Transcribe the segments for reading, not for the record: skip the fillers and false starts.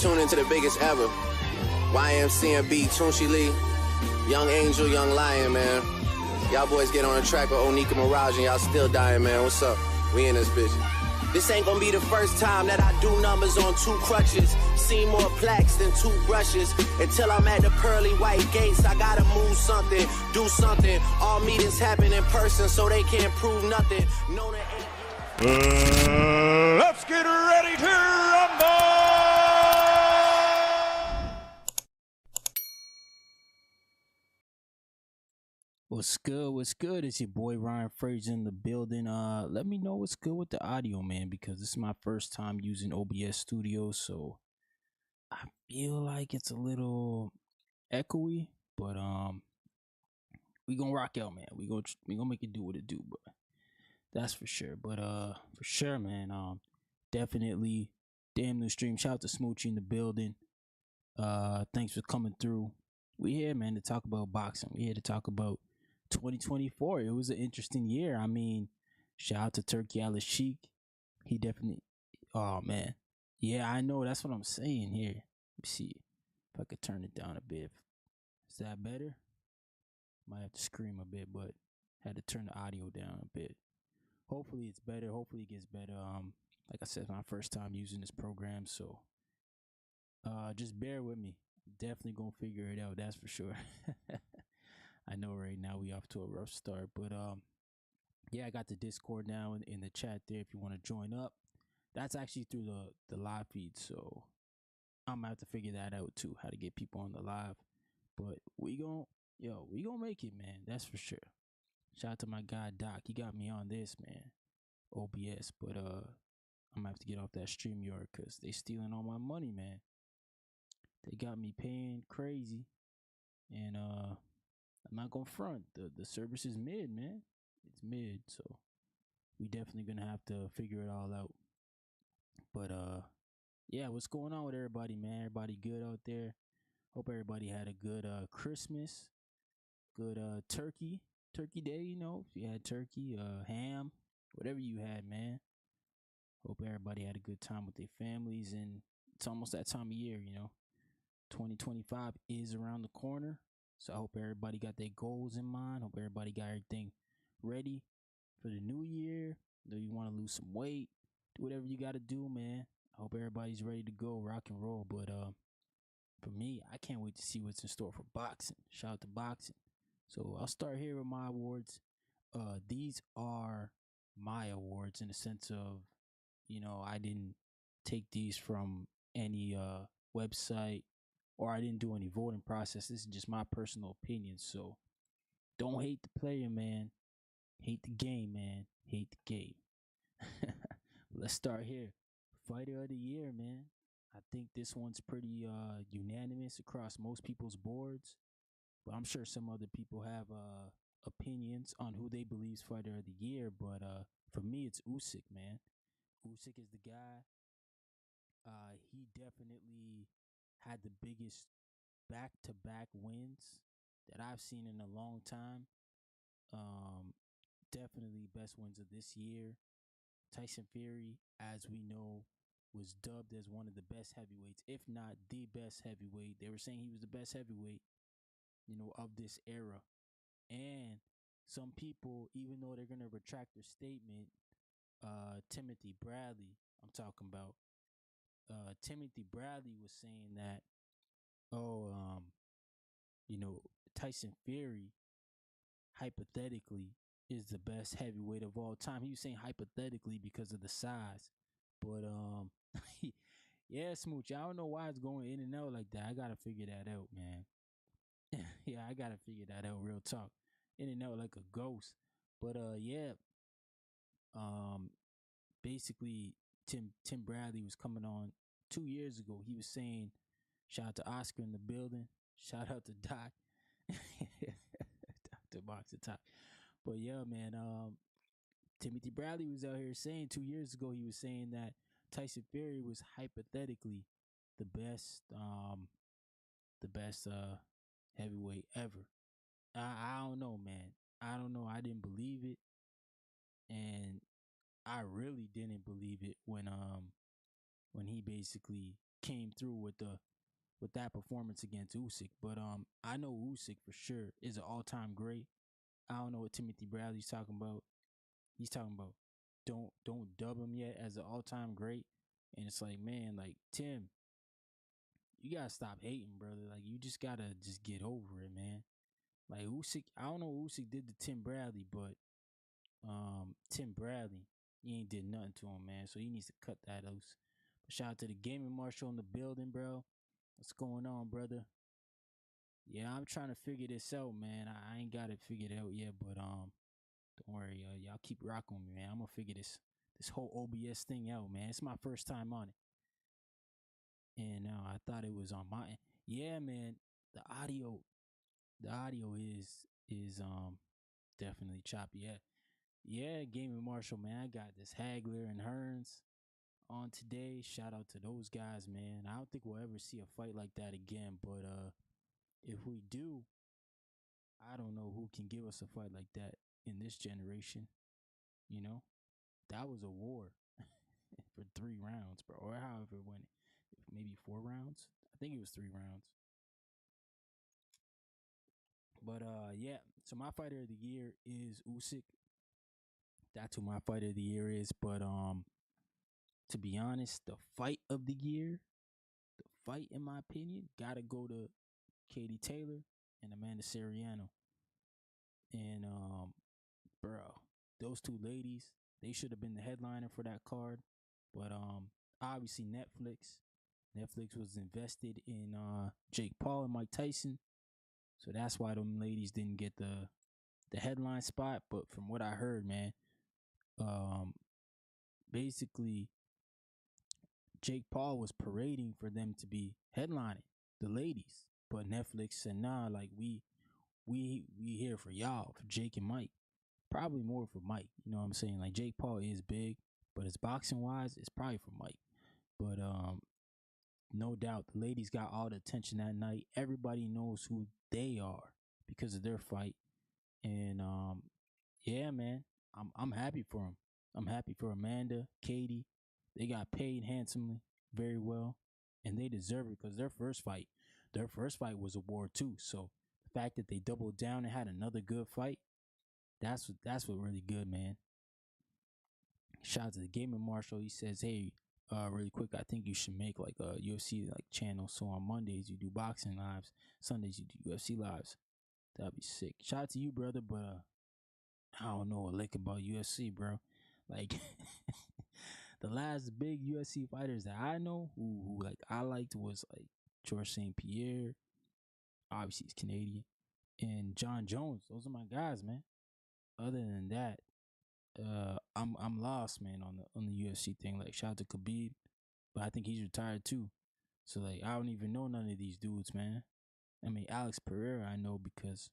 tune into the biggest ever. YMCMB, Tunchi Lee, Young Angel, Young Lion, man. Y'all boys get on the track with Onika Mirage and y'all still dying, man. What's up? We in this bitch. This ain't gonna be the first time that I do numbers on 2 crutches. Seen more plaques than 2 brushes. Until I'm at the pearly white gates, I gotta move something, do something. All meetings happen in person, so they can't prove nothing. No, they ain't. Let's get ready to rumble! What's good? What's good? It's your boy Ryan Fraser in the building. Let me know what's good with the audio, man, because this is my first time using OBS Studio, so I feel like it's a little echoey, but we gonna rock out, man. We gonna make it do what it do, but that's for sure. But for sure, man. Definitely damn new stream. Shout out to Smoochie in the building. Thanks for coming through. We here, man, to talk about boxing. We here to talk about 2024. It was an interesting year. I mean, shout out to Turkey Al Sheik. He definitely, oh man, yeah, I know. That's what I'm saying here. Let me see if I could turn it down a bit. Is that better? Might have to scream a bit, but had to turn the audio down a bit. Hopefully it's better. Hopefully it gets better. Like I said, it's my first time using this program, so just bear with me. Definitely gonna figure it out. That's for sure. I know right now we off to a rough start, but yeah, I got the Discord now in the chat there if you want to join up. That's actually through the live feed, so I'm gonna have to figure that out too, how to get people on the live. But we gonna make it, man. That's for sure. Shout out to my guy Doc. He got me on this, man. OBS, but I'm gonna have to get off that StreamYard because they stealing all my money, man. They got me paying crazy, and I'm not gonna front. The service is mid, man. It's mid, so we definitely gonna have to figure it all out. But yeah, what's going on with everybody, man? Everybody good out there? Hope everybody had a good Christmas, good turkey day. You know, if you had turkey, ham, whatever you had, man. Hope everybody had a good time with their families, and it's almost that time of year, you know. 2025 is around the corner. So I hope everybody got their goals in mind. Hope everybody got everything ready for the new year. Though you want to lose some weight, do whatever you got to do, man. I hope everybody's ready to go, rock and roll. But for me, I can't wait to see what's in store for boxing. Shout out to boxing. So I'll start here with my awards. These are my awards in the sense of, you know, I didn't take these from any website, or I didn't do any voting process. This is just my personal opinion. So don't hate the player, man. Hate the game, man. Hate the game. Let's start here. Fighter of the year, man. I think this one's pretty unanimous across most people's boards. But I'm sure some other people have opinions on who they believe's fighter of the year. But for me, it's Usyk, man. Usyk is the guy. He definitely had the biggest back-to-back wins that I've seen in a long time. Definitely best wins of this year. Tyson Fury, as we know, was dubbed as one of the best heavyweights, if not the best heavyweight. They were saying he was the best heavyweight, you know, of this era. And some people, even though they're going to retract their statement, Timothy Bradley, I'm talking about, Timothy Bradley was saying that, you know, Tyson Fury, hypothetically, is the best heavyweight of all time. He was saying hypothetically because of the size. But, yeah, Smooch, I don't know why it's going in and out like that. I got to figure that out, man. Yeah, I got to figure that out, real talk. In and out like a ghost. But, yeah, basically, Tim Bradley was coming on 2 years ago. He was saying, shout out to Oscar in the building. Shout out to Doc. Dr. Box the Top. But yeah, man, Timothy Bradley was out here saying 2 years ago, he was saying that Tyson Fury was hypothetically the best heavyweight ever. I don't know, man. I don't know. I didn't believe it. And I really didn't believe it when he basically came through with that performance against Usyk. But I know Usyk for sure is an all time great. I don't know what Timothy Bradley's talking about. He's talking about don't dub him yet as an all time great. And it's like, man, like Tim, you gotta stop hating, brother. Like you just gotta just get over it, man. Like Usyk, I don't know what Usyk did to Tim Bradley, but Tim Bradley, he ain't did nothing to him, man. So he needs to cut that loose. But shout out to the gaming marshal in the building, bro. What's going on, brother? Yeah, I'm trying to figure this out, man. I ain't got it figured out yet, but don't worry, y'all keep rocking with me, man. I'm gonna figure this whole OBS thing out, man. It's my first time on it, and I thought it was on my end. Yeah, man. The audio, the audio is definitely choppy. Yeah, yeah. Gaming Marshall, man. I got this Hagler and Hearns on today. Shout out to those guys, man. I don't think we'll ever see a fight like that again, but if we do, I don't know who can give us a fight like that in this generation. You know, that was a war for 3 rounds, bro, or however it went. Maybe 4 rounds. I think it was 3 rounds. But yeah. So my fighter of the year is Usyk. That's who my fighter of the year is. But to be honest, the fight of the year, the fight in my opinion, gotta go to Katie Taylor and Amanda Seriano. And bro, those two ladies, they should have been the headliner for that card. But obviously Netflix was invested in Jake Paul and Mike Tyson. So that's why them ladies didn't get the headline spot. But from what I heard, man, um basically Jake Paul was parading for them to be headlining the ladies. But Netflix said, nah, like we here for y'all, for Jake and Mike. Probably more for Mike. You know what I'm saying? Like Jake Paul is big, but as boxing wise, it's probably for Mike. But no doubt the ladies got all the attention that night. Everybody knows who they are because of their fight. And yeah, man, I'm happy for them. I'm happy for Amanda, Katie. They got paid handsomely, very well, and they deserve it because their first fight was a war too. So the fact that they doubled down and had another good fight, that's what really good, man. Shout out to the gaming marshal. He says, hey, really quick, I think you should make like a UFC like channel. So on Mondays you do boxing lives, Sundays you do UFC lives. That'd be sick. Shout out to you, brother, but I don't know a lick about UFC, bro. Like the last big UFC fighters that I know who like I liked was like George St. Pierre. Obviously he's Canadian. And John Jones. Those are my guys, man. Other than that, I'm lost, man, on the UFC thing. Like shout out to Khabib, but I think he's retired too. So like I don't even know none of these dudes, man. I mean Alex Pereira I know because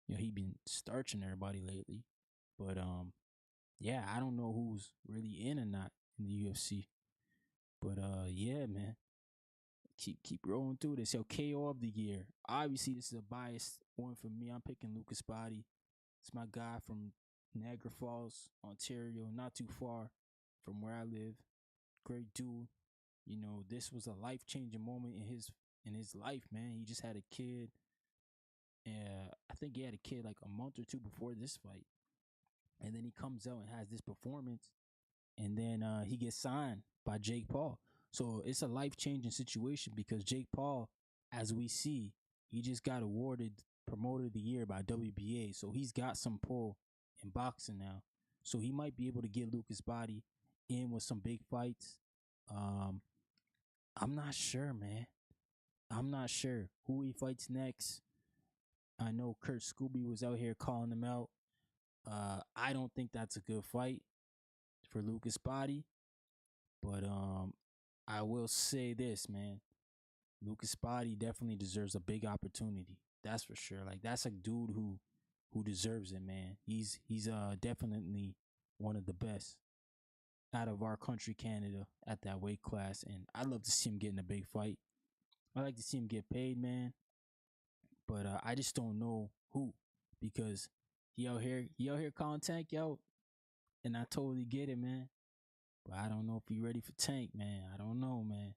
he been starching everybody lately. But yeah, I don't know who's really in or not in the UFC. But yeah, man. Keep rolling through this. Yo, KO of the year. Obviously, this is a biased one for me. I'm picking Lucas Body. It's my guy from Niagara Falls, Ontario, not too far from where I live. Great dude. This was a life changing moment in his life, man. He just had a kid. I think he had a kid like a month or two before this fight. And then he comes out and has this performance. And then he gets signed by Jake Paul. So it's a life changing situation because Jake Paul, as we see, he just got awarded Promoter of the Year by WBA. So he's got some pull in boxing now. So he might be able to get Lucas Body in with some big fights. I'm not sure, man. I'm not sure who he fights next. I know Kurt Scooby was out here calling him out. I don't think that's a good fight for Lucas Body. But I will say this, man. Lucas Body definitely deserves a big opportunity. That's for sure. Like that's a dude who deserves it, man. He's definitely one of the best out of our country, Canada, at that weight class. And I'd love to see him get in a big fight. I like to see him get paid, man. But I just don't know who because he out here calling Tank out, and I totally get it, man. But I don't know if he ready for Tank, man. I don't know, man.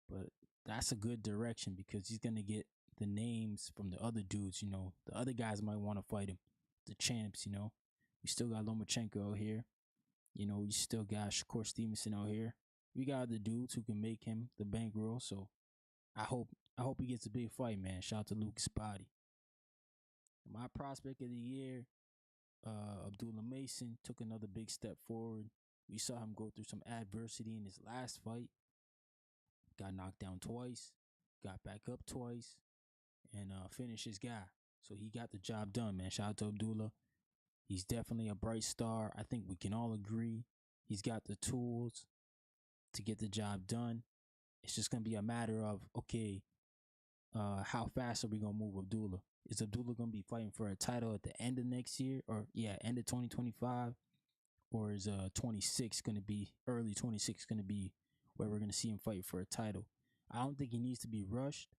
But that's a good direction because he's gonna get the names from the other dudes. The other guys might want to fight him, the champs. We still got Lomachenko out here. We still got Shakur Stevenson out here. We got the dudes who can make him the bankroll. So I hope he gets a big fight, man. Shout out to Lucas Body. My prospect of the year, Abdullah Mason, took another big step forward. We saw him go through some adversity in his last fight. Got knocked down twice, got back up twice, and finished his guy. So he got the job done, man. Shout out to Abdullah. He's definitely a bright star. I think we can all agree he's got the tools to get the job done. It's just going to be a matter of, okay, how fast are we going to move Abdullah? Is Abdullah going to be fighting for a title at the end of next year? Or, end of 2025? Or is 26 going to be, early 26 going to be where we're going to see him fight for a title? I don't think he needs to be rushed,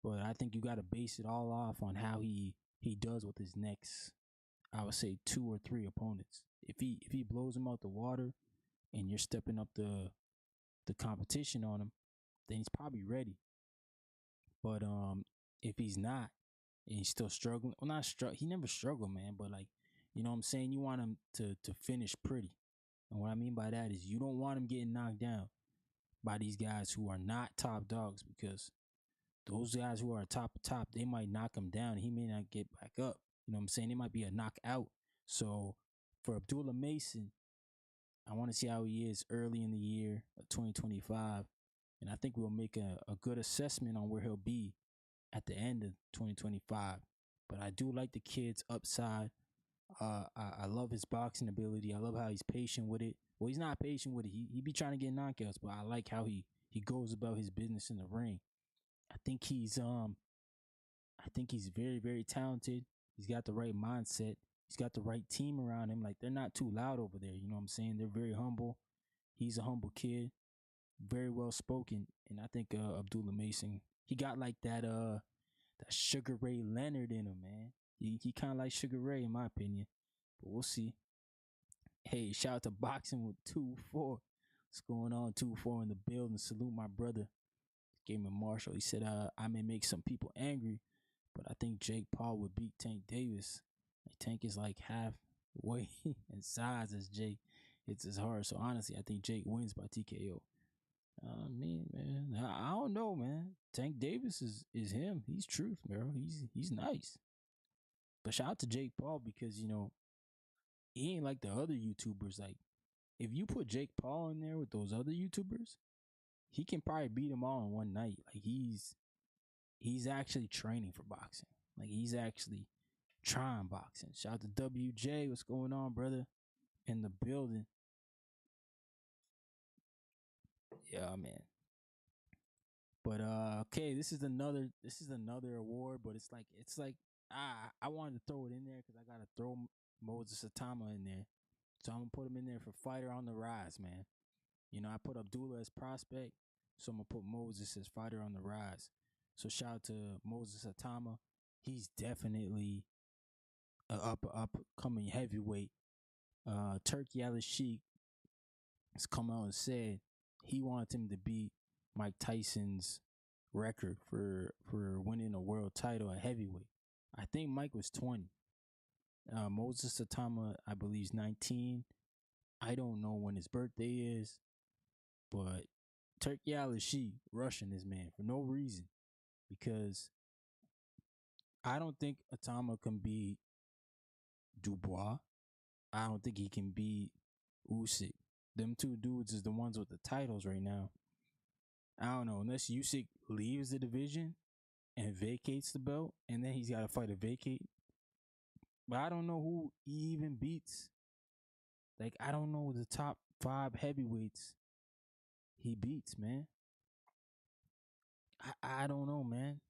but I think you got to base it all off on how he does with his next, I would say, 2 or 3 opponents. If he blows him out the water and you're stepping up the competition on him, then he's probably ready. But if he's not and he's still struggling, well, not struggle, he never struggled, man. But like, you know what I'm saying? You want him to finish pretty. And what I mean by that is you don't want him getting knocked down by these guys who are not top dogs, because those guys who are top, they might knock him down. He may not get back up. You know what I'm saying? It might be a knockout. So for Abdullah Mason, I want to see how he is early in the year of 2025. And I think we'll make a good assessment on where he'll be at the end of 2025. But I do like the kid's upside. I love his boxing ability. I love how he's patient with it. Well, he's not patient with it. He be trying to get knockouts, but I like how he goes about his business in the ring. I think he's very, very talented. He's got the right mindset. He's got the right team around him. Like, they're not too loud over there. You know what I'm saying? They're very humble. He's a humble kid, very well spoken. And I think Abdullah Mason, he got like that Sugar Ray Leonard in him, man. He kind of like Sugar Ray, in my opinion. But we'll see. Hey, shout out to Boxing with 2-4. What's going on? 2-4 in the building. Salute my brother, Gamer Marshall. He said, I may make some people angry, but I think Jake Paul would beat Tank Davis. Like, Tank is like halfway in size as Jake. It's his hard. So honestly, I think Jake wins by TKO. Man, I don't know, man. Tank Davis is him. He's truth, bro. He's nice. But shout out to Jake Paul because, he ain't like the other YouTubers. Like, if you put Jake Paul in there with those other YouTubers, he can probably beat them all in one night. Like, he's actually training for boxing. Like, he's actually trying boxing. Shout out to WJ. What's going on, brother? In the building. Yeah, man. But okay, this is another award, but it's like I wanted to throw it in there because I gotta throw Moses Atama in there, so I'm gonna put him in there for fighter on the rise, man. I put Abdullah as prospect, so I'm gonna put Moses as fighter on the rise. So shout out to Moses Atama. He's definitely a upcoming heavyweight. Turkey Al-Sheikh has come out and said he wants him to beat Mike Tyson's record for winning a world title at heavyweight. I think Mike was 20. Moses Atama, I believe, is 19. I don't know when his birthday is, but Turkey Al-Sheikh rushing this man for no reason, because I don't think Atama can beat Dubois. I don't think he can beat Usyk. Them two dudes is the ones with the titles right now. I don't know, unless Usyk leaves the division and vacates the belt, and then he's got to fight a vacate. But I don't know who he even beats. Like, I don't know the top 5 heavyweights he beats, man. I don't know, man.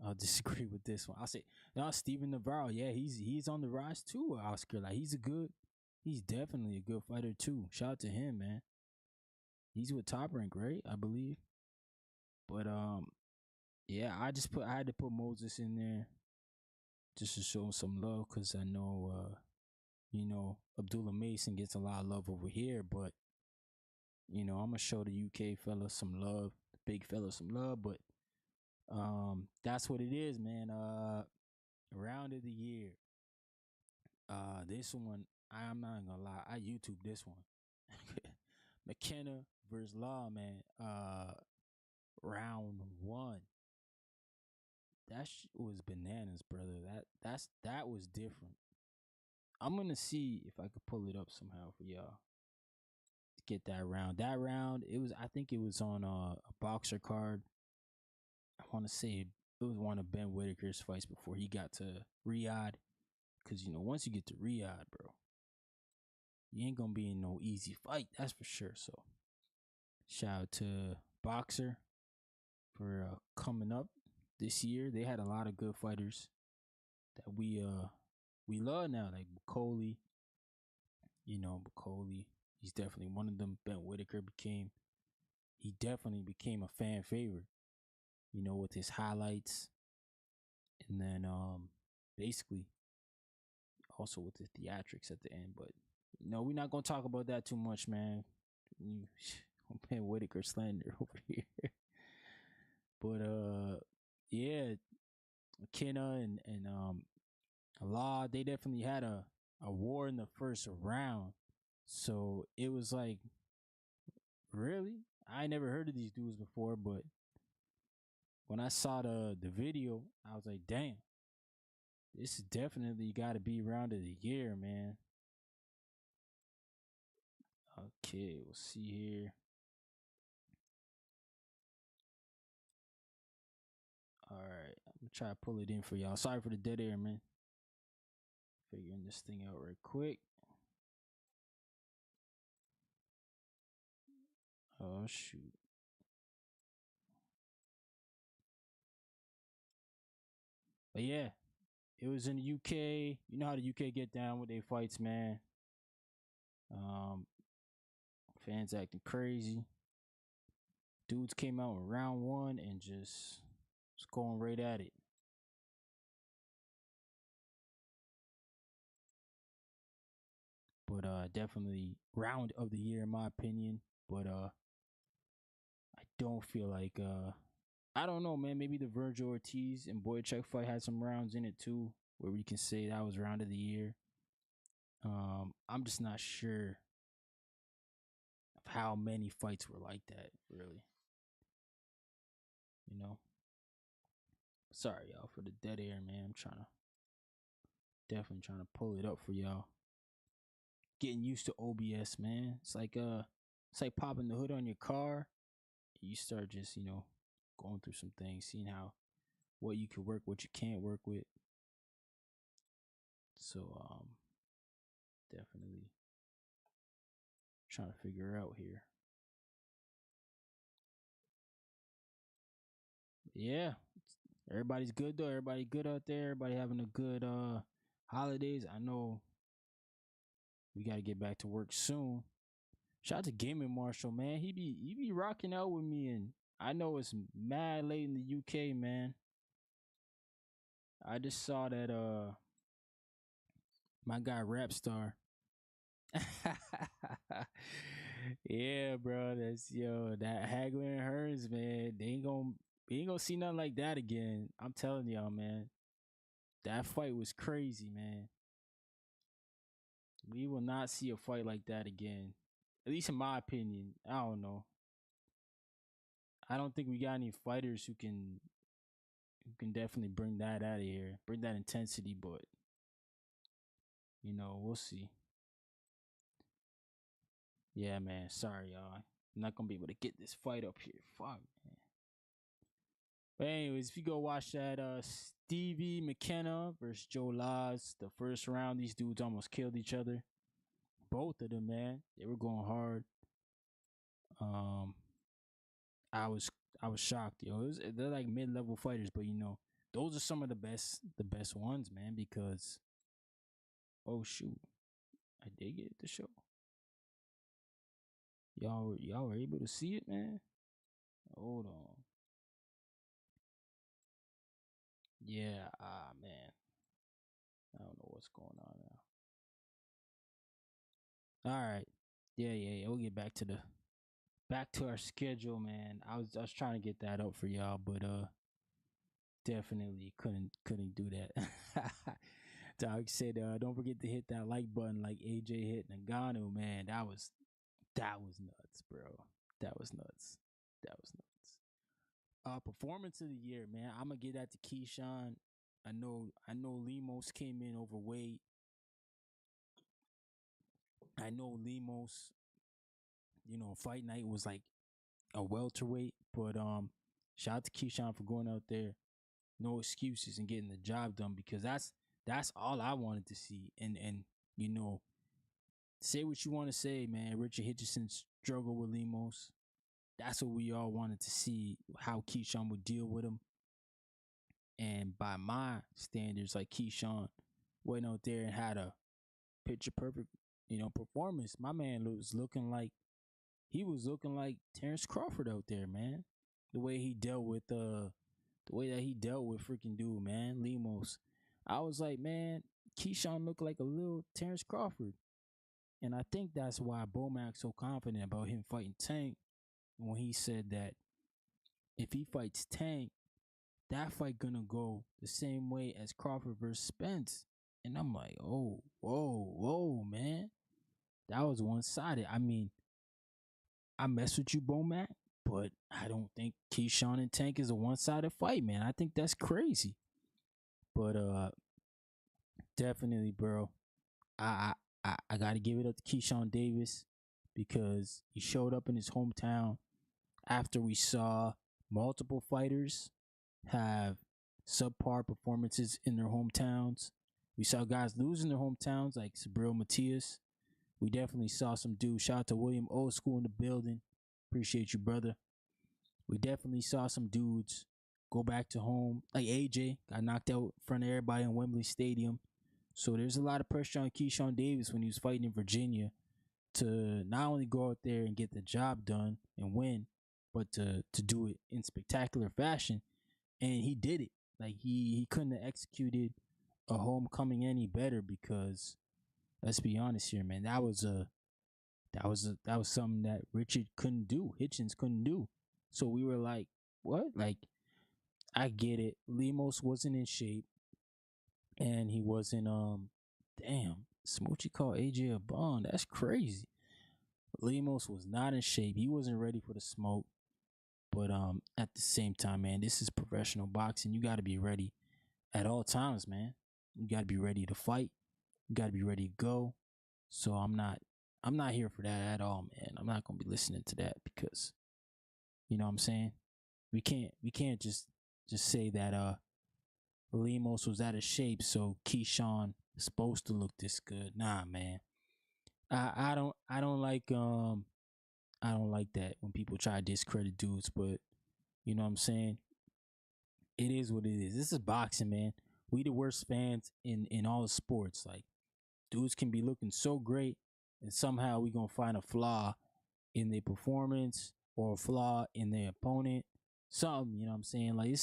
I'll disagree with this one. I'll say, no, Steven Navarro. Yeah, he's on the rise too, Oscar. Like, he's definitely a good fighter too. Shout out to him, man. He's with Top Rank, right? I believe. But yeah, I had to put Moses in there just to show him some love, because I know Abdullah Mason gets a lot of love over here, but I'm gonna show the UK fella some love, the big fella some love, but that's what it is, man. Round of the year. This one, I'm not gonna lie, I YouTube this one. McKenna versus Law, man. Round one. Was bananas, brother. That was different. I'm gonna see if I could pull it up somehow for y'all to get that round. That round, I think it was on a boxer card. I want to say it was one of Ben Whitaker's fights before he got to Riyadh. Cause once you get to Riyadh, bro, you ain't gonna be in no easy fight. That's for sure. So shout out to Boxer for coming up this year. They had a lot of good fighters that we love now, like Bukoli. Bukoli. He's definitely one of them. Ben Whitaker he definitely became a fan favorite. With his highlights, and then basically also with the theatrics at the end. But we're not gonna talk about that too much, man. Ben Whitaker slander over here. But yeah, McKenna and Law, they definitely had a war in the first round. So it was like, really? I never heard of these dudes before, but when I saw the video, I was like, damn, this is definitely got to be round of the year, man. Okay, we'll see here. All right, I'm gonna try to pull it in for y'all. Sorry for the dead air, man. Figuring this thing out right quick. Oh shoot. But yeah, it was in the UK. You know how the UK get down with their fights, man. Fans acting crazy. Dudes came out in round one and just was going right at it. But definitely round of the year in my opinion. But I don't feel like I don't know, man. Maybe the Virgil Ortiz and Boychuk fight had some rounds in it too, where we can say that was round of the year. I'm just not sure of how many fights were like that, really. Sorry, y'all, for the dead air, man. I'm definitely trying to pull it up for y'all. Getting used to OBS, man. It's like popping the hood on your car. You start just, going through some things, seeing what you can work, what you can't work with. So definitely trying to figure out here. Yeah. Everybody's good though. Everybody good out there. Everybody having a good holidays. I know we gotta get back to work soon. Shout out to Gaming Marshall, man. He be rocking out with me, and I know it's mad late in the UK, man. I just saw that my guy Rapstar. Yeah, bro. That's that Hagler and Hearns, man. We ain't gonna see nothing like that again. I'm telling y'all, man. That fight was crazy, man. We will not see a fight like that again. At least in my opinion. I don't know. I don't think we got any fighters who can definitely bring that out of here. Bring that intensity, but we'll see. Yeah, man. Sorry, y'all. I'm not gonna be able to get this fight up here. Fuck, man. But anyways, if you go watch that Stevie McKenna versus Joe Laws, the first round, these dudes almost killed each other. Both of them, man. They were going hard. I was shocked, yo. They're like mid-level fighters, but those are some of the best ones, man, because oh shoot. I did get the show. Y'all were able to see it, man? Hold on. Yeah, man. I don't know what's going on now. All right. Yeah. We'll get back to the back to our schedule, man. I was trying to get that up for y'all, but definitely couldn't do that. Dog said, don't forget to hit that like button like AJ hit Nagano, man. That was nuts, bro. That was nuts. That was nuts. Performance of the year, man. I'm gonna get that to Keyshawn. I know Limos came in overweight. I know Limos, fight night was like a welterweight, but shout out to Keyshawn for going out there, no excuses and getting the job done because that's all I wanted to see. And you know, say what you want to say, man. Richard Hitchison struggled with Limos. That's what we all wanted to see, how Keyshawn would deal with him. And by my standards, like Keyshawn went out there and had a picture perfect, performance. My man was looking like Terrence Crawford out there, man. The way he dealt with the way that he dealt with freaking dude, man, Limos. I was like, man, Keyshawn looked like a little Terrence Crawford. And I think that's why Bomac's so confident about him fighting Tank when he said that if he fights Tank, that fight gonna go the same way as Crawford versus Spence. And I'm like, oh, whoa, whoa, man. That was one sided. I mean, I mess with you, Bomac, but I don't think Keyshawn and Tank is a one sided fight, man. I think that's crazy. But definitely, bro. I gotta give it up to Keyshawn Davis because he showed up in his hometown after we saw multiple fighters have subpar performances in their hometowns. We saw guys lose in their hometowns like Sabril Matias. We definitely saw some dudes. Shout out to William Old School in the building. Appreciate you, brother. We definitely saw some dudes go back to home. Like AJ got knocked out in front of everybody in Wembley Stadium. So there's a lot of pressure on Keyshawn Davis when he was fighting in Virginia to not only go out there and get the job done and win, but to do it in spectacular fashion. And he did it. Like he couldn't have executed a homecoming any better because let's be honest here, man. That was something that Richard couldn't do. Hitchens couldn't do. So we were like, what? Like, I get it. Limos wasn't in shape. And he wasn't damn. Smoochie called AJ a bum. That's crazy. Limos was not in shape. He wasn't ready for the smoke. But at the same time, man, this is professional boxing. You gotta be ready at all times, man. You gotta be ready to fight. You gotta be ready to go. So I'm not here for that at all, man. I'm not gonna be listening to that because you know what I'm saying? We can't just say that Lemos was out of shape, so Keyshawn is supposed to look this good. Nah, man. I don't like that when people try to discredit dudes, but you know what I'm saying? It is what it is. This is boxing, man. We the worst fans in all the sports. Like dudes can be looking so great and somehow we gonna find a flaw in their performance or a flaw in their opponent. Something, you know what I'm saying? Like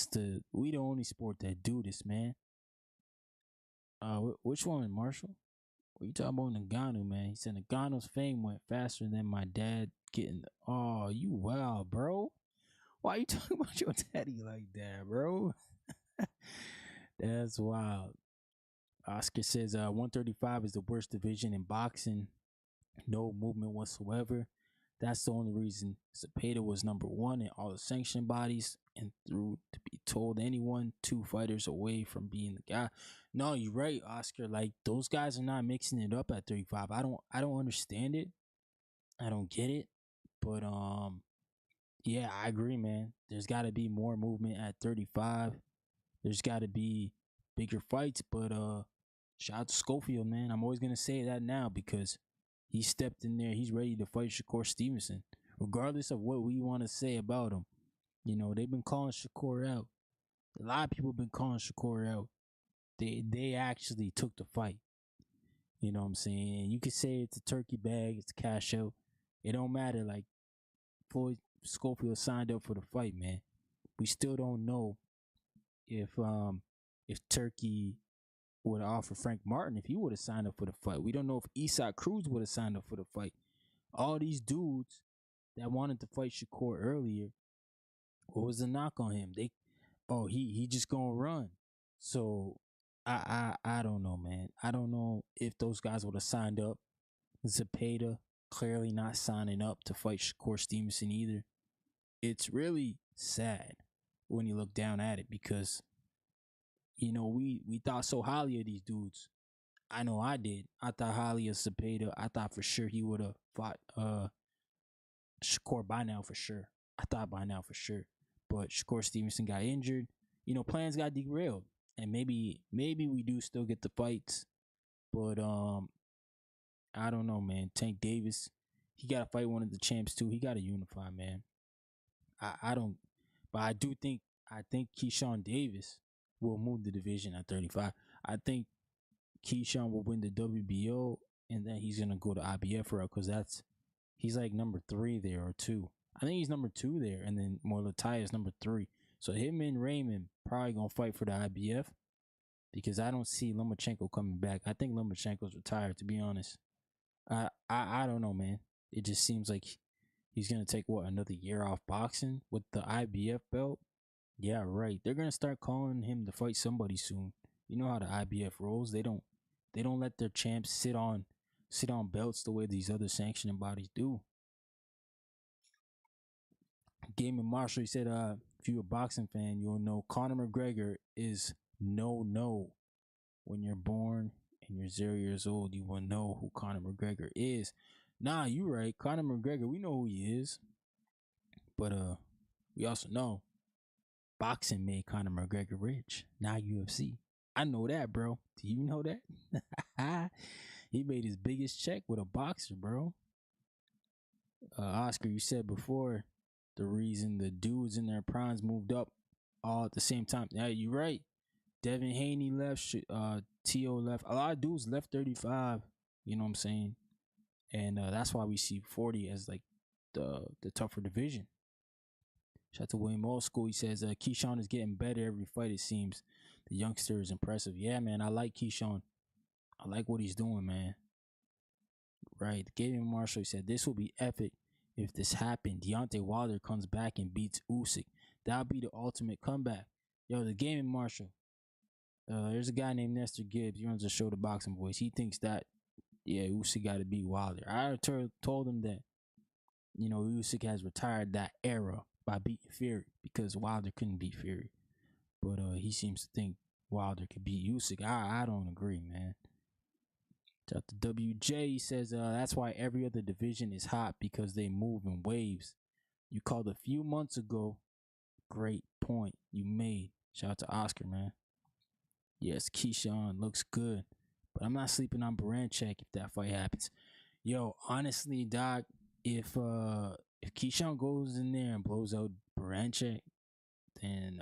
we the only sport that do this, man. Which one, Marshall? What you talking about Nagano, man? He said Nagano's fame went faster than my dad getting. Oh, you wow, bro. Why you talking about your daddy like that, bro? That's wild. Oscar says 135 is the worst division in boxing. No movement whatsoever. That's the only reason Zepeda was number one in all the sanction bodies and through to be told anyone 2 fighters away from being the guy. No, you're right, Oscar. Like those guys are not mixing it up at 35. I don't understand it. I don't get it. But yeah, I agree, man. There's gotta be more movement at 35. There's gotta be bigger fights, but shout out to Schofield, man. I'm always gonna say that now because he stepped in there. He's ready to fight Shakur Stevenson, regardless of what we want to say about him. You know, they've been calling Shakur out. A lot of people have been calling Shakur out. They actually took the fight. You know what I'm saying? You could say it's a turkey bag, it's a cash out. It don't matter. Like Floyd Schofield signed up for the fight, man. We still don't know if Turkey would have offered Frank Martin if he would have signed up for the fight. We don't know if Isak Cruz would have signed up for the fight. All these dudes that wanted to fight Shakur earlier, what was the knock on him? He just gonna run. So I don't know, man. I don't know if those guys would have signed up. Zepeda clearly not signing up to fight Shakur Stevenson either. It's really sad when you look down at it because we thought so highly of these dudes. I know I did. I thought highly of Zepeda. I thought for sure he would have fought Shakur by now for sure. I thought by now for sure. But Shakur Stevenson got injured. Plans got derailed. And maybe we do still get the fights. But I don't know, man. Tank Davis, he gotta fight one of the champs too. He gotta unify, man. I don't but I think Keyshawn Davis will move the division at 35. I think Keyshawn will win the WBO and then he's gonna go to IBF route because he's like number 3 there or 2. I think he's number 2 there, and then Morlatai is number 3. So him and Raymond probably gonna fight for the IBF because I don't see Lomachenko coming back. I think Lomachenko's retired, to be honest. I don't know, man. It just seems like he's gonna take another year off boxing with the IBF belt. Yeah, right. They're gonna start calling him to fight somebody soon. You know how the IBF rolls. They don't let their champs sit on belts the way these other sanctioning bodies do. Gaming Marshall, he said, if you're a boxing fan, you'll know Conor McGregor is no. When you're born and you're 0 years old, you will know who Conor McGregor is. Nah, you right. Conor McGregor, we know who he is. But we also know boxing made Conor McGregor rich. Now UFC. I know that, bro. Do you know that? He made his biggest check with a boxer, bro. Oscar, you said before the reason the dudes in their primes moved up all at the same time. Yeah, you're right. Devin Haney left. T.O. left. A lot of dudes left 35. You know what I'm saying? And that's why we see 40 as like the tougher division. Shout out to William Old School. He says Keyshawn is getting better every fight, it seems. The youngster is impressive. Yeah, man, I like Keyshawn. I like what he's doing, man. Right. Gavin Marshall, he said, this will be epic if this happened. Deontay Wilder comes back and beats Usyk. That'll be the ultimate comeback. Yo, the Gavin Marshall. There's a guy named Nestor Gibbs. He runs the show, The Boxing Voice. He thinks that, Usyk got to beat Wilder. I told him that, Usyk has retired that era by beating Fury because Wilder couldn't beat Fury. But he seems to think Wilder could beat Usyk. I don't agree, man. Shout out to WJ. He says that's why every other division is hot because they move in waves. You called a few months ago. Great point you made. Shout out to Oscar, man. Yes, Keyshawn looks good, but I'm not sleeping on Baranchek if that fight happens. Yo, honestly, Doc, if Keyshawn goes in there and blows out Baranchek, then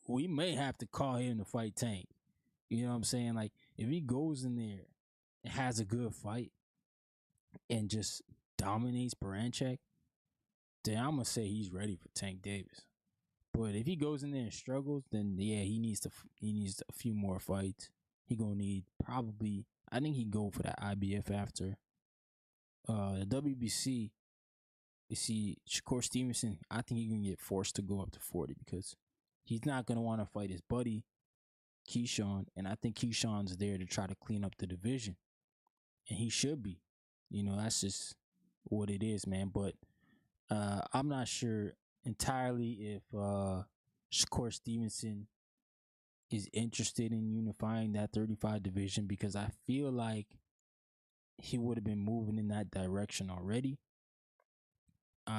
we may have to call him to fight Tank. You know what I'm saying? Like, if he goes in there and has a good fight and just dominates Baranchek, then I'm gonna say he's ready for Tank Davis. But if he goes in there and struggles, then yeah, he needs a few more fights. He gonna need probably, I think he go for that IBF after. The WBC, you see Shakur Stevenson, I think he can get forced to go up to 40 because he's not gonna want to fight his buddy Keyshawn, and I think Keyshawn's there to try to clean up the division, and he should be. That's just what it is, man. But I'm not sure entirely if Shakur Stevenson is interested in unifying that 35 division because I feel like he would have been moving in that direction already.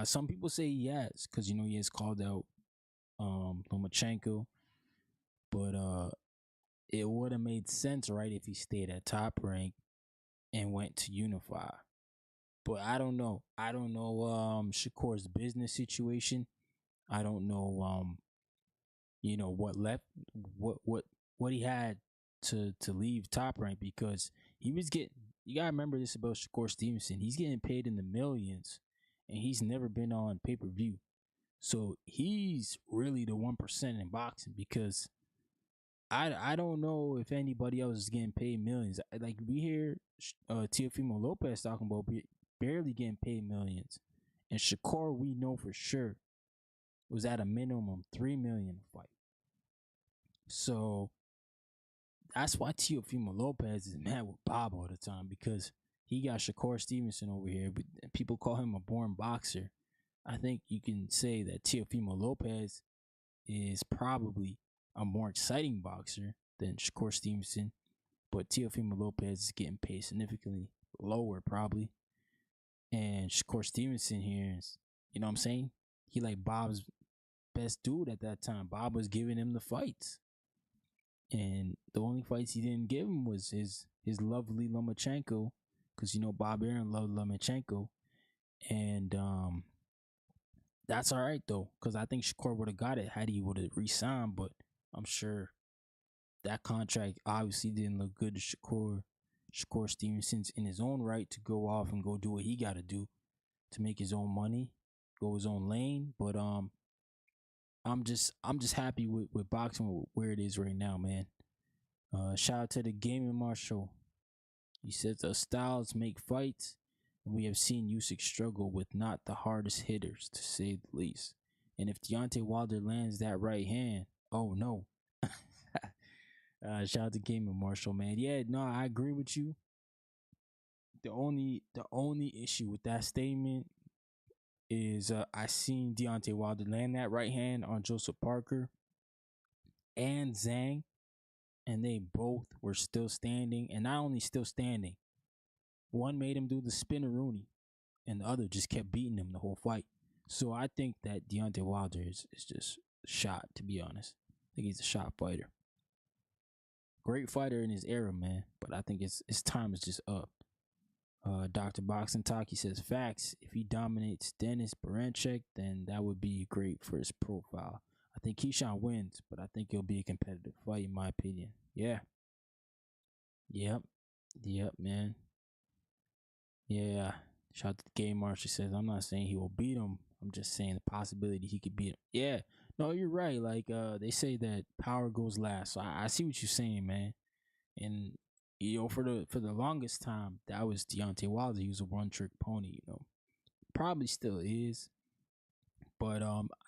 Some people say yes because he has called out Lomachenko, but it would have made sense, right, if he stayed at Top Rank and went to unify. But I don't know. Shakur's business situation. I don't know what he had to leave Top Rank because he was getting, you gotta remember this about Shakur Stevenson. He's getting paid in the millions and he's never been on pay-per-view. So he's really the 1% in boxing because I don't know if anybody else is getting paid millions. Like we hear Teofimo Lopez talking about barely getting paid millions. And Shakur, we know for sure, was at a minimum 3 million a fight. So that's why Teofimo Lopez is mad with Bob all the time, because he got Shakur Stevenson over here, but people call him a born boxer. I think you can say that Teofimo Lopez is probably a more exciting boxer than Shakur Stevenson, but Teofimo Lopez is getting paid significantly lower probably. And Shakur Stevenson here is, you know what I'm saying? He like Bob's best dude at that time. Bob was giving him the fights. And the only fights he didn't give him was his lovely Lomachenko, because you know Bob Arum loved Lomachenko. And that's all right though, because I think Shakur would have got it had he would have re-signed, but I'm sure that contract obviously didn't look good to Shakur Stevenson's in his own right to go off and go do what he got to do to make his own money, go his own lane. But I'm just happy with boxing where it is right now, man. Shout out to the Gaming Marshal. He says the styles make fights, and we have seen Usyk struggle with not the hardest hitters, to say the least. And if Deontay Wilder lands that right hand, oh no. Shout out to Gaming Marshal, man. Yeah, no, I agree with you. The only issue with that statement is I seen Deontay Wilder land that right hand on Joseph Parker and Zhang, and they both were still standing, and not only still standing, one made him do the spinneroonie, and the other just kept beating him the whole fight. So I think that Deontay Wilder is just shot, to be honest. I think he's a shot fighter. Great fighter in his era, man, but I think his time is just up. Dr. Boxing Talk, he says, facts. If he dominates Dennis Baranchyk, then that would be great for his profile. I think Keyshawn wins, but I think it'll be a competitive fight, in my opinion. Yeah. Yep, man. Yeah. Shout out to the Game Marshal. Says, I'm not saying he will beat him. I'm just saying the possibility he could beat him. Yeah. No, you're right. Like, they say that power goes last. So I see what you're saying, man. And you know, for the longest time, that was Deontay Wilder. He was a one-trick pony, you know. Probably still is. But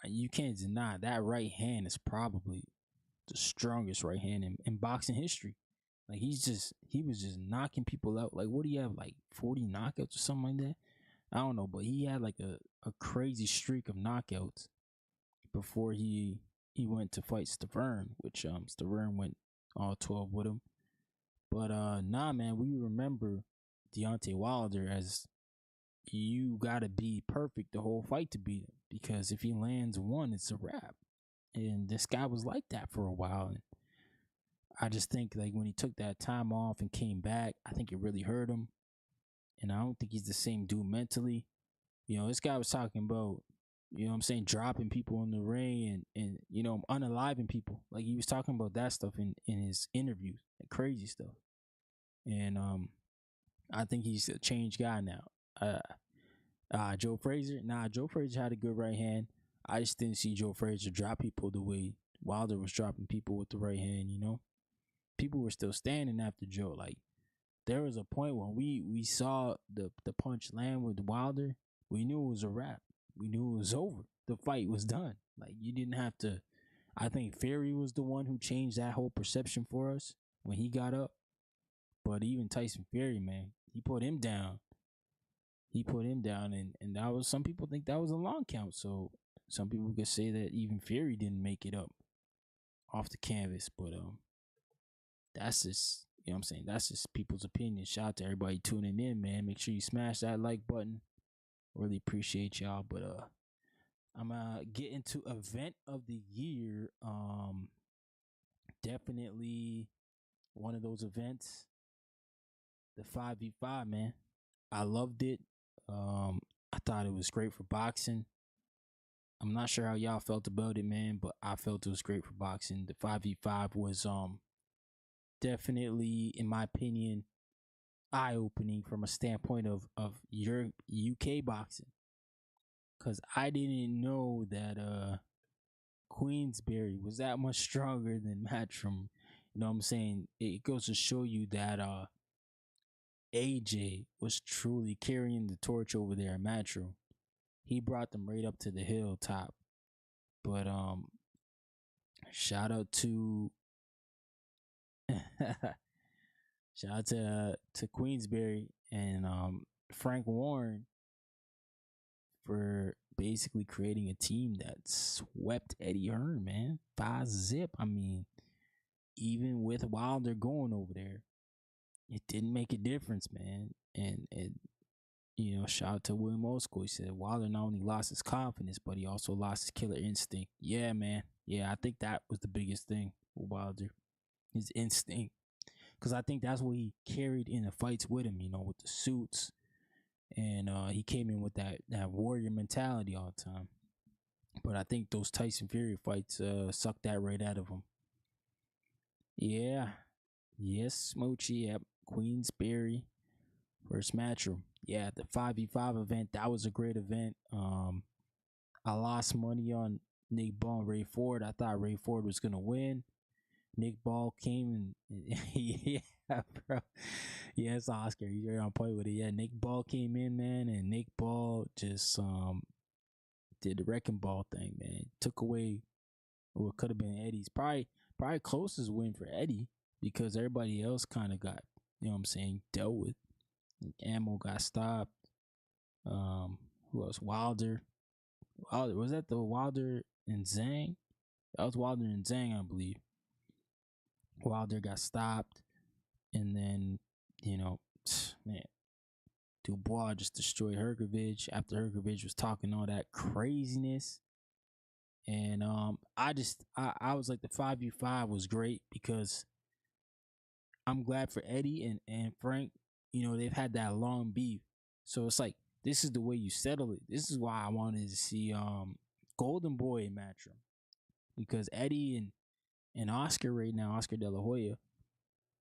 you can't deny that right hand is probably the strongest right hand in boxing history. Like, he was just knocking people out. Like, what do you have, like 40 knockouts or something like that? I don't know, but he had like a crazy streak of knockouts before he went to fight Stavern, which Stavern went all 12 with him. But nah, man, we remember Deontay Wilder as you gotta be perfect the whole fight to beat him, because if he lands one, it's a wrap. And this guy was like that for a while. And I just think, like, when he took that time off and came back, I think it really hurt him. And I don't think he's the same dude mentally. You know, this guy was talking about, you know what I'm saying, dropping people in the ring and you know, unaliving people. Like, he was talking about that stuff in his interviews, like crazy stuff. And I think he's a changed guy now. Joe Frazier, Joe Frazier had a good right hand. I just didn't see Joe Frazier drop people the way Wilder was dropping people with the right hand, you know. People were still standing after Joe. Like, there was a point when we saw the punch land with Wilder, we knew it was a wrap. We knew it was over. The fight was done. Like, you didn't have to. I think Fury was the one who changed that whole perception for us when he got up. But even Tyson Fury, man, he put him down. And that was, some people think that was a long count. So some people could say that even Fury didn't make it up off the canvas. But that's just, you know what I'm saying, that's just people's opinion. Shout out to everybody tuning in, man. Make sure you smash that like button. Really appreciate y'all. But I'm get into event of the year. Definitely one of those events, the 5v5, man. I loved it. I thought it was great for boxing. I'm not sure how y'all felt about it, man, but I felt it was great for boxing. The 5v5 was definitely, in my opinion, eye-opening from a standpoint of your UK boxing. Cause I didn't know that Queensberry was that much stronger than Matchroom. You know what I'm saying? It goes to show you that AJ was truly carrying the torch over there at Matchroom. he brought them right up to the hilltop. But shout out to shout out to Queensberry and Frank Warren for basically creating a team that swept Eddie Hearn, man. 5-0. I mean, even with Wilder going over there, it didn't make a difference, man. And shout out to William Osko. He said Wilder not only lost his confidence, but he also lost his killer instinct. Yeah, man. Yeah, I think that was the biggest thing with Wilder, his instinct. Because I think that's what he carried in the fights with him, with the suits. And he came in with that warrior mentality all the time. But I think those Tyson Fury fights sucked that right out of him. Yeah. Yes, Smoochie. Yep. Queensberry. First matchroom. Yeah, the 5v5 event. That was a great event. I lost money on Nick Ball and Ray Ford. I thought Ray Ford was going to win. Nick Ball came and yeah, bro. Yeah, it's Oscar. You're on point with it. Yeah, Nick Ball came in, man, and Nick Ball just did the wrecking ball thing, man. Took away what could have been Eddie's probably closest win for Eddie because everybody else kind of got, dealt with. Ammo got stopped. Who else? Wilder. Was that the Wilder and Zhang? That was Wilder and Zhang, I believe. Wilder got stopped, and then man, Dubois just destroyed Hergovich after Hergovich was talking all that craziness. And I was like, the 5v5 was great because I'm glad for Eddie and Frank. They've had that long beef, so it's like this is the way you settle it. This is why I wanted to see Golden Boy in matchroom because Eddie and Oscar right now, Oscar De La Hoya,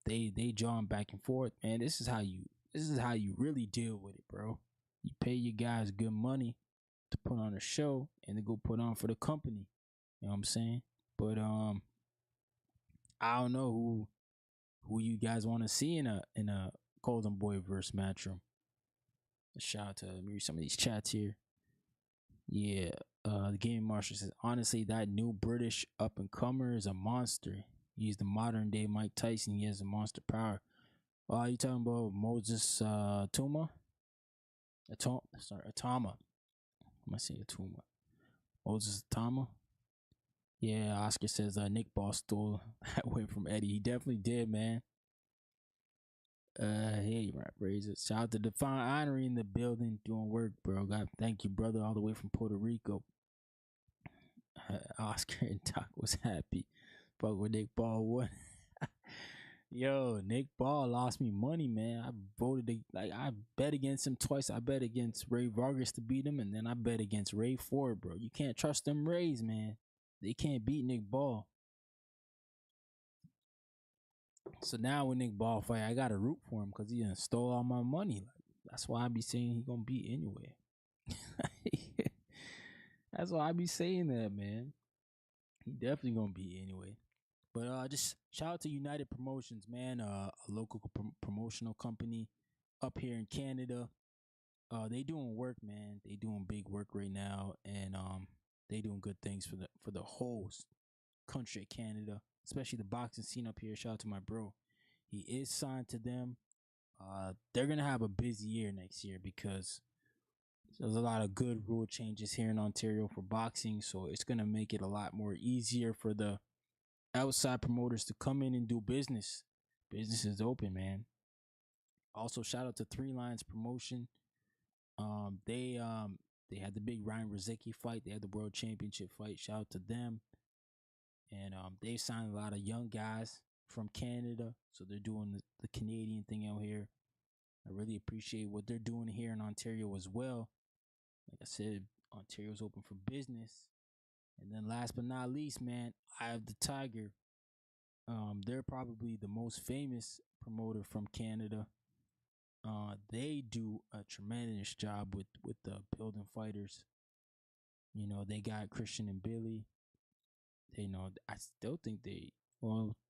they jawing back and forth, man. This is how you really deal with it, bro. You pay your guys good money to put on a show and to go put on for the company. You know what I'm saying? But I don't know who you guys want to see in a Golden Boy versus matchroom. Shout out to maybe some of these chats here. Yeah, the Game Marshal says, honestly, that new British up and comer is a monster. He's the modern day Mike Tyson. He has a monster power. You talking about Moses Atama? Atama. I'm gonna say Atuma. Moses Atama. Yeah, Oscar says Nick Ball stole that win from Eddie. He definitely did, man. Hey, Rap Razors. Shout out to Define Honorary in the building doing work, bro. God, thank you, brother, all the way from Puerto Rico. Oscar and Doc was happy. Fuck with Nick Ball won. Yo, Nick Ball lost me money, man. I bet against him twice. I bet against Ray Vargas to beat him, and then I bet against Ray Ford, bro. You can't trust them Rays, man. They can't beat Nick Ball. So now when Nick Ball fight, I gotta root for him because he done stole all my money. Like, that's why I be saying he gonna beat anyway. That's why I be saying that, man. He definitely gonna beat anyway. But just shout out to United Promotions, man. A local promotional company up here in Canada. They doing work, man. They doing big work right now, and they doing good things for the whole country of Canada, especially the boxing scene up here. Shout out to my bro. He is signed to them. They're gonna have a busy year next year because there's a lot of good rule changes here in Ontario for boxing, so it's gonna make it a lot more easier for the outside promoters to come in and do business. Business is open, man. Also, shout out to Three Lions Promotion. They had the big Ryan Rozicki fight. They had the World Championship fight. Shout out to them. And they signed a lot of young guys from Canada, so they're doing the Canadian thing out here. I really appreciate what they're doing here in Ontario as well. Like I said, Ontario's open for business. And then last but not least, man, Eye of the Tiger. They're probably the most famous promoter from Canada. They do a tremendous job with the building fighters. They got Christian and Billy. I still think they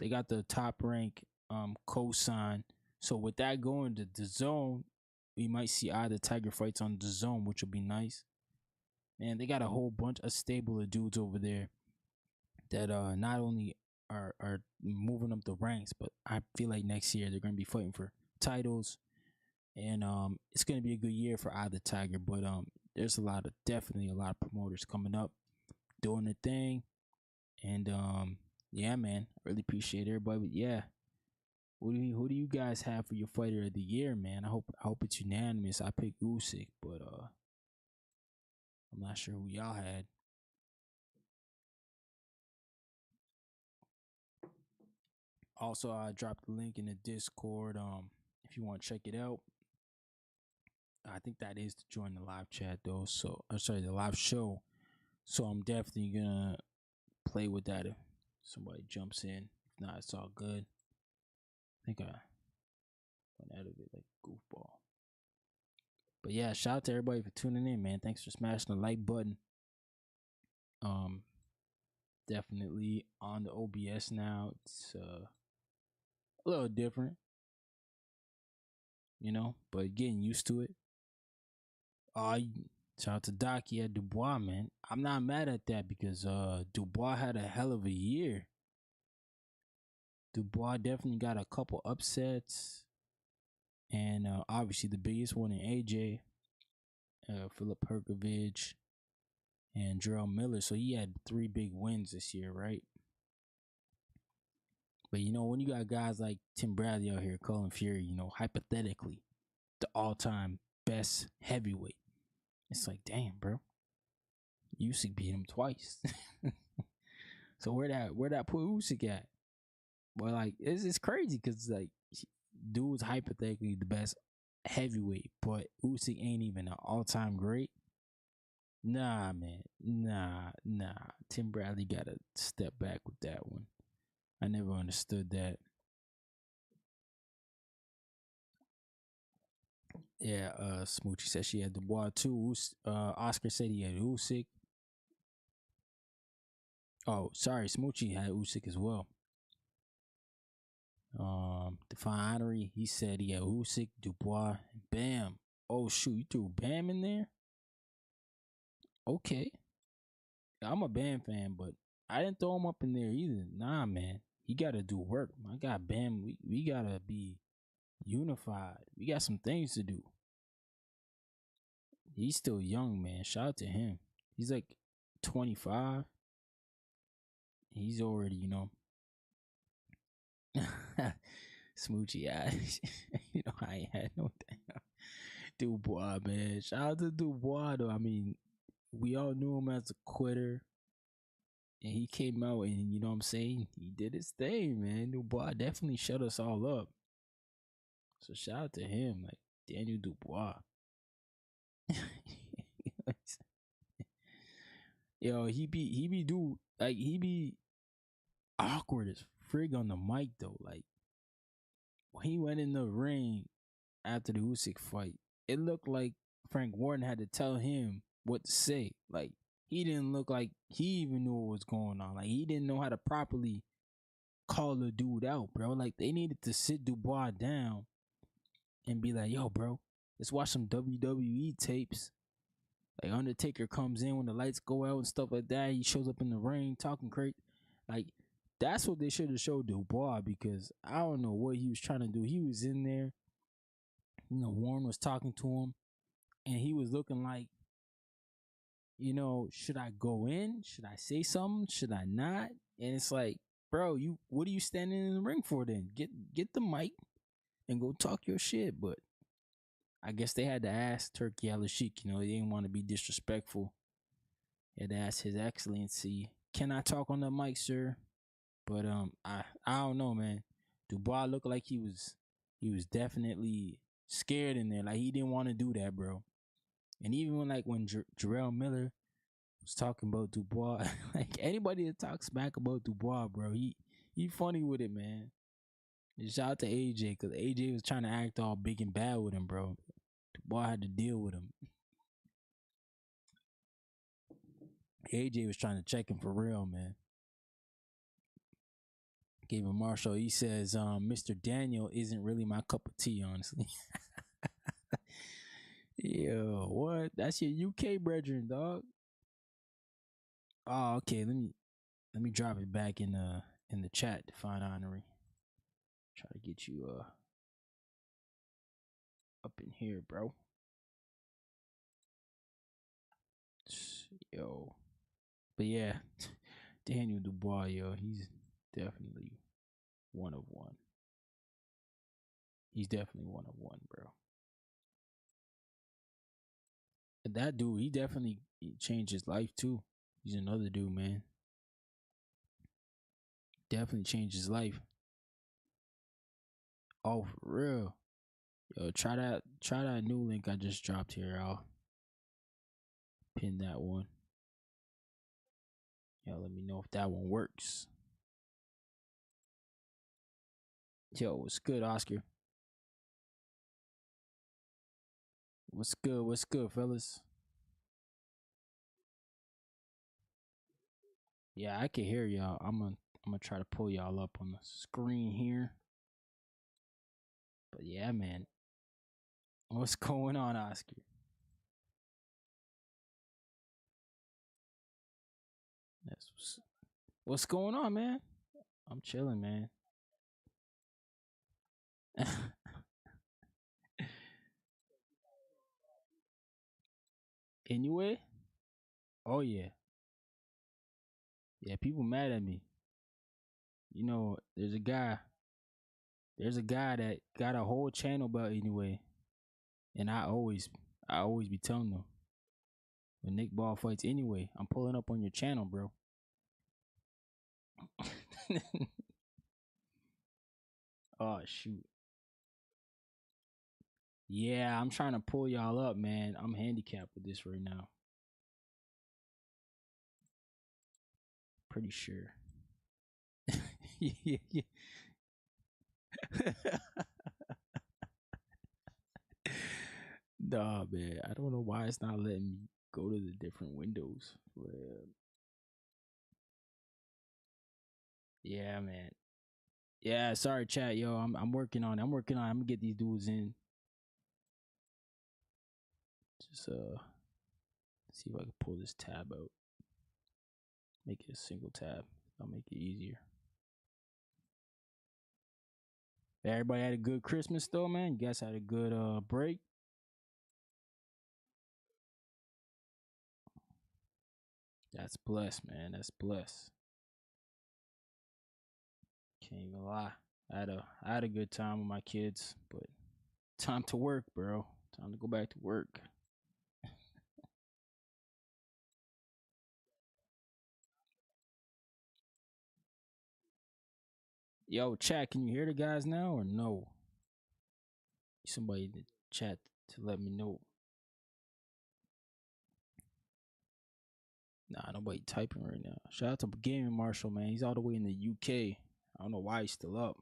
got the top rank cosign. So with that going to the zone, we might see either Tiger fights on the zone, which will be nice. man, they got a whole bunch of stable of dudes over there that not only are moving up the ranks, but I feel like next year they're gonna be fighting for titles, and it's gonna be a good year for either Tiger. But there's definitely a lot of promoters coming up doing their thing, and yeah, man, I really appreciate everybody. But yeah, who do you guys have for your fighter of the year, man? I hope it's unanimous. I picked Usyk, but I'm not sure who y'all had. Also, I dropped the link in the Discord. If you want to check it out, I think that is to join the live chat though. So, I'm sorry, the live show. So I'm definitely gonna play with that if somebody jumps in. If not, it's all good. I think I went out of it like goofball. But yeah, shout out to everybody for tuning in, man. Thanks for smashing the like button. Um, definitely on the OBS now. It's a little different, but getting used to it. Shout out to Doc. At Dubois, man. I'm not mad at that because Dubois had a hell of a year. Dubois definitely got a couple upsets, and obviously the biggest one in AJ, Philip Perkovich, and Jarrell Miller. So he had 3 big wins this year, right? But when you got guys like Tim Bradley out here, Colin Fury, hypothetically, the all-time best heavyweight, it's like, damn, bro, Usyk beat him twice. So where that put Usyk at? Well, like it's crazy because like dude's hypothetically the best heavyweight, but Usyk ain't even an all-time great. Nah, man, nah. Tim Bradley gotta step back with that one. I never understood that. Yeah, Smoochie said she had Dubois too. Oscar said he had Usyk. Oh, sorry, Smoochie had Usyk as well. Define Honorary, he said he had Usyk, Dubois, Bam. Oh shoot, you threw Bam in there? Okay. I'm a Bam fan, but I didn't throw him up in there either. Nah, man. He gotta do work. I got Bam. We gotta be unified. We got some things to do. He's still young, man. Shout out to him. He's like 25. He's already, Smoochie eyes. I ain't had no damn Dubois, man. Shout out to Dubois, though. I mean, we all knew him as a quitter. And he came out and, you know what I'm saying? He did his thing, man. Dubois definitely shut us all up. So shout out to him, like Daniel Dubois. Yo, he be awkward as frig on the mic though. Like when he went in the ring after the Usyk fight, it looked like Frank Warren had to tell him what to say. Like he didn't look like he even knew what was going on. Like he didn't know how to properly call the dude out, bro. Like they needed to sit Dubois down and be like, yo, bro, let's watch some WWE tapes. Like Undertaker comes in when the lights go out and stuff like that. He shows up in the ring talking crazy. Like that's what they should have showed Dubois, because I don't know what he was trying to do. He was in there, Warren was talking to him, and he was looking like, should I go in? Should I say something? Should I not? And it's like, bro, what are you standing in the ring for then? Get the mic and go talk your shit. But I guess they had to ask Turkey Al-Sheikh, they didn't want to be disrespectful. They had to ask His Excellency, can I talk on the mic, sir? But I don't know, man. Dubois looked like he was definitely scared in there. Like he didn't want to do that, bro. And even when Jarrell Miller was talking about Dubois, like anybody that talks smack about Dubois, bro, he funny with it, man. And shout out to AJ, because AJ was trying to act all big and bad with him, bro. Dubois had to deal with him. AJ was trying to check him for real, man. Gave him Marshall. He says, Mr. Daniel isn't really my cup of tea, honestly. Yo, what? That's your UK brethren, dog. Oh, okay. Let me drop it back in the chat to find Honorary. Try to get you up in here, bro. Yo. But yeah, Daniel Dubois, yo, he's definitely one of one. He's definitely one of one, bro. And that dude, he definitely changed his life too. He's another dude, man. Definitely changed his life. Oh, for real. Yo, try that new link I just dropped here. I'll pin that one. Yo, let me know if that one works. Yo, what's good, Oscar? What's good? What's good, fellas? Yeah, I can hear y'all. I'm gonna try to pull y'all up on the screen here. But yeah, man. What's going on, Oscar? What's going on, man? I'm chilling, man. Anyway? Oh yeah. Yeah, people mad at me. You know, there's a guy that got a whole channel about anyway. And I always be telling them when Nick Ball fights anyway, I'm pulling up on your channel, bro. Oh shoot. Yeah, I'm trying to pull y'all up, man. I'm handicapped with this right now. Pretty sure. Yeah. Nah, man. I don't know why it's not letting me go to the different windows. Yeah, man. Yeah, sorry, chat, yo. I'm working on it. I'm gonna get these dudes in. Just see if I can pull this tab out. Make it a single tab. I'll make it easier. Everybody had a good Christmas though, man. You guys had a good break. That's blessed, man. That's blessed. Can't even lie. I had a good time with my kids, but time to work, bro. Time to go back to work. Yo, chat, can you hear the guys now or no? Somebody in the chat to let me know. Nah, nobody typing right now. Shout out to Gaming Marshall, man. He's all the way in the UK. I don't know why he's still up,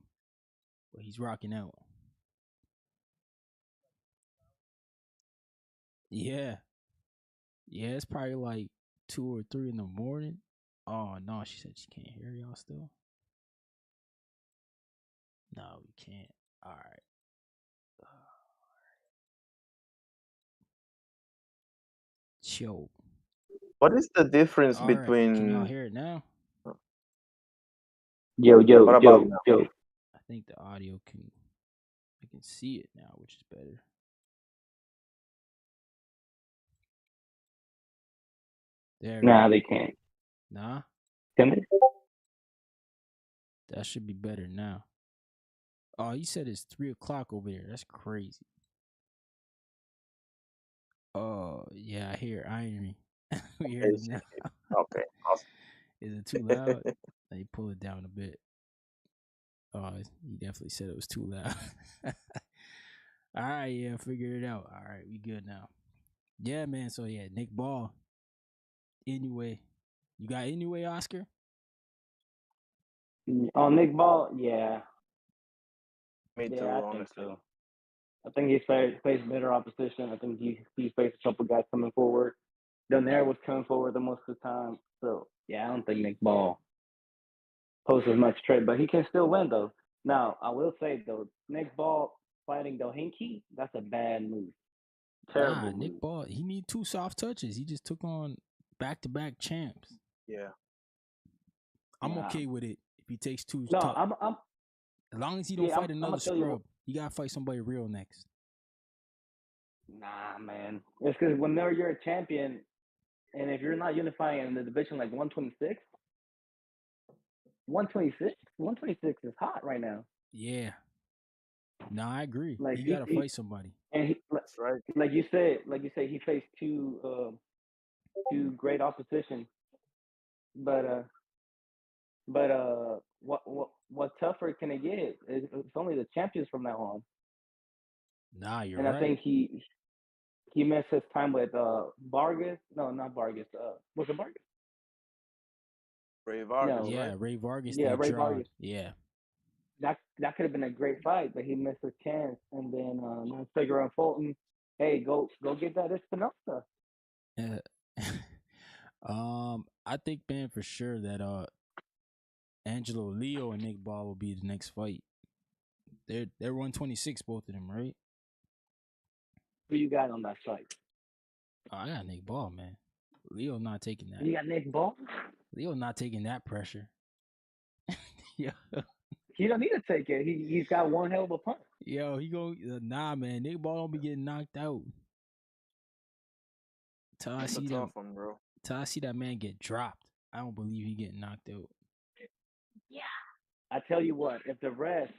but he's rocking out. Yeah. Yeah, it's probably like 2 or 3 in the morning. Oh no, she said she can't hear y'all still. No, we can't. All right. Yo. What is the difference All right. Can y'all between? hear it now? What about now? I think the audio I can see it now, which is better. There we Nah, go. they can't. Nah, Can they? that should be better now. Oh, you said it's 3 o'clock over there. That's crazy. Oh, yeah, I hear irony. We hear them now. Okay, awesome. Is it too loud? Let me pull it down a bit. Oh, he definitely said it was too loud. All right, yeah, figured it out. All right, we good now. Yeah, man. So yeah, Nick Ball. Anyway, you got anyway, Oscar? Oh, Nick Ball, yeah. Me too, Yeah, I think honestly. so. I think he's faced better opposition. I think he's faced a couple guys coming forward. Donaire was coming forward the most of the time. So yeah, I don't think Nick Ball poses much threat, but he can still win though. Now I will say though, Nick Ball fighting Dohinki, that's a bad move. Nah, Terrible Nick move. Ball. He need 2 soft touches. He just took on back-to-back champs. Yeah. I'm Nah. okay with it if he takes two No, tough. I'm As long as he don't yeah, fight I'm another gonna tell you. scrub, you gotta fight somebody real next. Nah, man. It's because whenever you're a champion, and if you're not unifying in the division like 126, 126, 126 is hot right now. Yeah. No, I agree. Like You gotta fight somebody. and That's right. like you said, he faced two great opposition. But what tougher can it get? It's only the champions from now on. Nah, you're And I right. think he missed his time with Vargas. No, not Vargas. Was it Vargas? Ray Vargas, No. Yeah, right? Ray Vargas, Yeah, they Ray drawed. Vargas. Yeah. That could have been a great fight, but he missed his chance. And then Figueroa and Fulton, hey, go get that Espinosa. I think, man, for sure that Angelo Leo and Nick Ball will be the next fight. They're 126, both of them, right? Who you got on that fight? Oh, I got Nick Ball, man. Leo not taking that. You got Nick Ball? Leo not taking that pressure. Yeah. He don't need to take it. He's got one hell of a punch. Yo, he go nah, man. Nick Ball don't be getting knocked out. Till I That's a see tough one, bro. that man get dropped, I don't believe he getting knocked out. Yeah. I tell you what, if the rest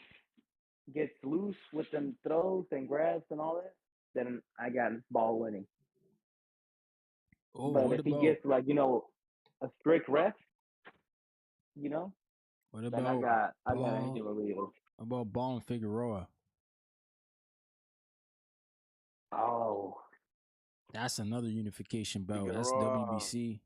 gets loose with them throws and grabs and all that, then I got Ball winning. Oh, But what if he about gets a strict rest, what then I about got Ball? Angelo Leo. What about Ball and Figueroa? Oh, That's another unification belt. That's Figueroa, WBC.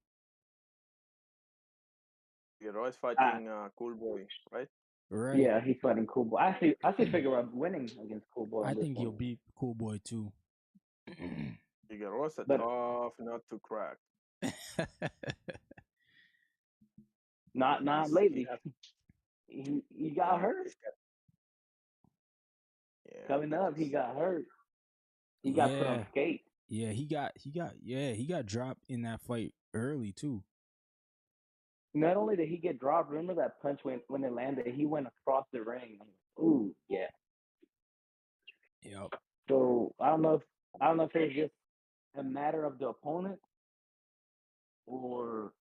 Figueroa is fighting Cool Boy, right? Right. yeah, he's fighting Cool Boy. I see Figueroa winning against Cool Boy I on this think one. he'll beat Cool Boy too. Figueroa's a But tough nut to crack. not He's, lately. he He got hurt. yeah, Coming up, he got hurt. He got put on Yeah. skate. Yeah, he got dropped in that fight early too. Not only did he get dropped, remember that punch when it landed, he went across the ring. Ooh, yeah. Yep. So I don't know if it's just a matter of the opponent or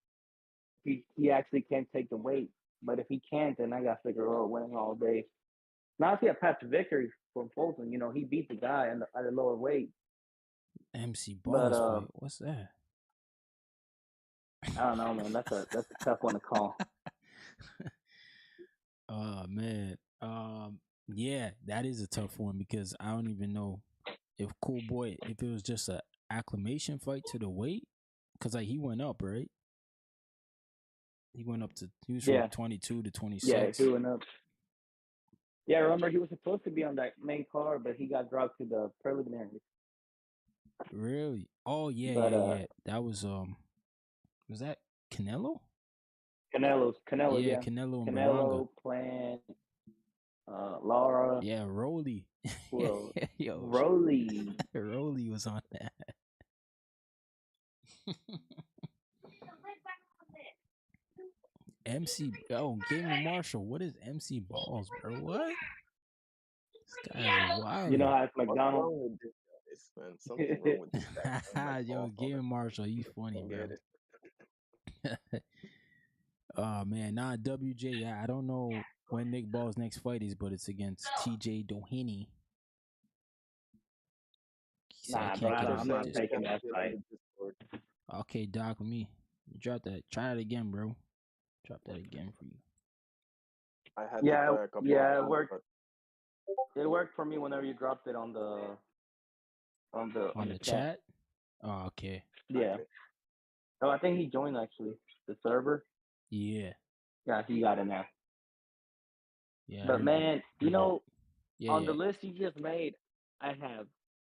he actually can't take the weight. But if he can't, then I got Figueroa winning all day. Now I see a path to victory from Fulton. He beat the guy at a lower weight. MC But Balls fight. What's that? I don't know, man. That's a tough one to call. Oh man. Yeah, that is a tough one because I don't even know if Cool Boy, if it was just a acclimation fight to the weight, because like he went up, right? He went up to he was from 22 to 26. Yeah, he went up. Yeah, remember he was supposed to be on that main card, but he got dropped to the preliminaries. Really? Oh yeah, But, yeah. That was that Canelo? Canelo, Yeah, yeah. Canelo and Canelo, Baranga. Plant, Laura. Yeah, Rolly. Who else? Yo, Rolly. Rolly was on that. MC Gaiman Marshall. What is MC Balls, bro? What? This guy's wild. You know how it's What's McDonald? wrong with this guy? Man? Something wrong with this guy. Yo, Gaiman Marshall, he's funny, bro. Oh man, WJ. I don't know when Nick Ball's next fight is, but it's against TJ Doheny. Nah, bro, I'm not taking that fight. Okay, Doc, let me drop that. Try it again, bro. Drop that again for you. I had to try a couple of it worked. It worked for me whenever you dropped it on the chat. Oh, okay. Yeah. Oh, I think he joined actually the server. Yeah. Yeah, he got in there. Yeah. But man, on the yeah. list you just made, I have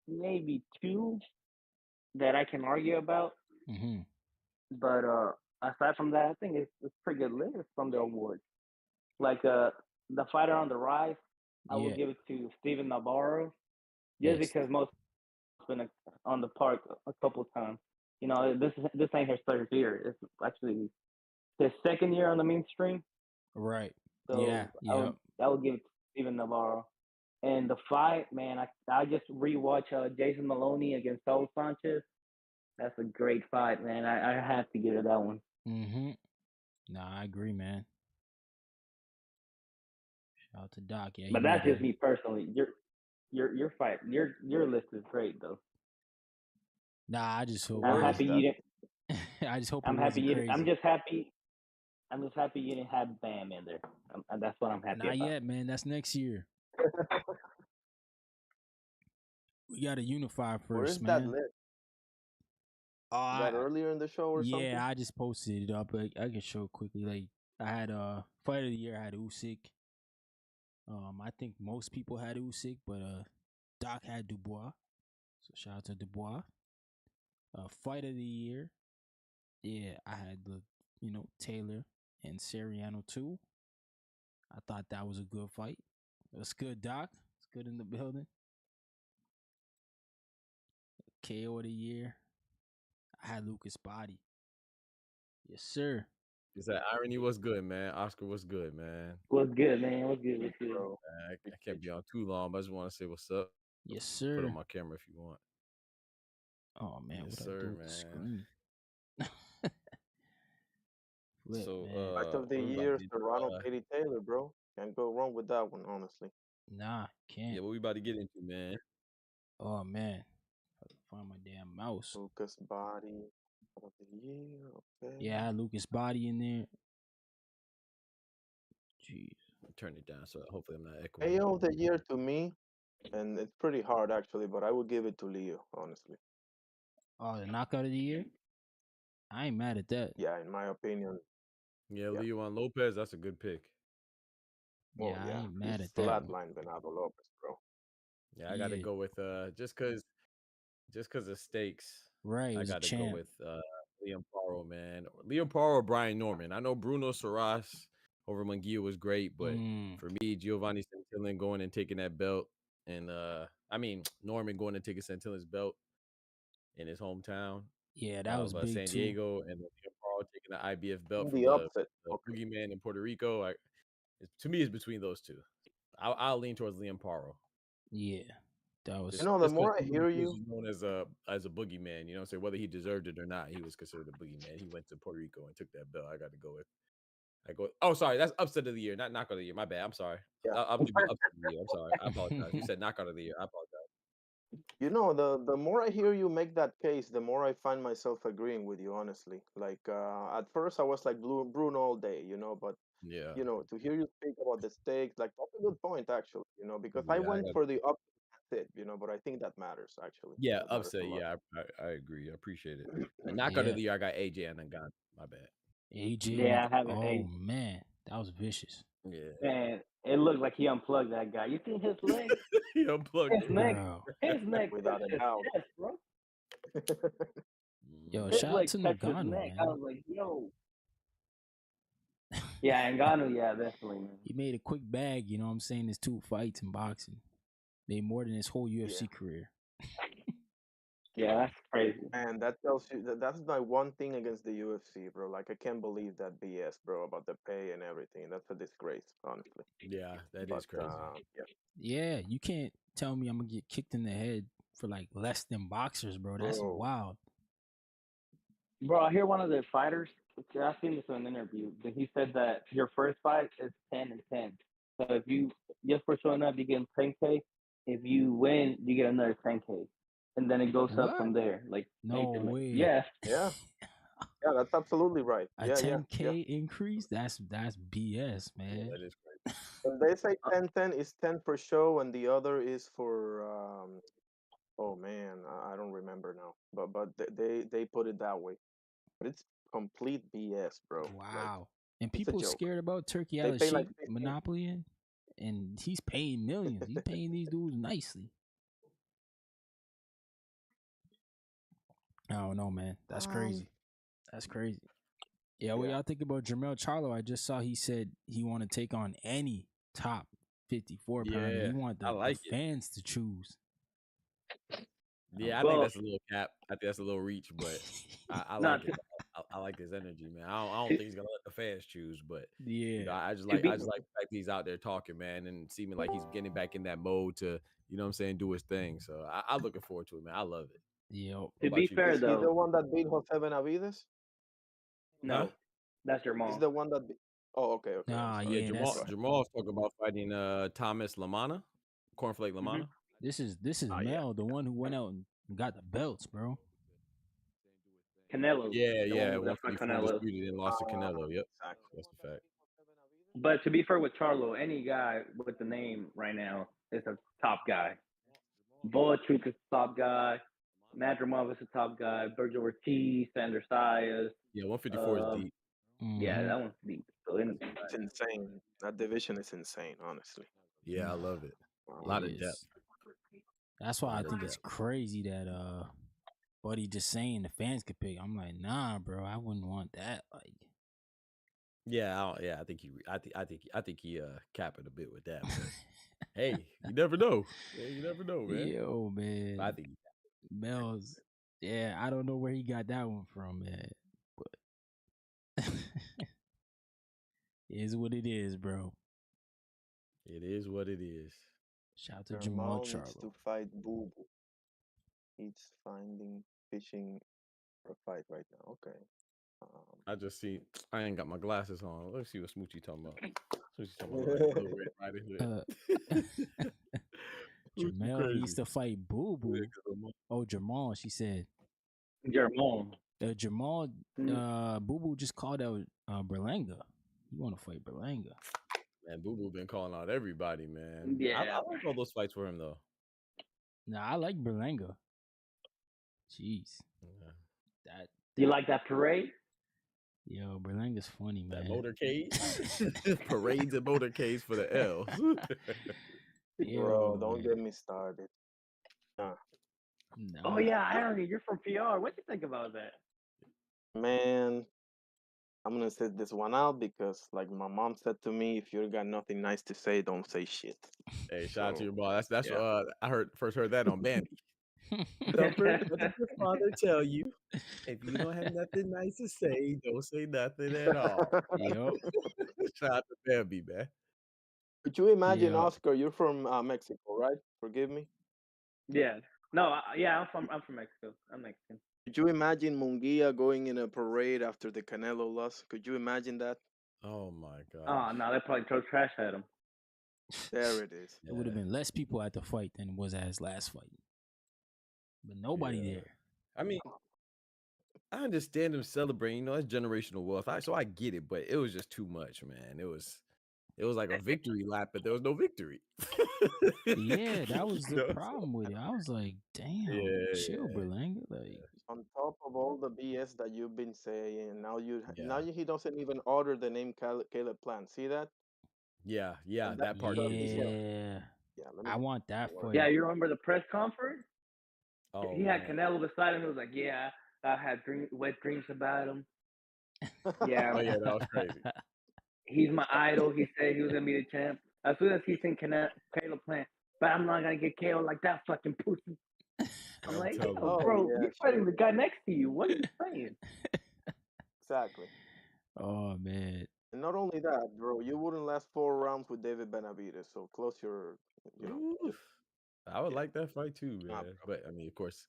maybe two that I can argue about. Mm-hmm. But aside from that, I think it's pretty good list from the awards. Like the fighter on the rise, I will give it to Steven Navarro, just because most been on the park a couple of times. This ain't his third year. It's actually his second year on the mainstream. Right. Yeah. So Yep. I would give it to Steven Navarro. And the fight, man, I just rewatch Jason Maloney against Saul Sanchez. That's a great fight, man. I have to give it that one. Mm-hmm. Nah, I agree, man. Shout out to Doc. Yeah, he But that's made just me personally. Your fight, your list is great though. Nah, I just hope. I'm Where is happy you that? didn't. I just hope it I'm happy wasn't you. I'm crazy. just happy. I'm just happy you didn't have Bam in there. And that's what I'm happy Not about. yet, man. That's next year. We got to unify Where first, is that man. list? Oh, Is that earlier in the show or something? yeah, I just posted it up. But I can show it quickly. Like I had fight of the year. I had Usyk. I think most people had Usyk, but Doc had Dubois. So shout out to Dubois. Fight of the year. Yeah, I had Taylor and Sariano too. I thought that was a good fight. It's good, Doc. It's good in the building. KO of the year. I had Lucas Body. Yes, sir. Is that irony? Was good, man. Oscar was good, man. What's good, man? What's good? What's good? Bro, I can't be on too long, but I just want to say what's up. Yes, Put sir. on my camera if you want. Oh man, Yes, what I sir, do with the man. screen? Flip, So, man. fight of the what we about year, to do? Serrano Katie Taylor, bro. Can't go wrong with that one, honestly. Nah, can't. Yeah, what we about to get into, man? Oh man, I can find my damn mouse. Lucas Body of the year. Okay. Yeah, I had Lucas Body in there. Jeez. Turn it down so hopefully I'm not echoing. AO of the year to me, and it's pretty hard actually, but I would give it to Leo, honestly. Oh, the knockout of the year. I ain't mad at that. Yeah, in my opinion. Yeah, Yeah. Leon Lopez, that's a good pick. Well, Yeah, I yeah, ain't he's mad at that one. flatlined Bernardo Lopez, bro. Yeah, I got to Yeah. go with just cause of stakes. Right, it I was a got to go champ. with Liam Paro, man. Liam Paro or Brian Norman. I know Bruno Saras over Munguia was great, but for me, Giovanni Santillan going and taking that belt, and Norman going and taking Santillan's belt in his hometown. Yeah, that was of big San too. Diego, and then Liam Paro taking the IBF belt from The upset. the Okay. boogeyman in Puerto Rico. To me, it's between those two. I'll lean towards Liam Paro. Yeah, that was. You know, the more I hear you, he's known as a boogeyman. You know, so whether he deserved it or not, he was considered a boogeyman. He went to Puerto Rico and took that belt. I got to go with. Oh, sorry, that's upset of the year, not knockout of the year. My bad. I'm sorry. yeah. I'm upset of the year. I'm sorry. I apologize. You said knockout of the year. I apologize. You know, the more I hear you make that case, the more I find myself agreeing with you, honestly. Like, at first I was like Bruno all day, you know, but, Yeah. you know, to hear you speak about the stakes, like, that's a good point, actually, you know, because I Yeah, went for the upset, you know, but I think that matters, actually. Yeah, That matters upset. a lot. Yeah, I agree. I appreciate it. And knockout of the year, I got AJ and Ngannou. My bad. AJ. Yeah, I have it. Oh man, that was vicious. Yeah. Man, it looked like he unplugged that guy. You see his leg? He unplugged His it. neck. Bro. His neck Without touched a his doubt. chest, bro. Yo, His shout out leg to touched his Ngannou, neck. I man. was like, yo. Yeah, Ngannou, yeah, definitely, man. He made a quick bag, you know what I'm saying? His 2 fights in boxing. Made more than his whole UFC career. Yeah, that's crazy. And that tells you that's my one thing against the UFC, bro. Like, I can't believe that BS, bro, about the pay and everything. That's a disgrace, honestly. Yeah, that is crazy. Yeah, you can't tell me I'm gonna get kicked in the head for like less than boxers, bro. That's wild. Bro, I hear one of the fighters. I've seen this in an interview. But he said that your first fight is 10 and 10. So if you just for showing up, you get 10K. If you win, you get another 10K, and then it goes up from there. Like no way. Yeah. Yeah, that's absolutely right. A 10K increase? That's BS, man. Yeah, that is crazy. When they say 10-10 is 10 per show, and the other is for oh man, I don't remember now. But they put it that way. But it's complete BS, bro. Wow. Like, and people are scared about Turkey They Alish pay like monopoly, and he's paying millions. He's paying these dudes nicely. I don't know, man. That's crazy. That's crazy. Yeah, what y'all think about Jermell Charlo? I just saw he said he want to take on any top 54 pounder. He want the fans to choose. Yeah, I think Well, that's a little cap. I think that's a little reach, but I not like it. I like his energy, man. I don't to, think he's gonna let the fans choose, but Yeah. to I be just like the fact that he's out there talking, man, and seeming like he's getting back in that mode to, you know what I'm saying, do his thing. So I'm looking forward to it, man. I love it. Yep. What to be about you? fair Is he the though, one that beat Jose Benavides? Huh? no, that's your He's mom. the one that. Oh, okay, okay. I'm Ah, sorry. Yeah, yeah, Go that's ahead. Jamal's talking about fighting Thomas Lamana, Cornflake Hmm. Lamana. this is Oh yeah. Mel, the one who went out and got the belts, bro. Canelo, Yeah, the one yeah, that's for 154 Canelo. undisputed and lost to Canelo. Yep, Exactly. that's a fact. But to be fair with Charlo, any guy with the name right now is a top guy. Boachuk is a top guy. Madrimov is a top guy. Virgil Ortiz, Sanders Sayas. Yeah, 154 is Um, deep. yeah, Mm-hmm. that one's deep. So, It's insane. That division is insane, honestly. Yeah, I love it. A It lot Wow. of depth. is. That's A why I lot of think it's depth. crazy that Buddy just saying the fans could pick. I'm like, nah, bro, I wouldn't want that. Like, Yeah, I think I think he capping a bit with that, but hey, you never know. Yeah, you never know, man. yo, But I man, think Mel's. Yeah, I don't know where he got that one from, man. But it is what it is, bro. it is what it is. Shout out to Jamal Jamal needs to Charlo. fight Boo Boo. He's finding fishing for a fight right now. Okay. Um, I just see I ain't got my glasses on. Let's see what Smoochie talking about. Smoochie talking about like Little Red Riding Uh, Hood. Smoochie Jamel needs crazy. to fight Boo Boo. Oh, Jamal, she said. Jermone. Jamal, Mm, Boo Boo just called out Berlanga. You want to fight Berlanga? Man, Boo Boo been calling out everybody, man. I yeah. like all those fights for him though. Nah, I like Berlanga. Jeez, Yeah. that You like that parade? yo, Berlanga's funny, That man. motorcade, parades and motorcades for the L's. Yo, bro, don't man. get me started. Nah. Oh Nah, yeah, Irony, you're from PR. What you think about that? Man, I'm gonna set this one out because, like my mom said to me, if you got nothing nice to say, don't say shit. Hey, shout out to So your boy. That's yeah, I heard that on Bambi. Thumper, what did your father tell you? If you don't have nothing nice to say, don't say nothing at all. Yep, Shout out to Bambi, man. could you imagine, yeah. Oscar? You're from Mexico, right? Forgive me. yeah. No, yeah, I'm from Mexico. I'm Mexican. Could you imagine Munguia going in a parade after the Canelo loss? Could you imagine that? Oh my gosh. Oh no, they probably throw trash at him. There it is. It would have Yeah, been less people at the fight than it was at his last fight, but nobody yeah. there. I mean, I understand him celebrating. You know, that's generational wealth. So I get it, but it was just too much, man. It was like a victory lap, but there was no victory. Yeah, that was You the know? problem with it. I was like, damn, chill, Yeah, Berlanga. Like, On top of all the BS that you've been saying, now yeah, he doesn't even order the name Caleb Plant. See that? yeah. And that That part because too. he's Yeah. gonna. yeah, Yeah, let me. I want that Don't worry. fight. Yeah, you remember the press conference? Oh He had man. Canelo beside him. He was like, "Yeah, I had wet dreams about him. Yeah, Oh yeah, that was crazy. he's my idol." He said he was gonna be the champ. As soon as he seen Caleb Plant, but I'm not gonna get KO like that fucking pussy. I'm I'm like, telling yo, you, Oh bro, yeah, you're fighting sure, the guy next to you. What are you saying? exactly. Oh man, And not only that, bro, you wouldn't last 4 rounds with David Benavides. So close your, Ooh, just I would yeah. like that fight too, Nah, man. But I mean, of course,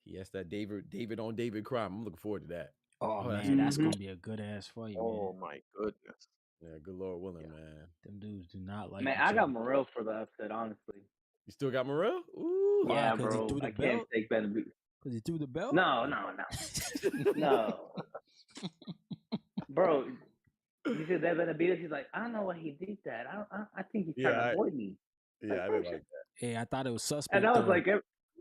he has that David on David crime. I'm looking forward to that. oh Oh, that's man, gonna that's be Mm-hmm. gonna be a good ass fight, man. oh my goodness. yeah, good Lord Yeah. willing, man. Them dudes do not like Man, each I got other. Morel for the upset, honestly. You still got Morel? Ooh. Why? Yeah, Cause he bro, threw the I can't belt. take Benavidez. Cause he threw the belt. No, no, no, no, bro. You said that Benavidez. He's like, I don't know why he did that. I think he's trying to Yeah, avoid me. Like, I bro, didn't like that. Hey, I thought it was and suspect I was though. like,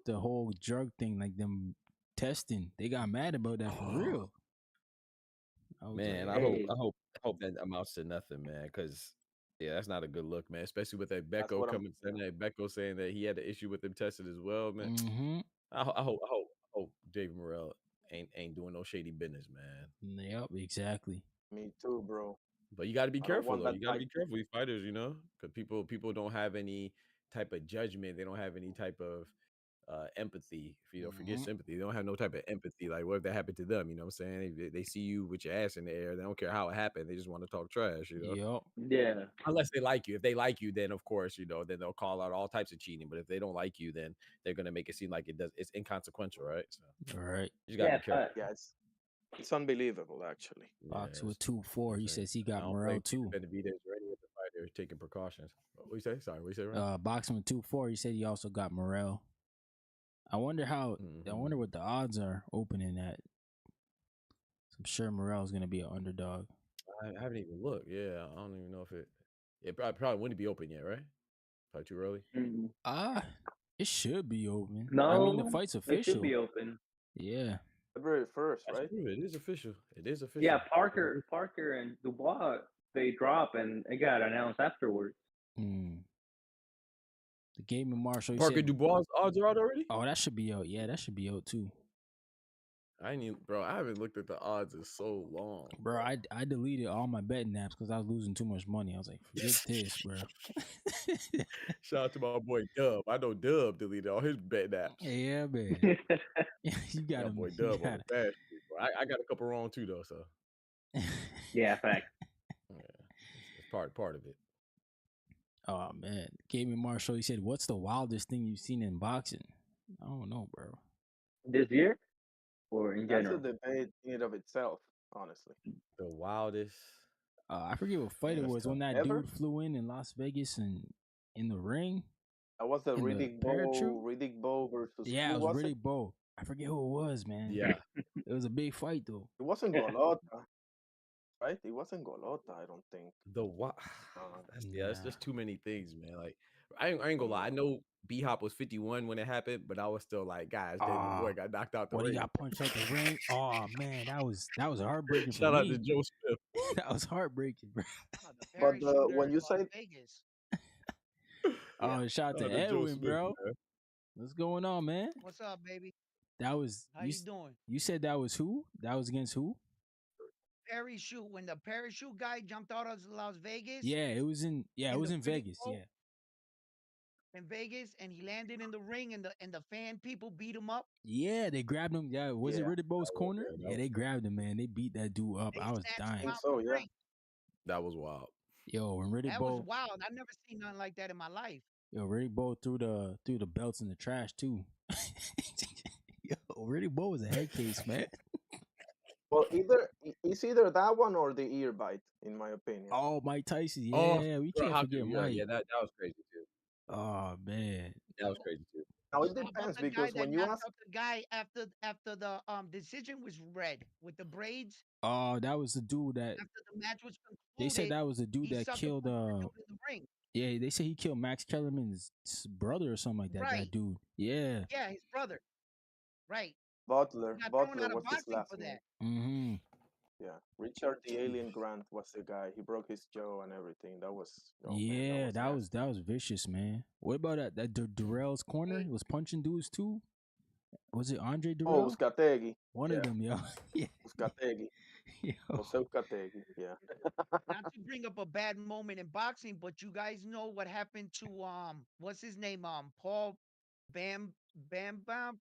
The whole drug thing, like them testing, they got mad about that for real. I was Man, like, hey, I hope that amounts to nothing, man. Because yeah, that's not a good look, man. Especially with that That's Becco what I'm. coming, saying that Becco saying that he had an issue with them tested as well, man. mm-hmm. I hope David Morrell ain't doing no shady business, man. Yep, exactly. Me too, bro. But you got to be I don't careful want though. that You got to type. be careful with these fighters, you know, because people don't have any type of judgment. They don't have any type of empathy. If forget sympathy, they don't have no type of empathy. Like, what if that happened to them? You know what I'm saying? They see you with your ass in the air. They don't care how it happened. They just want to talk trash. Yep. Yeah. Unless they like you. If they like you, then of course, then they'll call out all types of cheating. But if they don't like you, then they're gonna make it seem like it's inconsequential, right? So All right. you just gotta be careful. Yeah, it's unbelievable actually. Box Yeah, with 2-4. He says he got Morel too. Benavidez or any of the fighters taking precautions. What you say? Sorry, what you say? Right? Boxing with 2-4. He said he also got Morel. I wonder I wonder what the odds are opening at. I'm sure Morel's gonna be an underdog. I haven't even looked. Yeah, I don't even know if it probably wouldn't be open yet, right? Probably too early. It should be open. No, I mean the fight's official. It should be open. Yeah. February 1st, right? True. It is official. Yeah, Parker and Dubois, they drop and it got announced afterwards. The Gaming Marshal. Parker Dubois odds are out already? Oh, that should be out. Yeah, that should be out too. I haven't looked at the odds in so long. Bro, I deleted all my betting apps because I was losing too much money. I was like, forget this, bro. Shout out to my boy Dub. I know Dub deleted all his betting apps. Yeah, man. You got him. Boy Dub on the fast. I got a couple wrong too though, so. Yeah, fact. Yeah, it's part of it. Oh man, Gaming Marshall. He said, "What's the wildest thing you've seen in boxing?" I don't know, bro. This year, or in general? That's a debate in and of itself, honestly. The wildest. I forget what fight it was when that dude flew in Las Vegas and in the ring. That was the Riddick Bowe versus. Yeah, it was Riddick Bowe. I forget who it was, man. Yeah, it was a big fight though. It wasn't Golota, right? It wasn't Golota, I don't think. The what? That's just too many things, man. Like I ain't gonna lie. I know B Hop was 51 when it happened, but I was still like, guys, my boy got knocked out the ring. He got punched out the ring. Oh man, that was heartbreaking. Shout out to Joe Smith. That was heartbreaking, bro. But when you say Vegas. Shout out to Edwin, Smith, bro. Man. What's going on, man? What's up, baby? That was how you doing? You said that was who? That was against who? Parachute. When the parachute guy jumped out of Las Vegas. Yeah, it was in Vegas. Yeah. In Vegas, and he landed in the ring, and the fan people beat him up. Yeah, they grabbed him. Yeah, was it Riddick Bowe's corner? Yeah, they grabbed him, man. They beat that dude up. I was dying. So yeah, that was wild. Yo, when Riddick Bowe, that was wild. I've never seen nothing like that in my life. Yo, Riddick Bowe threw the belts in the trash too. Yo, Riddick Bowe was a head case, man. Well, it's either that one or the ear bite, in my opinion. Oh, Mike Tyson. Yeah, we can't forget Mike. Yeah, that was crazy too. Oh man, that was crazy too. Now it depends because when you ask the guy after the decision was read with the braids. Oh, that was the dude that after the match was concluded. They said that was the dude that killed in the ring. Yeah, they said he killed Max Kellerman's brother or something like that. Right. That dude. Yeah. Yeah, his brother. Right. Butler was his last name. Mm-hmm. Yeah, Richard the Alien Grant was the guy. He broke his jaw and everything. That was that was vicious, man. What about that Durrell's corner? He was punching dudes too. Was it Andre Durrell? Oh, Uzcategui. One of them, yo. Yeah. Uzcategui. Jose Uzcategui. Yeah. Not to bring up a bad moment in boxing, but you guys know what happened to what's his name? Paul Bamba.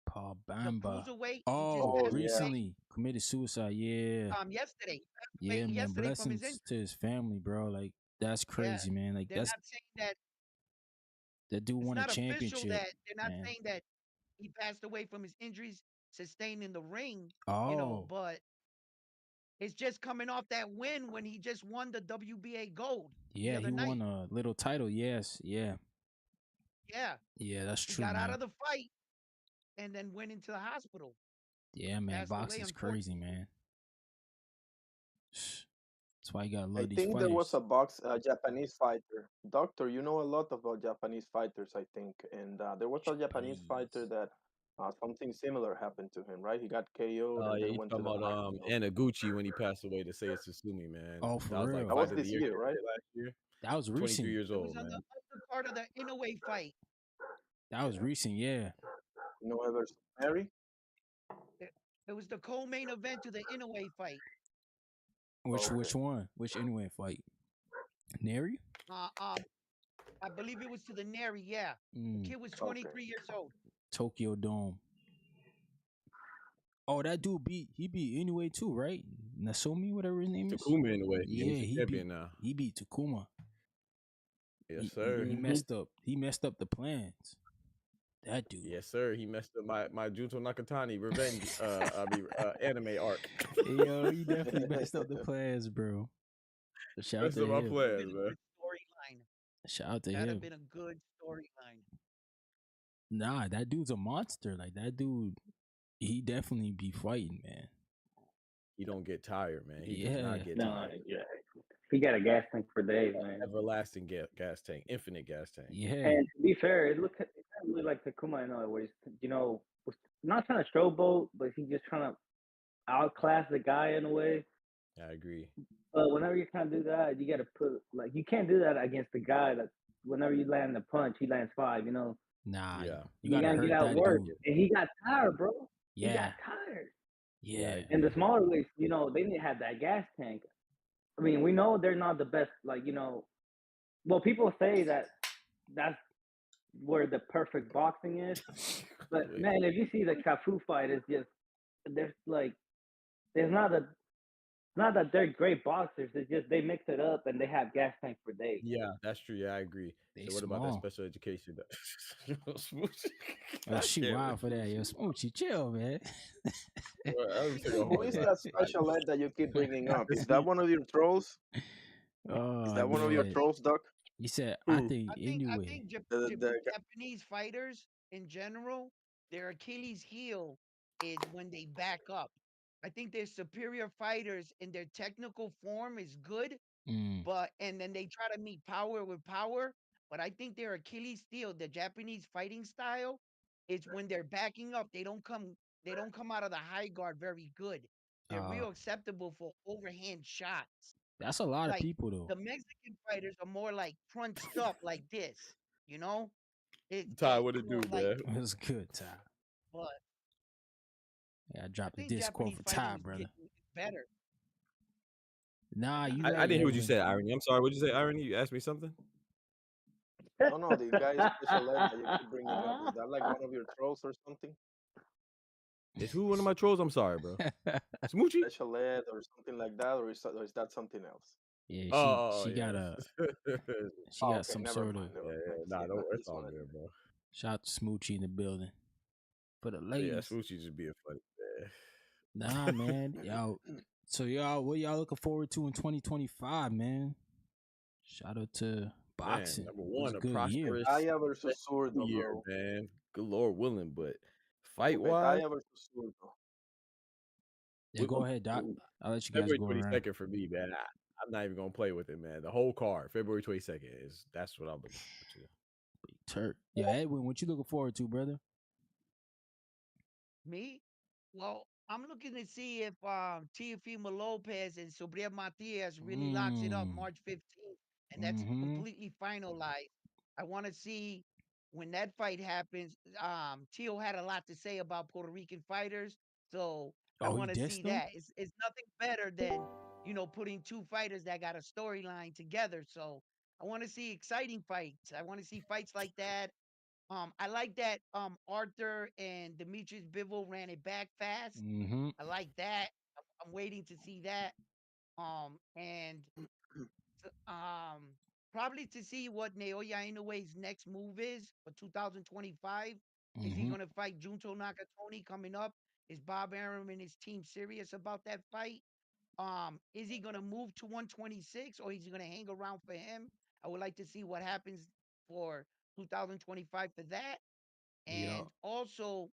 Paul Bamba. Oh, recently committed suicide. Yeah. Yesterday. Yeah, man. Blessings to his family, bro. Like that's crazy, man. Like they're not saying that dude won a championship. They're not saying that he passed away from his injuries sustained in the ring. Oh. But it's just coming off that win when he just won the WBA gold. Yeah, he won a little title. Yes. Yeah. Yeah. Yeah, that's true. He got out of the fight. And then went into the hospital. Yeah, man, boxing's crazy, man. That's why you gotta love these fighters. I think there was a Japanese fighter. Doctor, you know a lot about Japanese fighters, I think. And there was a Japanese fighter that something similar happened to him, right? He got KO'd. And then went to the hospital. Anaguchi when he passed away to say it's Susumi, man. Oh, for real? That was this year, right? Last year. That was recent. 23 years old, man. It was on the upper part of the Inoue fight. That was recent, yeah. No ever Mary? It was the co-main event to the Inoue fight. Which one? Which Inoue fight? Neri? I believe it was to the Neri. Yeah, the kid was Okay. 23 years old. Tokyo Dome. Oh, that dude he beat anyway too, right? Nasumi, whatever his name is. Takuma in a way. Yeah, Yeah, he's a champion now. he beat Takuma. Yes, He sir. messed up. He messed up the plans. That dude. Yes, sir. He messed up my Junto Nakatani revenge anime arc. Yo, he definitely messed up the plans, bro. Shout out Messed to up my him. plans, man. Good storyline. Shout out to That'd have him. been a good storyline. Nah, that dude's a monster. Like that dude, he definitely be fighting, man. He don't get tired, man. He Yeah. does not get No, tired. yeah. He got a gas tank for days, man. Everlasting gas tank, infinite gas tank. Yeah. And to be fair, it kind of looked like Takuma in other ways. Was not trying to showboat, but he's just trying to outclass the guy in a way. I agree. But whenever you're trying to do that, you got to put you can't do that against the guy that whenever you land the punch, he lands 5. Nah. Yeah. You You gotta gotta hurt get out that work, dude. and he got tired, bro. Yeah. He got tired. Yeah. In the smaller weights, they didn't have that gas tank. I mean, we know they're not the best. Well, people say that's where the perfect boxing is. But man, if you see the Cafu fight, it's just there's not that they're great boxers. It's just they mix it up and they have gas tank for days. Yeah, that's true. Yeah, I agree. They So what about that small. special education? Oh, she wild for that. Yo, Smoochie, chill, man. Who is that special ed that you keep bringing up? Is that one of your trolls? Is that one of your trolls, Doc? He said, I think I think The Japanese fighters in general, their Achilles heel is when they back up. I think their superior fighters in their technical form is good, and then they try to meet power with power. But I think their Achilles heel, the Japanese fighting style, is when they're backing up. They don't come out of the high guard very good. They're real acceptable for overhand shots. That's a lot of Like people though. the Mexican fighters are more like crunched up like this, you know? Ty, what it do, like, man? It was good, Ty. But Yeah, I I dropped the think Discord Japanese for fighting Ty, is brother. getting better. Nah, you I right. didn't hear what you Edwin. said, Irony. I'm sorry. What did you say, Irony? You asked me something? No, the guy special ed that you keep bringing up. Is that like one of your trolls or something? Is who one of my trolls? I'm sorry, bro. Smoochie? Special ed or something like that, or is that something else? Yeah, she yeah. got Okay, some never sort mind. of. Never mind. Nah, Yeah, don't. I It's just all wanted good, bro. Shout out to Smoochie in the building. For the Yeah, ladies. Smoochie just being funny, man. Nah, man. So what y'all looking forward to in 2025, man? Shout out to boxing. Man, number It was one, a a good year. prosperous Petaya versus Surdo, year, bro. man. Good Lord willing, but fight wise, Petaya versus Surdo. Yeah, go ahead, Doc. I'll let you guys February go around. 22nd for me, man. I'm not even gonna play with it, man. The whole card, February 22nd that's what I'm looking forward to. Turk. Yeah, Edwin, what you looking forward to, brother? Me? Well, I'm looking to see if Teofimo Lopez and Subriel Matias really locks it up March 15th, and that's completely finalized. I want to see when that fight happens. Teo had a lot to say about Puerto Rican fighters, so I want to see that. It's nothing better than putting two fighters that got a storyline together. So I want to see exciting fights. I want to see fights like that. I like that Arthur and Demetrius Bivol ran it back fast. I like that. I'm waiting to see that. And probably to see what Naoya Inoue's next move is for 2025. Is he gonna fight Junto Nakatoni coming up? Is Bob Arum and his team serious about that fight? Is he gonna move to 126 or is he gonna hang around for him? I would like to see what happens for 2025 for that. And also,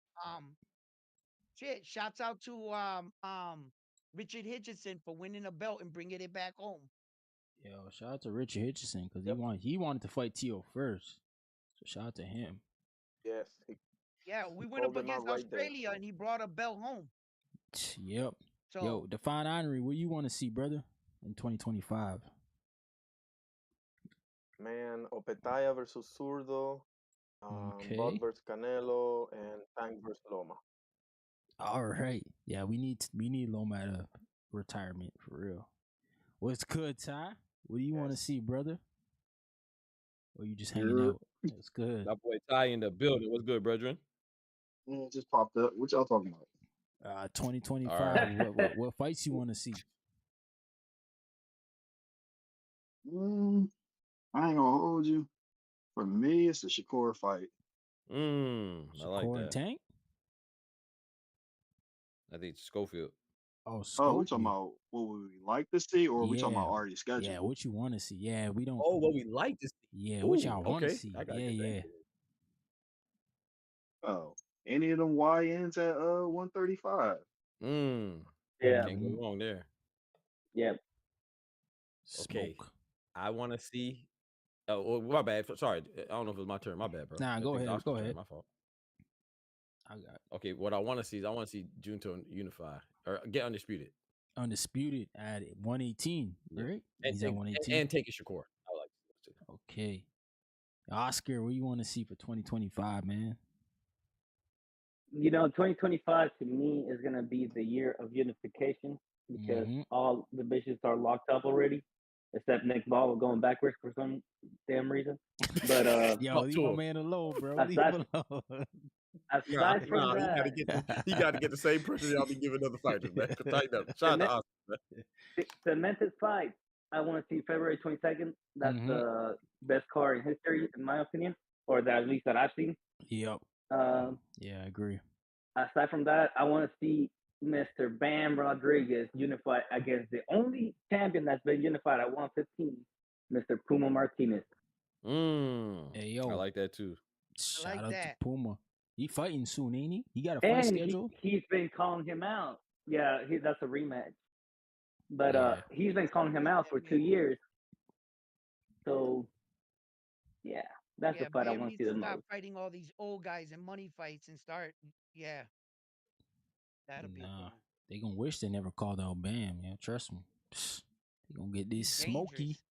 shouts out to Richard Hitchison for winning a belt and bringing it back home. Yo, shout out to Richard Hitchison because he wanted to fight Teo first. So shout out to him. Yes. We went up against Australia and he brought a belt home. Yep. So, yo, Define Honorary, what you want to see, brother, in 2025? Man, Opetaya versus Zurdo, Bud versus Canelo, and Tank versus Loma. All right. Yeah, we need Loma at a retirement for real. What's good, Ty? What do you want to see, brother? or you just hanging You're out? That's good. My boy Ty in the building. What's good, brethren? just popped up. What y'all talking about? All 2025. right. What fights you want to see? Mm, I ain't gonna hold you. For me, it's a Shakur fight. I like Shakur and that. Tank? I think Schofield. Oh, Oh, we talking Schofield. about what would we like to see, or we talking Yeah, about already yeah. scheduled? What you want to see? Yeah, we don't. Oh, what we like to Yeah, see. what Ooh, y'all want to okay. see? I gotta Yeah, get that. yeah. Oh, any of them YNs at 135. Mm, Yeah, can't go Hmm. wrong there. yeah. Okay, Smoke. I want to see. Oh, well, my bad. Sorry, I don't know if it was my turn. My bad, bro. Nah, I go think it's ahead. Go Oscar's turn. ahead. My fault. I got Okay, what I want to see is I want to see Junto unify or get undisputed. undisputed at 118, Yeah, right? and He's at take 118. take a Shakur. I like those two. Okay. Oscar, what you want to see for 2025, man? 2025 to me is gonna be the year of unification because Mm-hmm. all the bitches are locked up already, except Nick Ball going backwards for some damn reason. But Yo, Talk leave to my him. man alone, bro. Leave aside him alone. Nah, aside from nah. that, He got to get the same pressure y'all be giving other fighters, man. Tighten up. Shout out to cement, Oscar, man. cemented fight. I want to see February 22nd. That's Mm-hmm. the best card in history, in my opinion, or that at least that I've seen. Yep. Um, Yeah, I agree. aside from that, I want to see Mr. Bam Rodriguez unified against the only champion that's been unified at 115, Mr. Puma Martinez. Hey, I yo, like that too. I shout like out to that. Puma. He fighting soon, ain't he? He got a fight And scheduled? he's been calling him out. Yeah, that's a rematch. But Yeah. he's been calling him Like out that, for two maybe. years. So yeah, that's the Yeah, fight I Bam want to needs see to the stop most. fighting all these old guys and money fights and start. Yeah, that'll be Nah. fun. They gonna wish they never called out Bam, yeah. Trust me. They gonna get this He's smoky, dangerous.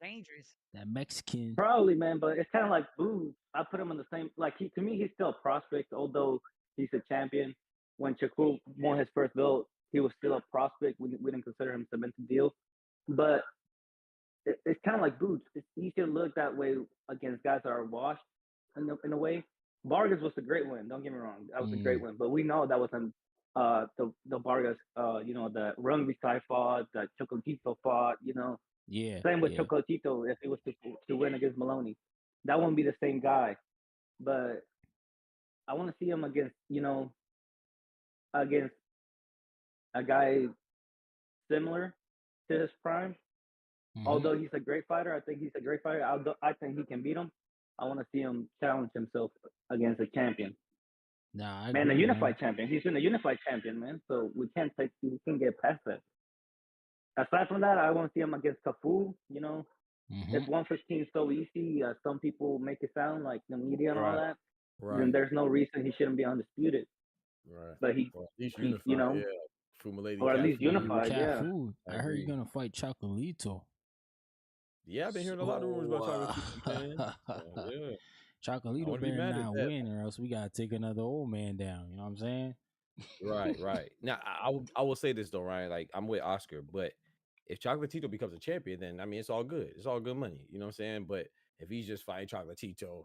Dangerous. that Mexican. Probably, man, but it's kind of like Booz. I put him on the same. Like to me, he's still a prospect, although he's a champion. When Shakur won his first belt, he was still a prospect. We didn't consider him cemented deal, but it's kind of like Boots. It's easier to look that way against guys that are washed in a way. Vargas was a great win. Don't get me wrong, that was a great Mm, win. But we know that wasn't the Vargas. The Rungby side fought, that Chocolatito fought. yeah, Same with yeah. Chocolatito if he was to win against Maloney, that wouldn't be the same guy. But I want to see him against against a guy similar to his prime. Mm-hmm. Although he's a great fighter, I think he's a great fighter. I think he can beat him. I want to see him challenge himself against a champion, Nah, I man, a agree, man. unified champion. He's been a unified champion, man. So we can't get past that. Aside from that, I want to see him against Cafu. Mm-hmm. If 115 is so easy, some people make it sound like the media and all Right, that, then right, there's no reason he shouldn't be undisputed. right. But he, Or at least he unified. Yeah. Fuma Lady or at Cat least Food. unified, Cat yeah. food. I I heard you're agree. gonna fight Chocolito. Yeah, I've been hearing a lot of rumors about So Chocolate Tito, man. Yeah. I Chocolito want to be better mad at not that. win, or else we gotta take another old man down. You know what I'm saying? Right, right. Now, I will say this though, Ryan. Like, I'm with Oscar, but if Chocolatito becomes a champion, then I mean, it's all good. It's all good money. You know what I'm saying? But if he's just fighting Chocolatito,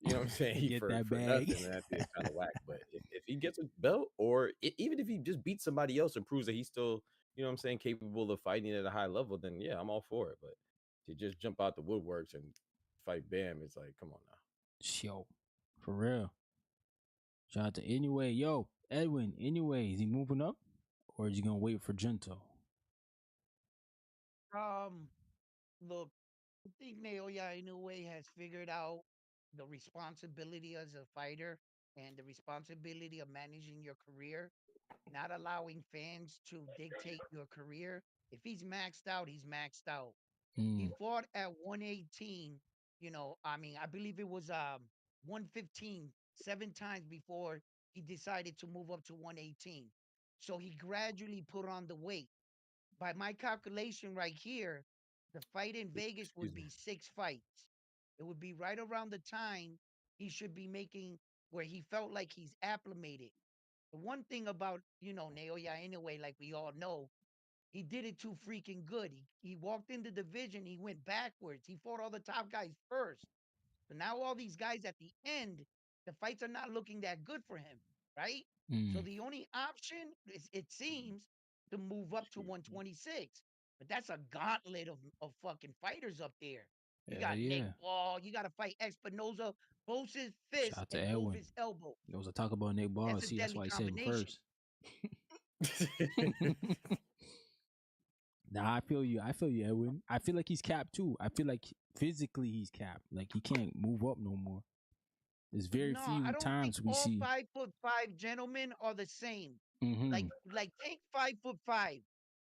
you know what I'm saying, To get that for bag. nothing, then that is kind of whack. But if he gets a belt, or even if he just beats somebody else and proves that he's still, you know what I'm saying, capable of fighting at a high level, then yeah, I'm all for it. But to just jump out the woodworks and fight Bam, it's like, come on now. Yo, for real. Shout out to Anyway. Yo, Edwin, Anyway, is he moving up? Or is he gonna wait for Junto? Um, Look, I think Naoya Inoue has figured out the responsibility as a fighter and the responsibility of managing your career, not allowing fans to dictate your career. If he's maxed out, he's maxed out. He Mm, fought at 118, I mean, I believe it was 115 7 times before he decided to move up to 118. So he gradually put on the weight. By my calculation right here, the fight in Vegas Excuse would me. be 6 fights. It would be right around the time he should be making where he felt like he's acclimated. The one thing about, Naoya anyway, like we all know, he did it too freaking good. He walked in the division, he went backwards. He fought all the top guys first. So now all these guys at the end, the fights are not looking that good for him, right? So the only option is, it seems, to move up to 126. But that's a gauntlet of fucking fighters up there. You Hell got Nick yeah. Ball. You got to fight Espinoza, both his Shout fists out to and both Edwin. his elbows. There was a talk about Nick Ball. That's a See, that's deadly why he said him combination. first. Nah, I feel you. I feel you, Edwin. I feel like he's capped too. I feel like physically he's capped. Like he can't move up no more. There's very No, I few don't think times we all see. 5'5" gentlemen are the same. Mm-hmm. Like Tank 5'5",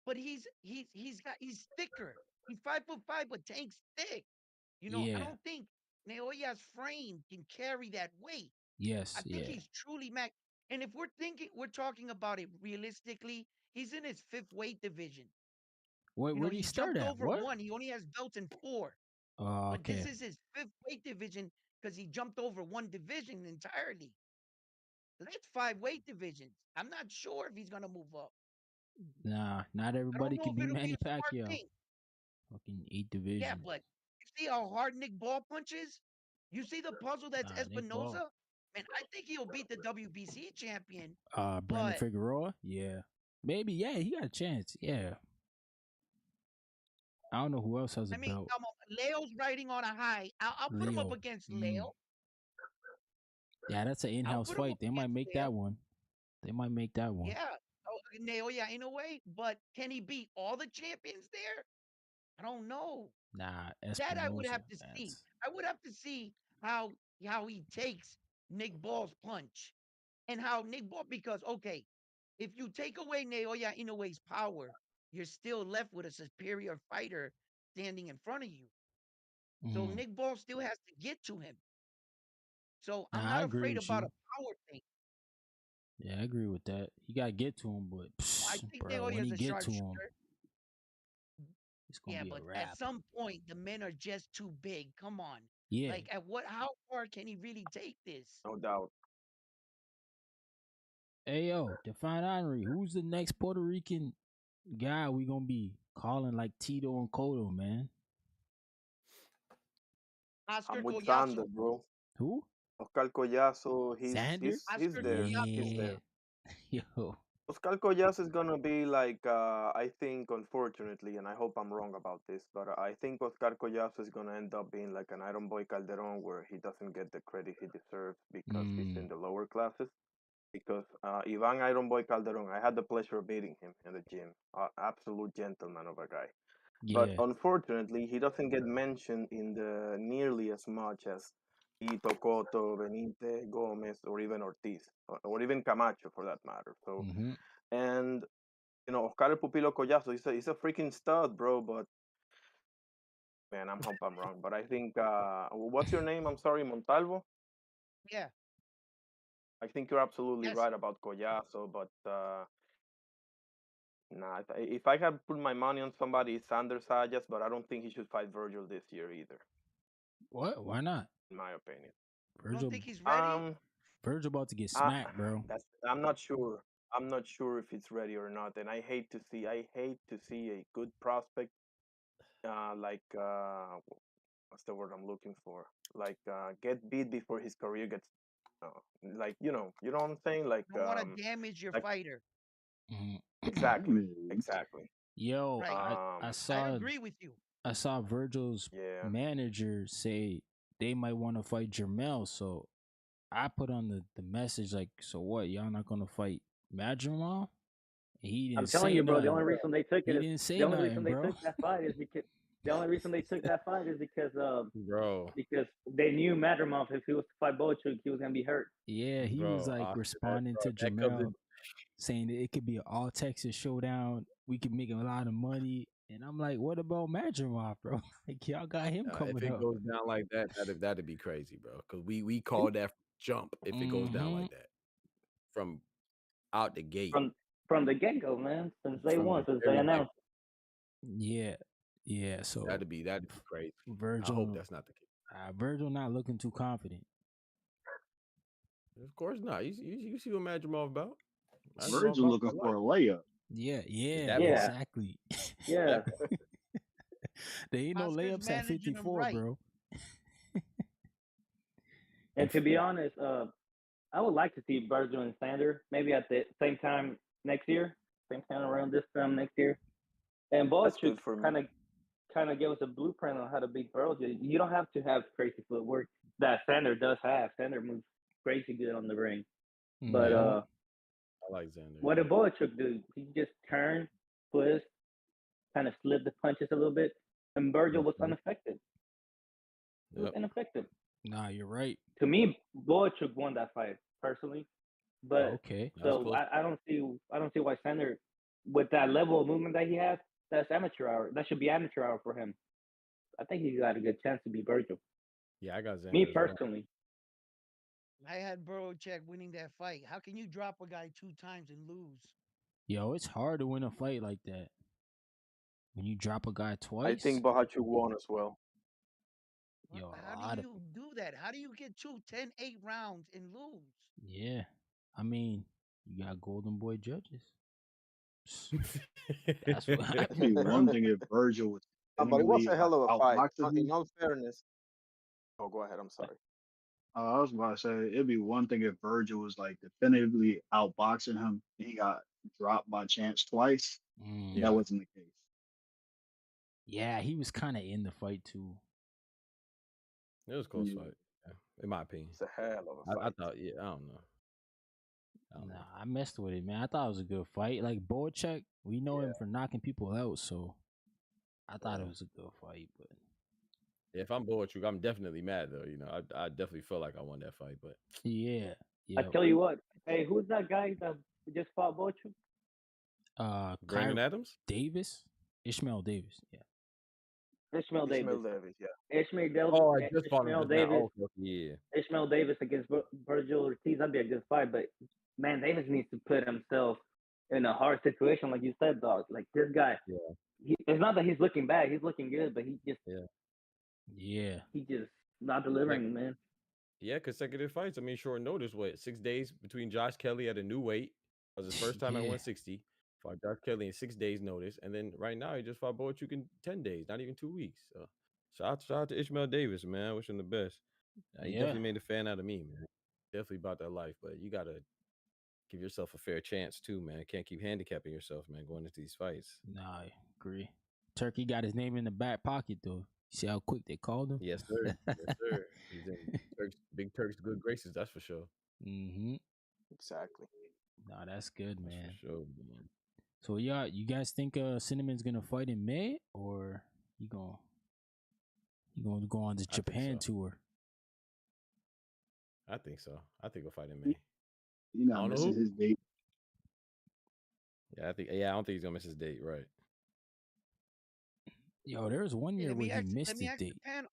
but he's thicker. He's 5'5", but Tank's thick. You know, I Yeah. don't think Naoya's frame can carry that weight. I Yes. think Yeah. he's truly max. And if we're talking about it realistically, he's in his 5th weight division. Where You know, did he he start jumped at? over What? 1. He only has belts in 4. Oh, But this okay. is his 5th weight division because he jumped over 1 division entirely. So that's 5 weight divisions. I'm not sure if he's gonna move up. Nah, not I don't everybody know can if be it'll be Manny a smart Pacquiao. thing. Fucking 8 Yeah, divisions. but you see how hard Nick Ball punches? You see the puzzle that's Nah, Nick Ball. Espinoza? Man, I think he'll beat the WBC champion. Brandon But Figueroa. Yeah, maybe. Yeah, he got a chance. Yeah. I don't know who else has a I mean, belt. come on, Leo's riding on a high. I'll put him up Leo. against Leo. Yeah, that's an I'll in-house put him fight. up They might against make Leo. that one. They might make that one. Yeah. Oh, yeah, in a way. But can he beat all the champions there? I don't know. Nah, That I would Espinosa. have to see. I would have to see how he takes Nick Ball's punch and how Nick Ball, because okay, if you take away Naoya Inoue's power, you're still left with a superior fighter standing in front of you. So Nick Ball still has to get to him. So I'm Nah, I not agree afraid with about a you. power thing. Yeah, I agree with that. You gotta get to him, but I think bro, when Naoya is he a get to him, sharpshooter. it's gonna Yeah, be a but at wrap. some point the men are just too big. Come on. Yeah. Like how far can he really take this? No doubt. Hey yo, Define Henry, who's the next Puerto Rican guy we gonna be calling like Tito and Cotto, man? Oscar I'm with Collazo. Sander, bro. Who? Oscar Collazo, Sander? he's Oscar there. Collazo. He's Yeah. there. Yo. Oscar Collazo is gonna be like I think, unfortunately, and I hope I'm wrong about this, but I think Oscar Collazo is gonna end up being like an Iron Boy Calderon, where he doesn't get the credit he deserves because he's in the lower classes. Because Ivan Iron Boy Calderon, I had the pleasure of meeting him in the gym. Absolute gentleman of a guy. But Yeah. unfortunately, he doesn't get mentioned in the nearly as much as Ito, Cotto, Benitez, Gomez, or even Ortiz, or even Camacho for that matter. So, and Oscar El Pupilo Collazo, he's a freaking stud, bro. But man, I hope I'm wrong. But I think, what's your name? I'm sorry, Montalvo. Yeah. I think you're absolutely Yes. right about Collazo, but nah, if I had put my money on somebody, it's Sanders Sayas, but I don't think he should fight Virgil this year either. What? Why not? In my opinion. You don't think he's ready? Virgil about to get smacked, bro. I'm not sure. I'm not sure if it's ready or not, and I hate to see a good prospect like what's the word I'm looking for? Like get beat before his career gets like you know what I'm saying? Like You don't want to damage your fighter. Exactly. Exactly. Yo, Right. I saw. I agree with you. I saw Virgil's manager say they might want to fight Jermel, so I put on the message like, so what? Y'all not gonna fight Madrimal? He didn't I'm say telling you, bro. nothing. The only reason they took He it is didn't say the only nothing, reason they bro. took that fight is because the only reason they took that fight is because bro, because they knew Madrimov, if he was to fight Bochuk, he was gonna be hurt. Yeah, he was like responding to Jermel, saying that it could be an all Texas showdown. We could make a lot of money. And I'm like, what about Madrimov, bro? Like, y'all got him coming if it up. goes down like that, that'd be crazy, bro. Because we call that jump if it goes down like that from out the gate. From the get go, man. Since day one, since they announced. Yeah, yeah. So that'd be crazy. Virgil, I hope that's not the case. Virgil not looking too confident. Of course not. You see what Madrimov about? Virgil looking for a layup. Yeah, Is yeah, that Paul? Yeah, exactly. yeah. There ain't no Oscar's layups at managing them 54, right. bro. And to If be honest, I would like to see Virgil and Sander maybe at the same time next year, same time around this time next year. And That's Boachuk good for me. kind of gave us a blueprint on how to beat Virgil. You don't have to have crazy footwork that Sander does have. Sander moves crazy good on the ring. But Yeah, mm-hmm. I like Xander. what Yeah. did Boachuk do? He just turned, twist, kind of slid the punches a little bit, and Virgil was Mhm. unaffected. He was Yep. ineffective. Nah, you're right. To me, Boachuk won that fight personally. But Okay. That was so close. I don't see why Sander, with that level of movement that he has, that's amateur hour. That should be amateur hour for him. I think he's got a good chance to be Virgil. Yeah, I got Me Xander as well. personally, I had Borochek winning that fight. How can you drop a guy 2 times and lose? Yo, it's hard to win a fight like that. When you drop a guy I twice, think Bohachuk won as well. yo, a How do lot of you do that? How do you get 8 rounds and lose? yeah. I mean, you got Golden Boy judges. That's what It'd be happened, one bro. thing if Virgil was But it was definitively a like hell of a fight. outboxing In him. all fairness, oh, go ahead. I'm sorry. I was about to say it'd be one thing if Virgil was like definitively outboxing him and he got dropped by chance twice. Mm. That Yeah, wasn't the case. Yeah, he was kind of in the fight too. it was a close Yeah. fight. Yeah, in my opinion. It's a hell of a I fight. thought. Yeah, I don't know. I don't Nah, know. I messed with it, man. I thought it was a good fight. Like Boychuk, we know him Yeah, for knocking people out, so I thought it yeah. was a good fight. But Yeah, if I'm Boachuk, I'm definitely mad though. I definitely feel like I won that fight, but yeah, I yeah. tell you what. Hey, who's that guy that just fought Boachuk? Brandon Kyrie Adams. Davis, Ishmael Davis. Yeah, Ishmael Davis. Ishmael Davis, yeah. Oh, I just fought him Ishmael just now. Davis. Oh, okay, yeah, Ishmael Davis against Virgil Ortiz. That'd be a good fight. But man, Davis needs to put himself in a hard situation, like you said, dog. Like this guy, yeah, it's not that he's looking bad. He's looking good, but yeah, yeah, he just not yeah. delivering, man. Yeah, consecutive fights. I mean, short notice. What 6 days between Josh Kelly at a new weight? That was his first time at yeah. 160. Fought Josh Kelly in 6 days notice, and then right now he just fought Boachuk in 10 days, not even 2 weeks. So shout out to Ishmael Davis, man. I wish him the best. He Yeah. definitely made a fan out of me, man. Definitely about that life, but you gotta give yourself a fair chance too, man. Can't keep handicapping yourself, man, going into these fights. Nah, I agree. Turkey got his name in the back pocket though. See how quick they called him? Yes, sir. Yes, sir. He's in Big Turk's good graces, that's for sure. Mm-hmm. Exactly. Nah, that's good, That's for man. sure, man. So yeah, you guys think Cinnamon's gonna fight in May or he gonna go on the I think Japan so. tour? I think so. I think we'll fight in He, May. he I not don't know missing who. his date. Yeah, I don't think he's gonna miss his date, right? Yo, there was one Hey, year where he let missed me his ask the date. panel.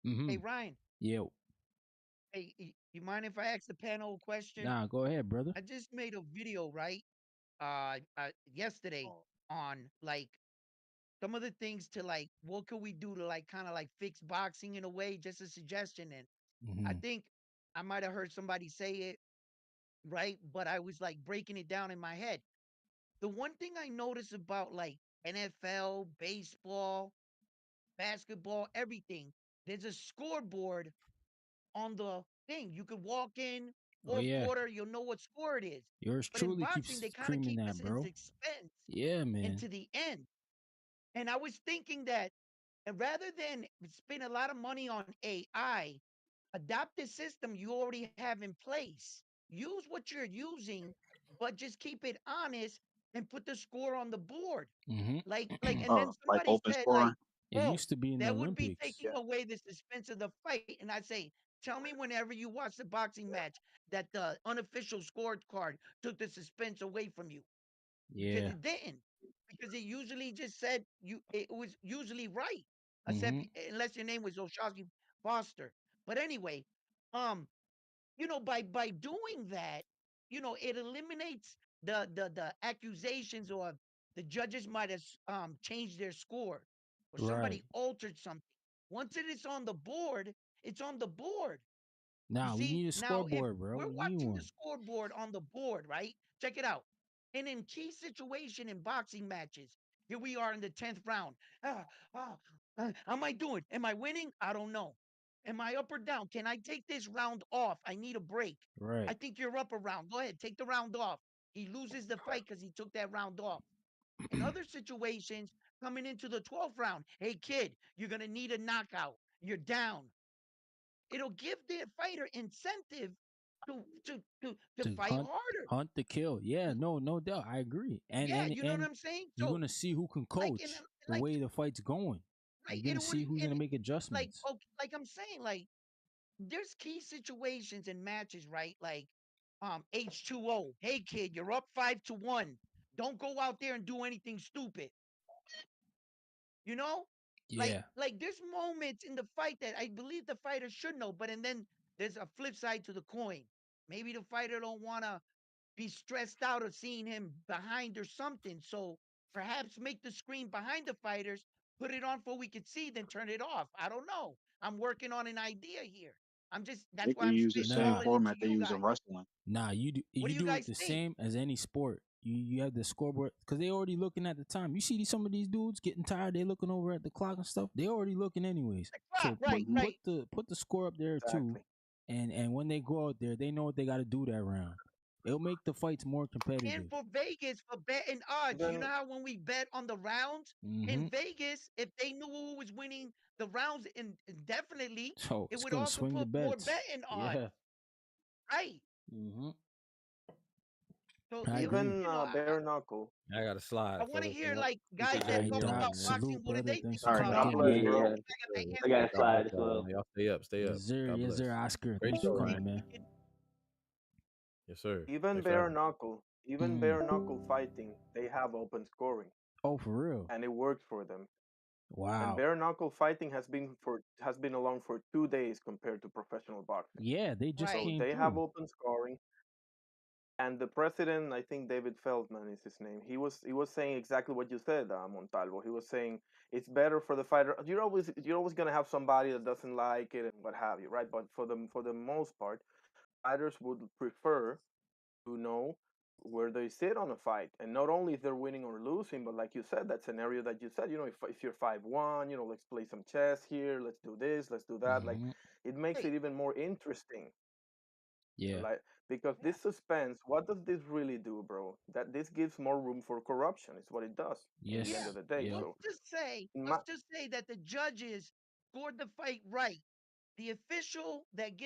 Mm-hmm. Hey Ryan, Yeah. hey, you mind if I ask the panel a question? Nah, go ahead, brother. I just made a video, right? Yesterday on like some of the things to like what could we do to like kind of like fix boxing in a way, just a suggestion. And I Mm-hmm. think I might have heard somebody say it, right? But I was like breaking it down in my head. The one thing I noticed about like NFL, baseball, basketball, everything, there's a scoreboard on the thing. You could walk in, Oh fourth yeah. quarter, you'll know what score it is. Yours But in truly boxing, keeps they kind of screaming keep that, this in bro. suspense Yeah, man. into the end. And I was thinking that and rather than spend a lot of money on AI, adopt the system you already have in place. Use what you're using, but just keep it honest and put the score on the board. Mm-hmm. And then Like somebody open said, scoring. like, It oh, used to be in the that would be Olympics. taking Yeah. away the suspense of the fight. And I say, tell me whenever you watch the boxing match that the unofficial scorecard took the suspense away from you because Yeah. it didn't. Because it usually just said it was usually right. Except Mm-hmm. unless your name was Oshagi Foster. But anyway, um, by doing that, it eliminates the accusations or the judges might have changed their score or Right. somebody altered something. Once it is on the board, it's on the board. You Nah, we see, need a now if scoreboard, bro. we're We need watching the one. scoreboard on the board, right? Check it out. And in key situation in boxing matches, here we are in the 10th round. Ah, ah, how am I doing? Am I winning? I don't know. Am I up or down? Can I take this round off? I need a break. I Right. think you're up a round. Go ahead, take the round off. He loses the fight because he took that round off. In other situations, coming into the 12th round, hey kid, you're gonna need a knockout. You're down. It'll give the fighter incentive to To fight harder. hunt the kill. Yeah, no doubt. I agree. And Yeah, and you know what and I'm saying? you're So gonna see who can like in coach the like way the fight's going. right, You're gonna it would see who's and gonna make like adjustments. okay, like I'm saying, like there's key situations in matches, right? Like H2O. Hey kid, you're up 5-1. Don't go out there and do anything stupid. You know? Yeah. Like there's moments in the fight that I believe the fighter should know, but and then there's a flip side to the coin. Maybe the fighter don't want to be stressed out of seeing him behind or something. So perhaps make the screen behind the fighters, put it on for we could see, then turn it off. I don't know. I'm working on an idea here. I'm just They that's why can I'm use the same Nah, spitballing it to format they you use guys. in wrestling. nah. What You do you do it guys the think? same as any sport. You have the scoreboard because they already looking at the time. You see some of these dudes getting tired. They looking over at the clock and stuff. They already looking anyways. The clock, So right, Hmm. right. put the score up there too, Exactly. and when they go out there, they know what they got to do that round. It'll make the fights more And competitive. for Vegas, for betting odds, you know Even how when we bet on the rounds in Mm-hmm. Vegas, if they knew who was winning the rounds indefinitely, So it it's would gonna also swing the put more bets. betting odds, Yeah. right? Mm-hmm. So I agree. even you know, bare knuckle. I got to I slide, want to fellas. hear Man. like guys Appreciate that I y'all talk joining, Doc, about man. boxing. salute, What do brother. they Thanks think for All right, about clocking God it? in, bless, man. You know, bro. we All got the Sure. hands I gotta God bless slide. y'all, So man. Y'all stay up. Stay up. Yes, sir. God Yes, bless. sir, Oscar. Great Thanks for show, we coming, Ryan. can, we man. can Yes, sir. Even Thanks for bare having me. knuckle, even Mm. bare knuckle fighting, they have open scoring, Oh, for real? and it works for them. And Wow. bare knuckle fighting has been along for 2 days compared to professional boxing. Yeah, they just right. So came they have through. open scoring. And the president, I think David Feldman is his name. He was saying exactly what you said, Montalvo. He was saying it's better for the fighter. You're always gonna have somebody that doesn't like it and what have you, right? But for the most part, fighters would prefer to know where they sit on a fight, and not only if they're winning or losing, but like you said, that scenario that you said, if you're 5-1, let's play some chess here, let's do this, let's do that. Like, Hmm. it makes Right. it even more interesting, Yeah. like, because Yeah. this suspense, what does this really do, bro? That this gives more room for corruption. Is what it does in the end Yeah. of Yes. the day. Yep. So, in my Let's just say that the judges scored the fight right. The official that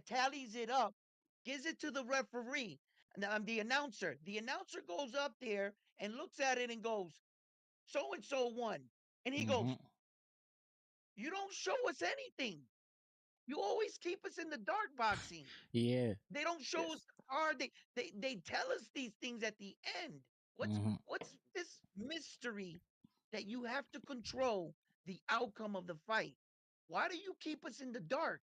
tallies it up gives it to the referee. And the announcer. The announcer goes up there and looks at it and goes, so and so won. And he goes, Hmm. you don't show us anything. You always keep us in the dark boxing. Yeah. They don't show us yes, the card. They tell us these things at the end. What's Hmm. what's this mystery that you have to control the outcome of the fight? Why do you keep us in the dark?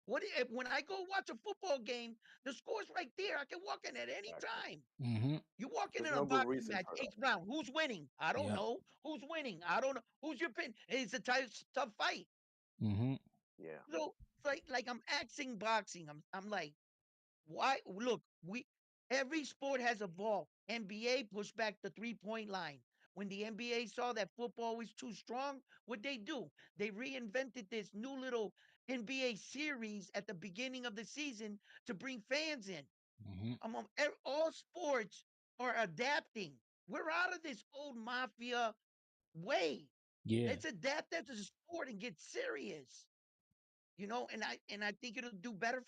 When I go watch a football game, the score's right there. I can walk in at any exactly. time. Hmm. You walk in There's a no good boxing reason match, for that. eighth round. Who's winning? I don't Yep. know. Who's winning? I don't know. Who's your pin? It's a tough fight. Hmm. Yeah, So it's like I'm axing boxing. I'm like, why? Look, we every sport has evolved. NBA pushed back the 3-point line. When the NBA saw that football was too strong, what they do? They reinvented this new little NBA series at the beginning of the season to bring fans in. Hmm. All sports are adapting. We're out of this old mafia way. Yeah. Let's adapt that to the sport and get serious. And I think it'll do better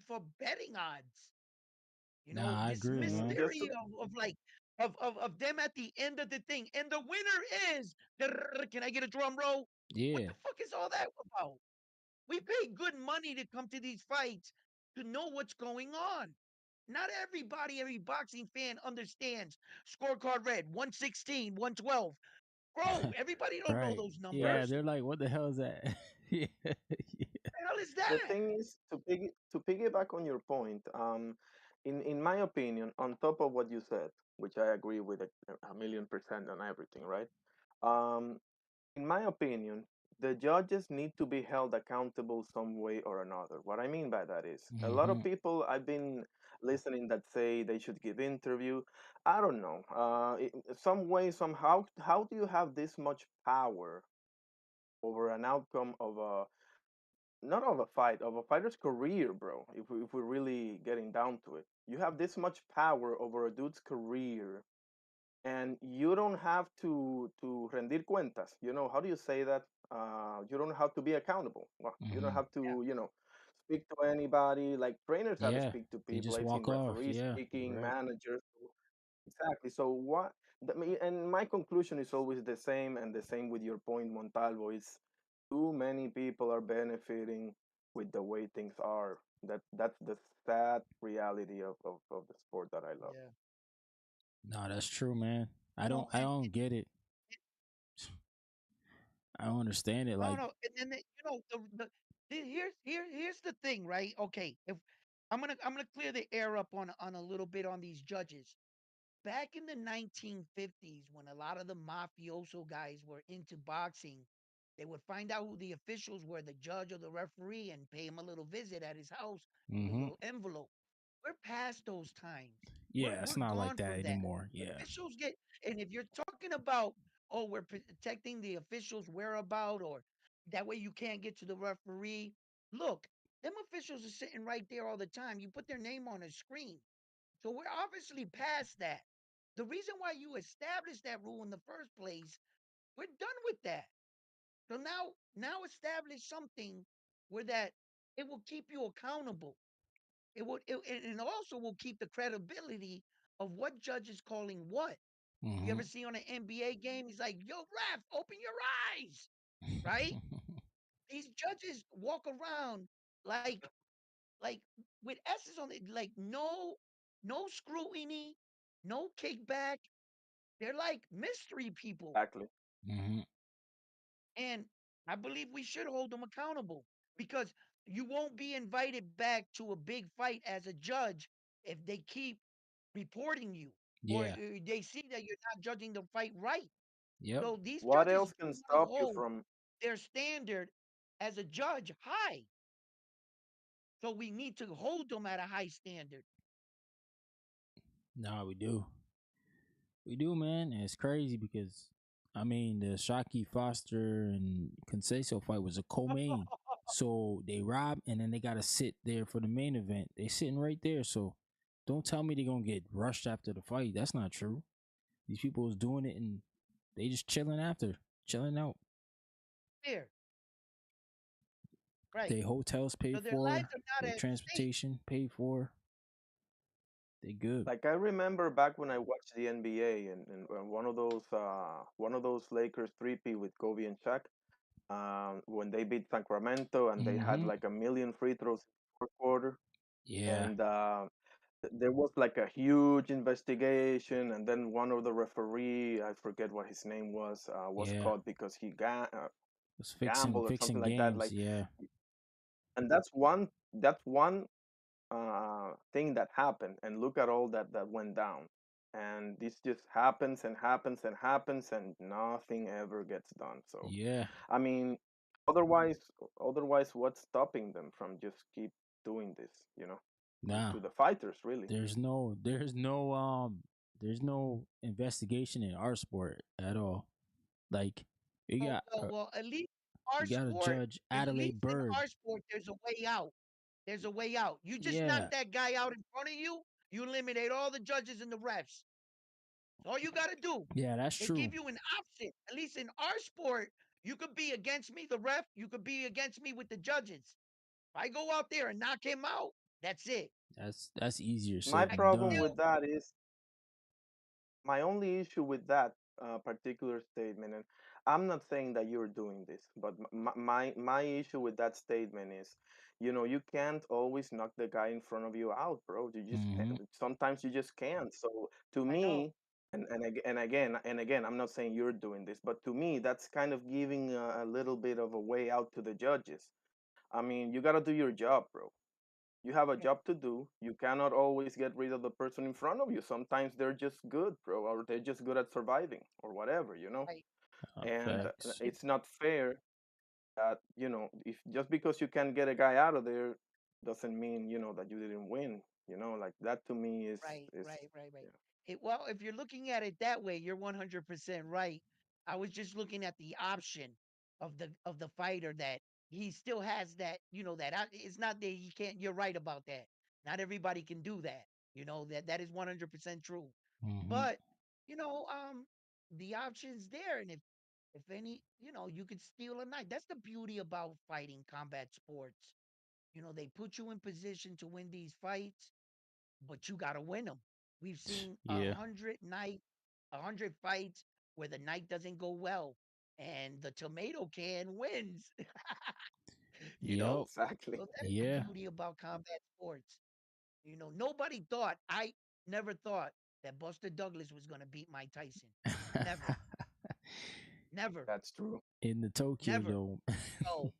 for betting odds. Nah, I This agree, man. just mystery to, of them at the end of the thing. And the winner is can I get a drum roll? What Yeah. the fuck is all that about? We pay good money to come to these fights to know what's going on. Not every boxing fan understands scorecard red 116, 112. Bro, everybody don't know Right. those Yeah. numbers. They're like, what the hell is that? Yeah. Yeah. What the hell is the that? thing is to piggyback on your point. In my opinion, on top of what you said, which I agree with a million percent on everything, right? Um, in my opinion, the judges need to be held accountable some way or another. What I mean by that is a lot Hmm. of people I've been listening that say they should give interview. I don't know. Some way, somehow, how do you have this much power over an outcome of a not of a fight of a fighter's career, bro? If we're really getting down to it, you have this much power over a dude's career, and you don't have to rendir cuentas. You know, how do you say that? You don't have to be accountable. Well, you don't Hmm. have Yeah. to, speak to anybody. Like trainers have to Yeah, speak to they people. just I've seen walk off. referees Yeah, you're speaking, right. managers. Exactly. So what? And my conclusion is always the same, and the same with your point, Montalvo. Is too many people are benefiting with the way things are. That's the sad reality of the sport that I love. Yeah. No, that's true, man. I You don't know, I don't get it. I don't understand it. no, Like, no, and then here's the thing, right? Okay, if I'm gonna clear the air up on a little bit on these judges. Back in the 1950s, when a lot of the mafioso guys were into boxing, they would find out who the officials were, the judge or the referee, and pay him a little visit at his house with a mm-hmm. little envelope. We're past those times. We're Yeah, it's we're not like gone that from that. anymore. Yeah. Officials get, and if you're talking about, oh, we're protecting the officials' whereabout, or that way you can't get to the referee. Look, them officials are sitting right there all the time. You put their name on a screen. So we're obviously past that. The reason why you established that rule in the first place, we're done with that. So now establish something where that it will keep you accountable. And it also will keep the credibility of what judge is calling what. You Mm-hmm. ever see on an NBA game, he's like, "Yo, ref, open your eyes," right? These judges walk around like with S's on it, like no scrutiny, no kickback. They're like mystery people. Exactly. Mm-hmm. And I believe we should hold them accountable because you won't be invited back to a big fight as a judge if they keep reporting you or Yeah. they see that you're not judging the fight right. Yep. So these What judges else can want to stop you hold from their standard as a judge high. So we need to hold them at a high standard. Nah, we do. We do, man. And it's crazy because I mean the Shockey Foster and Conceição fight was a co-main. So they rob and then they gotta sit there for the main event. They sitting right there. So don't tell me they're gonna get rushed after the fight. That's not true. These people was doing it and they just chilling after, chilling out. Fair, right? They hotels So paid their lives for, are their not at stake. transportation paid for. They good. like I remember back when I watched the NBA and one of those Lakers 3P with Kobe and Shaq, when they beat Sacramento and they had Mm-hmm. like a million free throws in the fourth quarter, Yeah. and there was like a huge investigation, and then one of the referee, I forget what his name was Yeah. caught because he Was fixing gambled or something fixing like that. games. Like, Yeah. and that's one thing that happened, and look at all that went down, and this just happens and happens and happens, and nothing ever gets done. So Yeah. I mean, otherwise otherwise what's stopping them from just keep doing this, Nah. to the fighters, really? There's no investigation in our sport at all. Like you Oh, got well, at least our you got a sport, judge at least Adelaide in Bird. our sport, there's a way out. There's a way out. You just knock Yeah. that guy out in front of you, you eliminate all the judges and the refs. That's all you got to do. Yeah, that's They true. give you an option. At least in our sport, you could be against me, the ref. You could be against me with the judges. If I go out there and knock him out, that's it. That's easier My said I than can problem done. with still, that is my only issue with that particular statement, and I'm not saying that you're doing this, but my issue with that statement is, you can't always knock the guy in front of you out, bro. You just Mm-hmm. can't. Sometimes you just can't. So to I know. me, and again, I'm not saying you're doing this, but to me, that's kind of giving a little bit of a way out to the judges. I mean, you got to do your job, bro. You have a Yeah, job to do. You cannot always get rid of the person in front of you. Sometimes they're just good, bro, or they're just good at surviving or whatever. right. And Facts. It's it's not fair that, if just because you can get a guy out of there doesn't mean, that you didn't win. Like that to me Right, is right, right, right. yeah. Well, if you're looking at it that way, you're 100% right. I was just looking at the option of the fighter that he still has that, it's not that he can't, you're right about that. Not everybody can do that. That is 100% true. Mm-hmm. But, you know, um the option's there, and if any, you could steal a night. That's the beauty about fighting combat sports. They put you in position to win these fights, but you got to win them. We've seen Yeah. 100 fights where the night doesn't go well, and the tomato can wins. you Yep. know, Exactly. so that is the Yeah. beauty about combat sports. Nobody thought. I never thought that Buster Douglas was going to beat Mike Tyson. Never, never, That's true. In the Tokyo never. Dome. So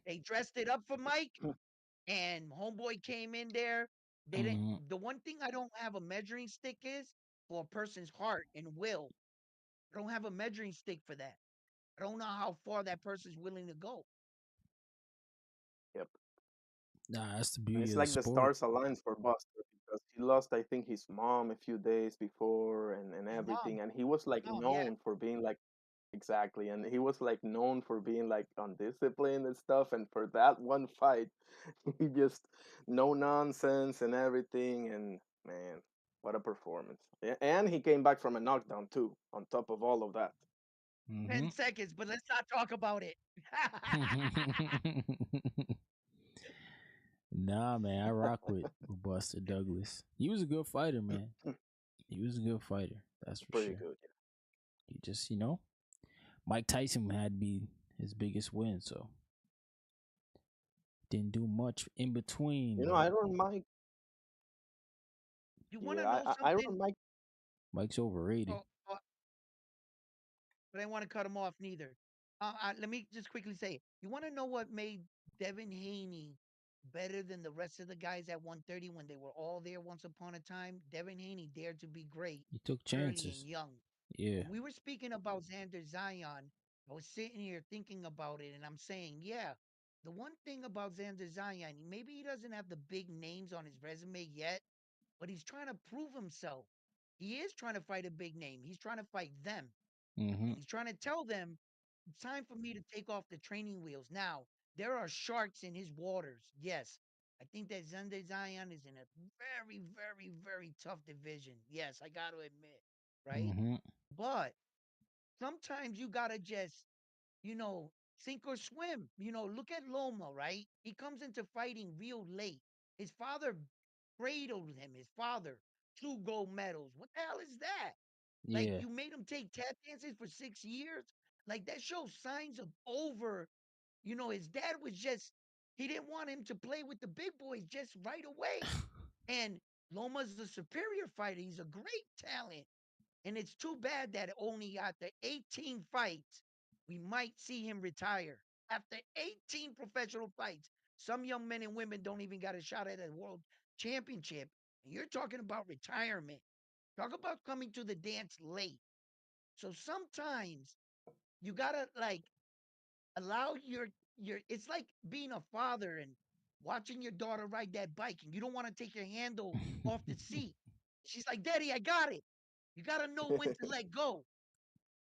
they dressed it up for Mike, and homeboy came in there. They didn't. Hmm. The one thing I don't have a measuring stick is for a person's heart and will. I don't have a measuring stick for that. I don't know how far that person's willing to go. Yep. Nah, that's the And beauty it's of the like the sport. stars aligned for Buster because he lost, I think, his mom a few days before and His mom, everything. And he was like yeah. known for being like exactly, and he was like known for being like undisciplined and stuff. And for that one fight, he just no nonsense and everything. And man, what a performance! And he came back from a knockdown too, on top of all of that. 10 seconds, but let's not talk about it. Nah, man, I rock with Buster Douglas. He was a good fighter, man. He was a good fighter. That's for Pretty sure. good. He just, Mike Tyson had to be his biggest win, so didn't do much in between, but I don't mind. You want to Yeah, know I don't something? mind. Mike's overrated. Oh, but I want to cut him off neither. Let me just quickly say, you want to know what made Devin Haney better than the rest of the guys at 130 when they were all there once upon a time? Devin Haney dared to be great He took early and chances. young. Yeah. When we were speaking about Xander Zion, I was sitting here thinking about it, and I'm saying, yeah, the one thing about Xander Zion, maybe he doesn't have the big names on his resume yet, but he's trying to prove himself. He is trying to fight a big name. He's trying to fight them. Mm-hmm. And he's trying to tell them it's time for me to take off the training wheels. Now, there are sharks in his waters. Yes. I think that Xander Zion is in a very, very, very tough division. Yes, I got to admit, right? Mm-hmm. But sometimes you got to just, you know, sink or swim. Look at Loma, right? He comes into fighting real late. His father cradled him, his father, 2 gold medals. What the hell is that? Like, Yeah. you made him take tap dances for 6 years? Like, that shows signs of over. His dad was just, he didn't want him to play with the big boys just right away. And Loma's a superior fighter. He's a great talent. And it's too bad that only after 18 fights, we might see him retire. After 18 professional fights, some young men and women don't even got a shot at a world championship. And you're talking about retirement. Talk about coming to the dance late. So sometimes you gotta like allow your it's like being a father and watching your daughter ride that bike and you don't want to take your handle off the seat. She's like, Daddy, I got it. You gotta know when to let go,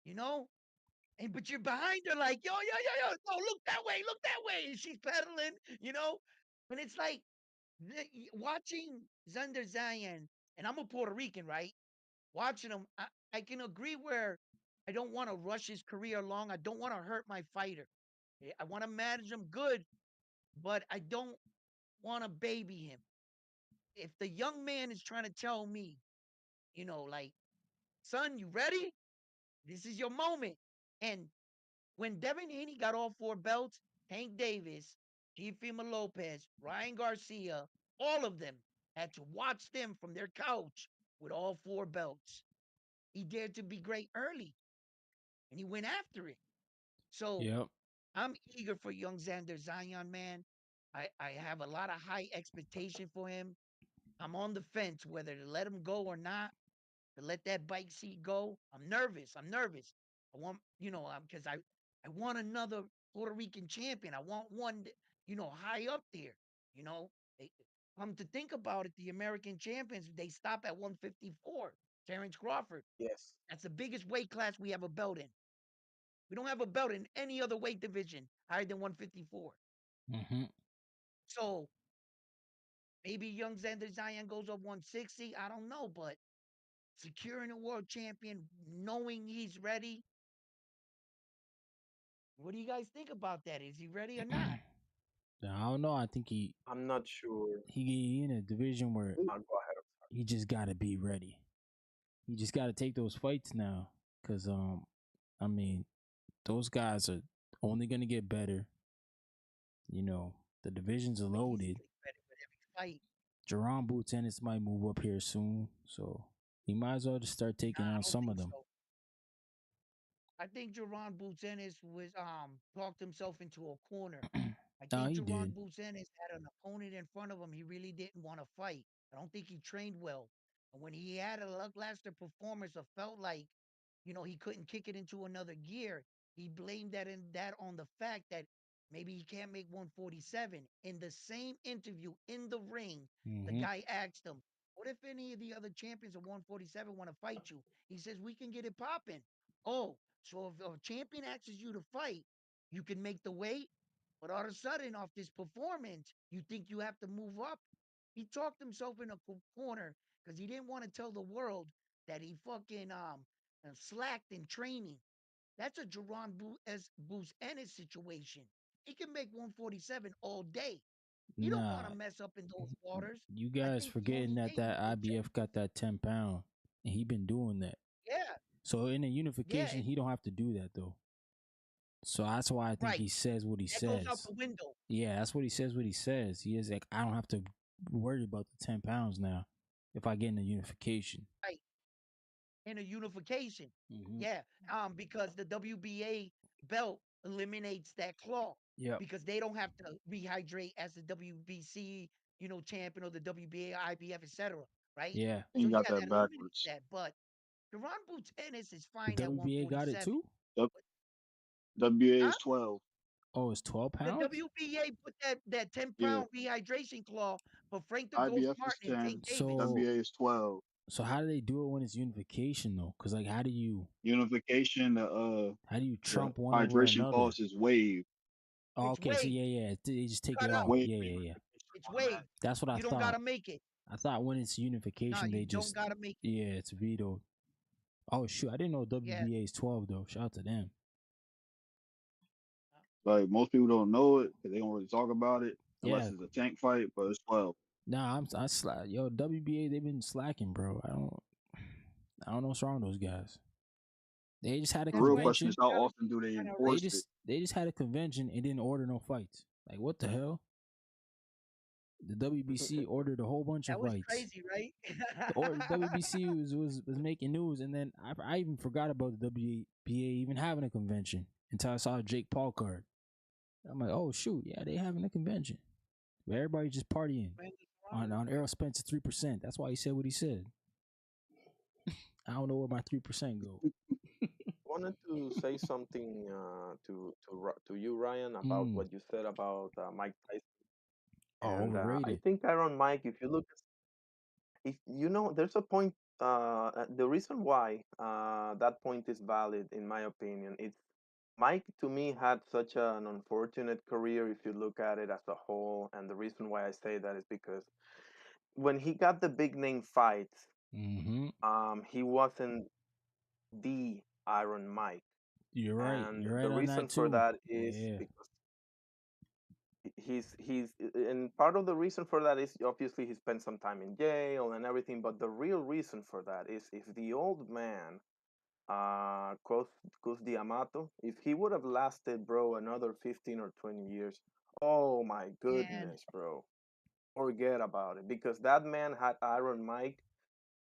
you know? And but you're behind her like, yo, yo, yo, yo, no, look that way, look that way. And she's pedaling, you know? And it's like watching Zunder Zion, and I'm a Puerto Rican, right? Watching him, I can agree where I don't want to rush his career along. I don't want to hurt my fighter. I want to manage him good, but I don't want to baby him. If the young man is trying to tell me, like, son, you ready? This is your moment. And when Devin Haney got all 4 belts, Tank Davis, Teofimo Lopez, Ryan Garcia, all of them had to watch them from their couch with all 4 belts. He dared to be great early and he went after it. So Yep. I'm eager for young Xander Zion, man. I have a lot of high expectation for him. I'm on the fence whether to let him go or not, to let that bike seat go. I'm nervous. I'm nervous. I want, because I want another Puerto Rican champion. I want one, high up there, you know. Come to think about it, the American champions, they stop at 154. Terrence Crawford. Yes. That's the biggest weight class we have a belt in. We don't have a belt in any other weight division higher than 154. Mm-hmm. So maybe young Xander Zion goes up 160. I don't know, but securing a world champion, knowing he's ready. What do you guys think about that? Is he ready or not? I don't know. I think I'm not sure. he in a division where I'll go ahead. he just got to be ready. He just got to take those fights now, cause I mean, those guys are only gonna get better. You know, the divisions are I think he's loaded. getting better with every fight. Jerron Boots Ennis might move up here soon, so he might as well just start taking Nah, I on don't some of think them. so. I think Jerron Boots Ennis was talked himself into a corner. I No, think he Jerron did. Boots Ennis had an opponent in front of him he really didn't want to fight. I don't think he trained well. And when he had a lackluster performance or felt like, he couldn't kick it into another gear, he blamed that on the fact that maybe he can't make 147. In the same interview in the ring, the Mm-hmm. guy asked him, "What if any of the other champions of 147 want to fight you?" He says, "We can get it popping." Oh, so if a champion asks you to fight, you can make the weight, but all of a sudden, off this performance, you think you have to move up. He talked himself in a corner because he didn't want to tell the world that he fucking slacked in training. That's a Jerron Boost Ennis situation. He can make 147 all day. He don't want Nah, to mess up in those waters. you I guys think the forgetting only that day he that could change. IBF got that 10 pound, and he been doing that. Yeah, So in a yeah, unification, he don't have to do that though. So that's why I think right. he says what he That goes out says. the window. Yeah, that's what he says. What he says. He is like, I don't have to worry about the 10 pounds now if I get in a unification. Right. In a unification. Mm-hmm. Yeah, because the WBA belt eliminates that claw Yep. because they don't have to rehydrate as the WBC, champion or the WBA, IBF, etc. Right? Yeah. And So you got yeah, that that eliminates backwards. that. But Deron Boots Ennis is The fine at WBA got it 147. too. W- WA Huh? is 12. Oh, it's 12 The pounds. WBA put that 10 Yeah. pound rehydration claw for Frank the Ghost IBF is Martin and 10. Tank Davis. So WA is 12. so how do they do it when it's unification though? Because like Unification, how do you the trump one over hydration another? pause is wave. Oh, It's okay, so wave. yeah, they just take Cut it out. off. Wave. Yeah, yeah, yeah. It's wave. That's what I You don't thought. gotta make it. I thought when it's No, unification, you they don't just gotta make it. yeah, it's vetoed. Oh shoot, I didn't know Yeah. WBA is 12 though. Shout out to them. Like most people don't know it because they don't really talk about it unless Yeah, it's a tank fight, but it's 12. nah, I slack. Yo, WBA they've been slacking, bro. I don't know what's wrong with those guys. They just had a The That's real why question convention. is how gotta often be do they kind of They enforce it? just they just had a convention and didn't order no fights. Like what the hell? The WBC ordered a whole bunch of That was fights. crazy, right? The WBC was making news, and then I even forgot about the WBA even having a convention until I saw a Jake Paul card. I'm like, oh shoot, yeah, they having a convention. But everybody just partying on Errol Spence 3%. That's why he said what he said. I don't know where my 3% go. Wanted to say something to you, Ryan, about Mm. what you said about Mike Tyson. Oh, And I overrated. think Iron Mike, if you look, if you know, there's a point. The reason why that point is valid, in my opinion, it's Mike to me had such an unfortunate career if you look at it as a whole. And the reason why I say that is because when he got the big name fights, Mm-hmm. he wasn't the Iron Mike. You're right. And You're the right on reason that for too. that is Yeah. because he's and part of the reason for that is obviously he spent some time in jail and everything, but the real reason for that is if the old man Cus Diamato, if he would have lasted, bro, another 15 or 20 years, oh my Man, goodness, bro, forget about it, because that man had Iron Mike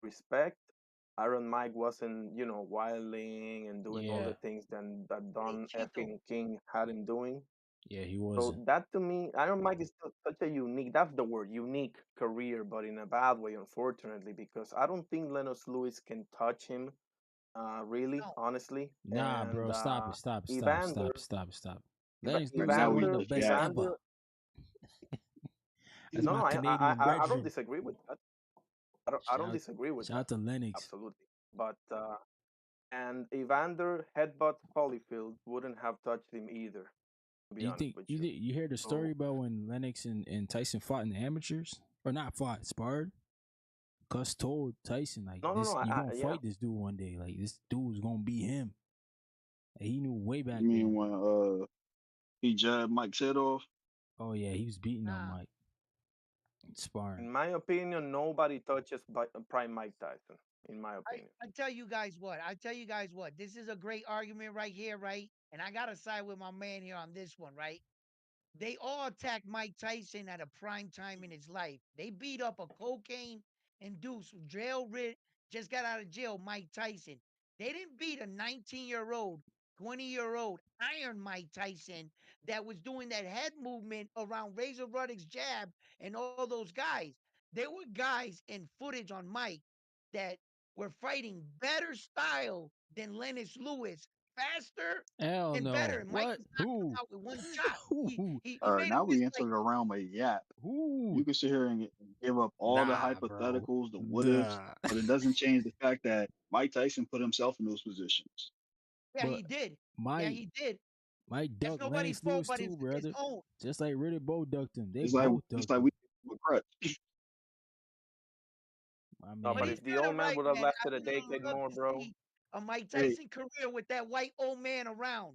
respect. Iron Mike wasn't, wilding and doing all Yeah. the things that hey, Don Chito. effing King had him doing. Yeah, he So wasn't. that to me, Iron Mike is such a unique, that's the word, unique career, but in a bad way, unfortunately, because I don't think Lennox Lewis can touch him, really, No, honestly. Nah, And bro. Stop it. Stop it. Stop. Evander, Stop. Stop. Stop. Lennox Lewis had Now one he of the Evander, just best got ever. Evander, That's No, my no, Canadian I don't brethren. disagree with that. I don't Shout disagree with shout that. out to Lennox. Absolutely. But and Evander headbutt Holyfield wouldn't have touched him either, to be You honest think with you. you hear the story So about when Lennox and Tyson fought in the amateurs? Or not fought, sparred? Gus told Tyson, like, no, no, no. this you gonna Yeah. fight this dude one day. Like this dude's gonna be him. And he knew way back You mean then. when he jabbed Mike's head off? Oh yeah, he was beating on Nah, Mike. Sparring. In my opinion, nobody touches Prime Mike Tyson. In my opinion. I tell you guys what. I tell you guys what. This is a great argument right here, right? And I gotta side with my man here on this one, right? They all attacked Mike Tyson at a prime time in his life. They beat up a cocaine induced jail rid just got out of jail Mike Tyson. They didn't beat a 19-year-old, 20-year-old Iron Mike Tyson that was doing that head movement around Razor Ruddock's jab and all those guys. There were guys in footage on Mike that were fighting better style than Lennox Lewis, faster Hell and better. no. And Mike What? was knocking him Who? out with one shot. He Who? he, All he right, made him now miss we enter like the realm of yap. Who? You can sit here and give up all the Nah, bro. hypotheticals, the what ifs, Duh. but it doesn't change the fact that Mike Tyson put himself in those positions. yeah, But he did. Yeah, Mike he did. Mike That's ducked nobody's Lennox fault Lewis but too, his brother. own. Just like Riddick Bowe ducked him. They Just like both just ducked like him. we did with Crutch. I No, But but he's mean, if the kind old of man right, would have man. I lasted a would have decade loved more, to bro. see a Mike Hey, Tyson career with that white old man around.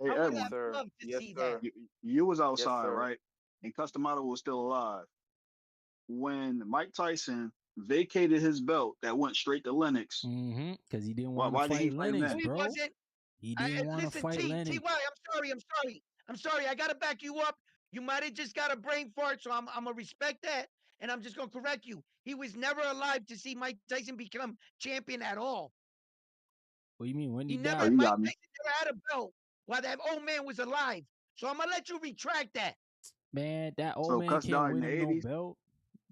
hey I would Yes, Edwin, have sir. loved to Yes, see that. sir. you was Yes, outside, sir. right? And Customato was still alive. When Mike Tyson vacated his belt that went straight to Lennox, because he didn't why want to why did he fight fight him Lennox, No, then? he bro. wasn't. He didn't want to Listen, fight Ty, Lennox. I'm sorry. I'm sorry. I gotta back you up. You might have just got a brain fart, so I'm gonna respect that, and I'm just gonna correct you. He was never alive to see Mike Tyson become champion at all. What do you mean? When He he never, Oh, died? you Mike got me. Tyson never had a belt while that old man was alive. So I'm gonna let you retract that. Man, that old So man Cuss can't died in win the him no 80s. belt.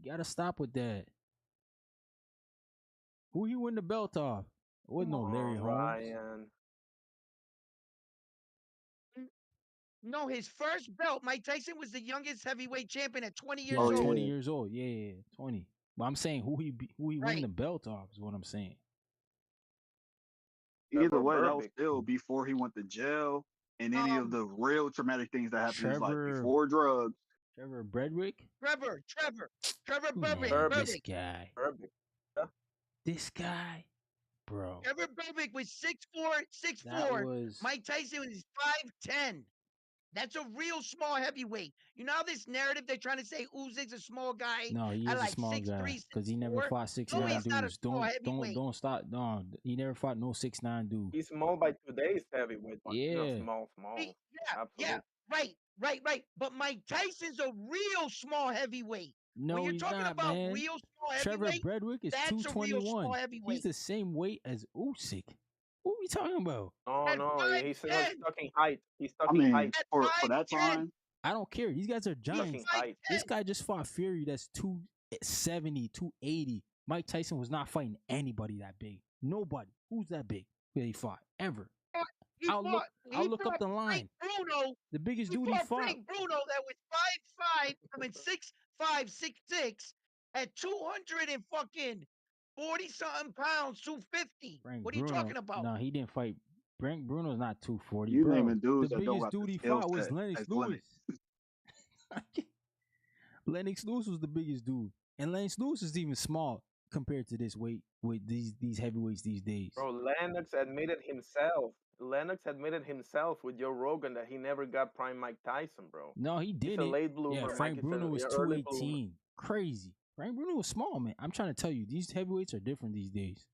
You gotta stop with that. Who he win the belt off? It wasn't Come no Larry on, Holmes. Ryan. No, his first belt, Mike Tyson was the youngest heavyweight champion at 20 Yeah, years Oh 20 old. yeah. years old. Yeah, 20. But I'm saying who he winning Right. the belt off is what I'm saying. Either Trevor way, that was Burbick. still before he went to jail and any of Um, the real traumatic things that happened in his life. Trevor Before drugs, Trevor Bredwick? Trevor Man, this Burbick. Burbick. guy. Burbick. Yeah. This guy, bro. Trevor Burbick was 6'4", That 6'4". was Mike Tyson was 5'10". That's a real small heavyweight. You know how this narrative they're trying to say Uzyk's a small guy no, he at is a like small 6'3", guy because he never 6'4"? fought six No, nine Yeah. he's not a dudes. small Don't heavyweight. don't stop. No, he never fought no 6'9" dude. He's small by today's heavyweight, but he's not Yeah, small, small. Yeah, Absolutely. right. But Mike Tyson's a real small heavyweight. When no, you're he's talking not, about man. real small Trevor heavyweight, Bredwick is that's a real small 221. He's heavyweight. the same weight as Usyk. What are we talking about? No, At no, he's 5'10", stuck in height. He's I stuck in mean, height. at for that 5'10", time, I don't care. These guys are Stuck he's in giants. height. This 5'10". guy just fought Fury that's 270, 280. Mike Tyson was not fighting anybody that big. Nobody. Who's that big that he fought ever? He I'll look fought. I'll He look up fought the Frank line. Bruno. The biggest He dude he fought fought. Frank Bruno that was 5'5". I mean 6'5", 6'6", at 200 and fucking 40 something pounds, 250. Frank What are you Bruno. talking about? No, he didn't fight. Frank Bruno's not 240, you bro. naming The dudes that don't biggest got the dude he skill fought was set Lennox as Lewis. Lennox. Lennox Lewis was the biggest dude. And Lennox Lewis is even small compared to this weight with these heavyweights these days. Bro, Lennox admitted himself. Lennox admitted himself with Joe Rogan that he never got prime Mike Tyson, bro. No, he He's did a it. late Yeah, bloomer. Frank Mike is Bruno an was early bloomer. 218. Crazy. Frank Bruno was small, man. I'm trying to tell you, these heavyweights are different these days.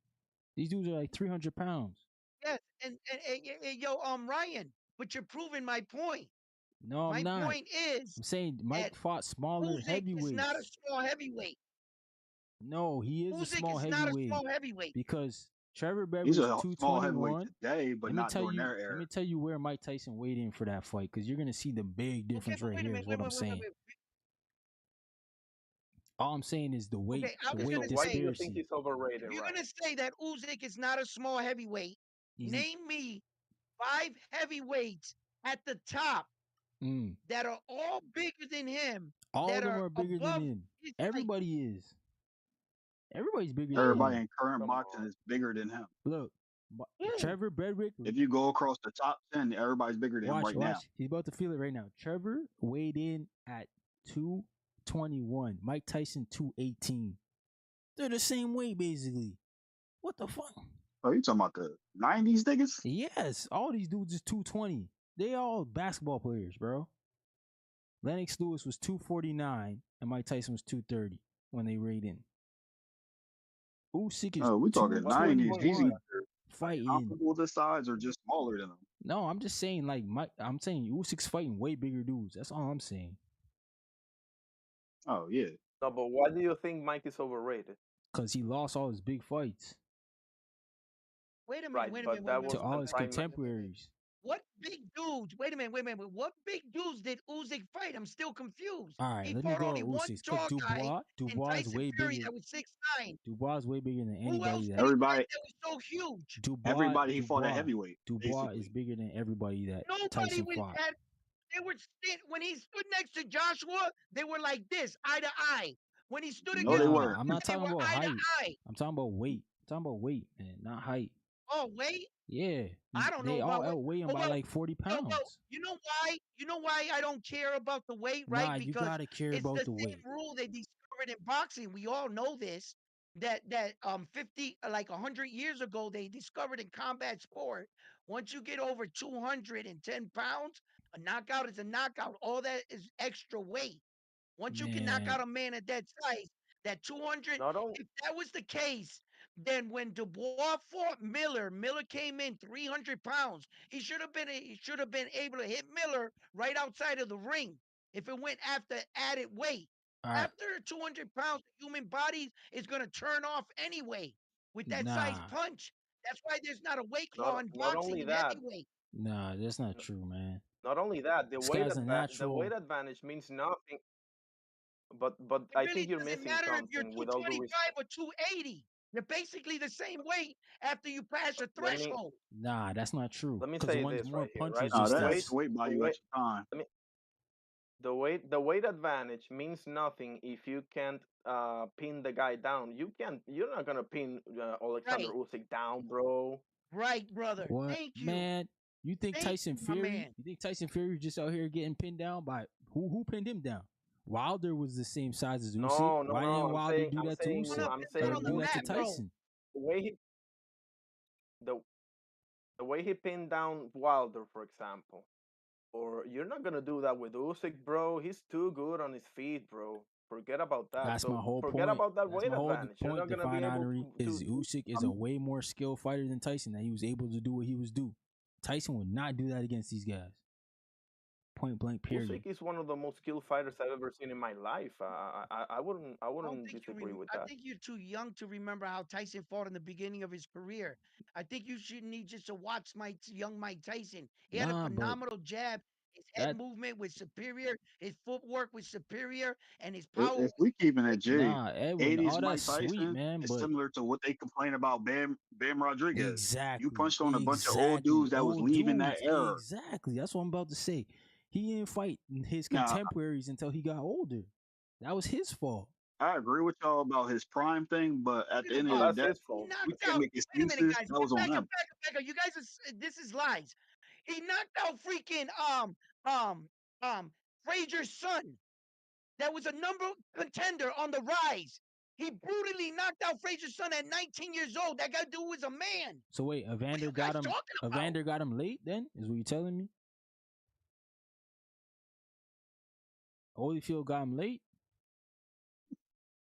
These dudes are like 300 pounds. Yes, and yo, Ryan, but you're proving my point. No, I'm My not. point is I'm saying that Mike fought smaller Usyk is not a heavyweights. small heavyweight. No, he is a Usyk small is not a heavyweight small heavyweight. because Trevor He's Beverly's a small heavyweight 221. today, but Let me not tell during you. their Let era. me tell you where Mike Tyson weighed in for that fight because you're gonna see the big Okay, difference but right wait a here. minute. Is what I'm saying. All I'm saying is the weight, Okay, I the was weight So gonna why say, do you think disparity. he's overrated, if you're Ryan? gonna say that Usyk is not a small heavyweight, He's name me 5 heavyweights at the top that are all bigger than him, All of that them are are bigger than above him. his height. Everybody is. Everybody's bigger than Everybody Who? him. in current Come boxing on. is bigger than him. Look, Who? Trevor Bedrick. If you go across the top 10, everybody's bigger than him Watch, right now. watch. He's about to feel it right now. Trevor weighed in at 221. Mike Tyson 218. They're the same weight basically. What the fuck? Oh, you talking about the 90s niggas? Yes, all these dudes is 220. They all basketball players, bro. Lennox Lewis was 249 and Mike Tyson was 230 when they weighed in. Usyk is Oh, we talking What's the 90s. point of He's that? either fighting. comparable to size or just smaller than him. No, I'm just saying like I'm saying Usyk's fighting way bigger dudes. That's all I'm saying. Oh, yeah. No, but why do you think Mike is overrated? Cause he lost all his big fights Wait a minute, Right, wait a but minute, that wait a to was minute, all the wait a his minute, prime. wait a minute, wait a minute. contemporaries. What big dudes? Wait a minute, wait a minute. What big dudes did Usyk fight? I'm still confused. All right, He let me fought go only to one Usyk's. Cause tall guy and Dubois is Tyson way Fury bigger. that was 6'9". Dubois is way bigger than Who else anybody did that he fight Everybody, that was so huge? everybody he fought at heavyweight, Dubois is basically. bigger than everybody that Nobody Tyson was fought. at. They were when he stood next to Joshua. They were like this, eye to eye. When he stood No, they against Nah, weren't. I'm Poirier, not they talking were about eye to height. eye. I'm talking about weight. I'm talking about weight, man, not height. Oh wait, Yeah, I don't know they all about what. outweigh him Oh by well, like 40 well, pounds. you know why? You know why I don't care about the weight, right? Nah, you Because gotta care it's about the the same weight. rule they discovered in boxing. We all know this. That 50 like 100 years ago they discovered in combat sport. Once you get over 210 pounds, a knockout is a knockout. All that is extra weight. Once you can knock Man, out a man at that size, that 200, Not only if that was the case, then when Dubois fought Miller, Miller came in 300 pounds. He should have been able to hit Miller right outside of the ring if it went after added weight. all right, After 200 pounds, the human body is going to turn off anyway with that size nah, punch. That's why there's not a weight not claw in not boxing only in that, heavyweight. nah, that's not true, man. not only that, This guy's a the weight natural. advantage means nothing. But It I think really you're doesn't missing matter if you're something. With all due 225 respect, or 280. You're basically the same weight after you pass a let me threshold. Nah, that's not true. let me Cause say one's this more right here, right? punches No, and The that weight, stuff. extra weight buy the you weight, extra time. let me, the weight advantage means nothing if you can't pin the guy down. You're not gonna pin Alexander Right, Usyk down, bro. right, brother. What Thank you. man? You think Thank Tyson you, my Fury? man. You think Tyson Fury just out here getting pinned down by who? Who pinned him down? Wilder was the same size as Usyk. No, no, Why no. didn't Wilder do that to Usyk I'm Put that or saying on the do that to map, Usyk. bro. Tyson? The way he the the way he pinned down Wilder, for example. Or you're not gonna do that with Usyk, bro. He's too good on his feet, bro. Forget about that. That's my So whole forget point. about that That's weight my whole advantage. You're point. not gonna be Define able honorary is Usyk is a I'm, way more skilled fighter than Tyson. That he was able to do what he was do. Tyson would not do that against these guys. Point blank. Period. Usyk is one of the most skilled fighters I've ever seen in my life. I I don't wouldn't think disagree with I that. think you're too young to remember how Tyson fought in the beginning of his career. I think you should need just to watch young Mike Tyson. He had a Nah, but phenomenal jab. His head that movement was superior. His footwork was superior, and his if, power if was we keeping it G, nah, Edwin. 80s All that's Mike sweet, Tyson man. is But similar to what they complain about Bam Rodriguez. You exactly, punched on a bunch of old exactly. dudes that was Old leaving that dudes. era. Exactly. That's what I'm about to say. He didn't fight his Now, contemporaries until he got older. That was his fault. I agree with y'all about his prime thing, but at the talking end No, of the about. that's day, his He fault. we knocked can't out. make Wait a minute, excuses. guys. That was on Back up, him. back up, back up. You guys, this is lies. He knocked out freaking um Frazier's son. That was a number contender on the rise. He brutally knocked out Frazier's son at 19 years old. That guy dude was a man. So wait, What are Evander you got guys him. talking about? Evander got him late. Then is what you telling me? Holyfield got him late.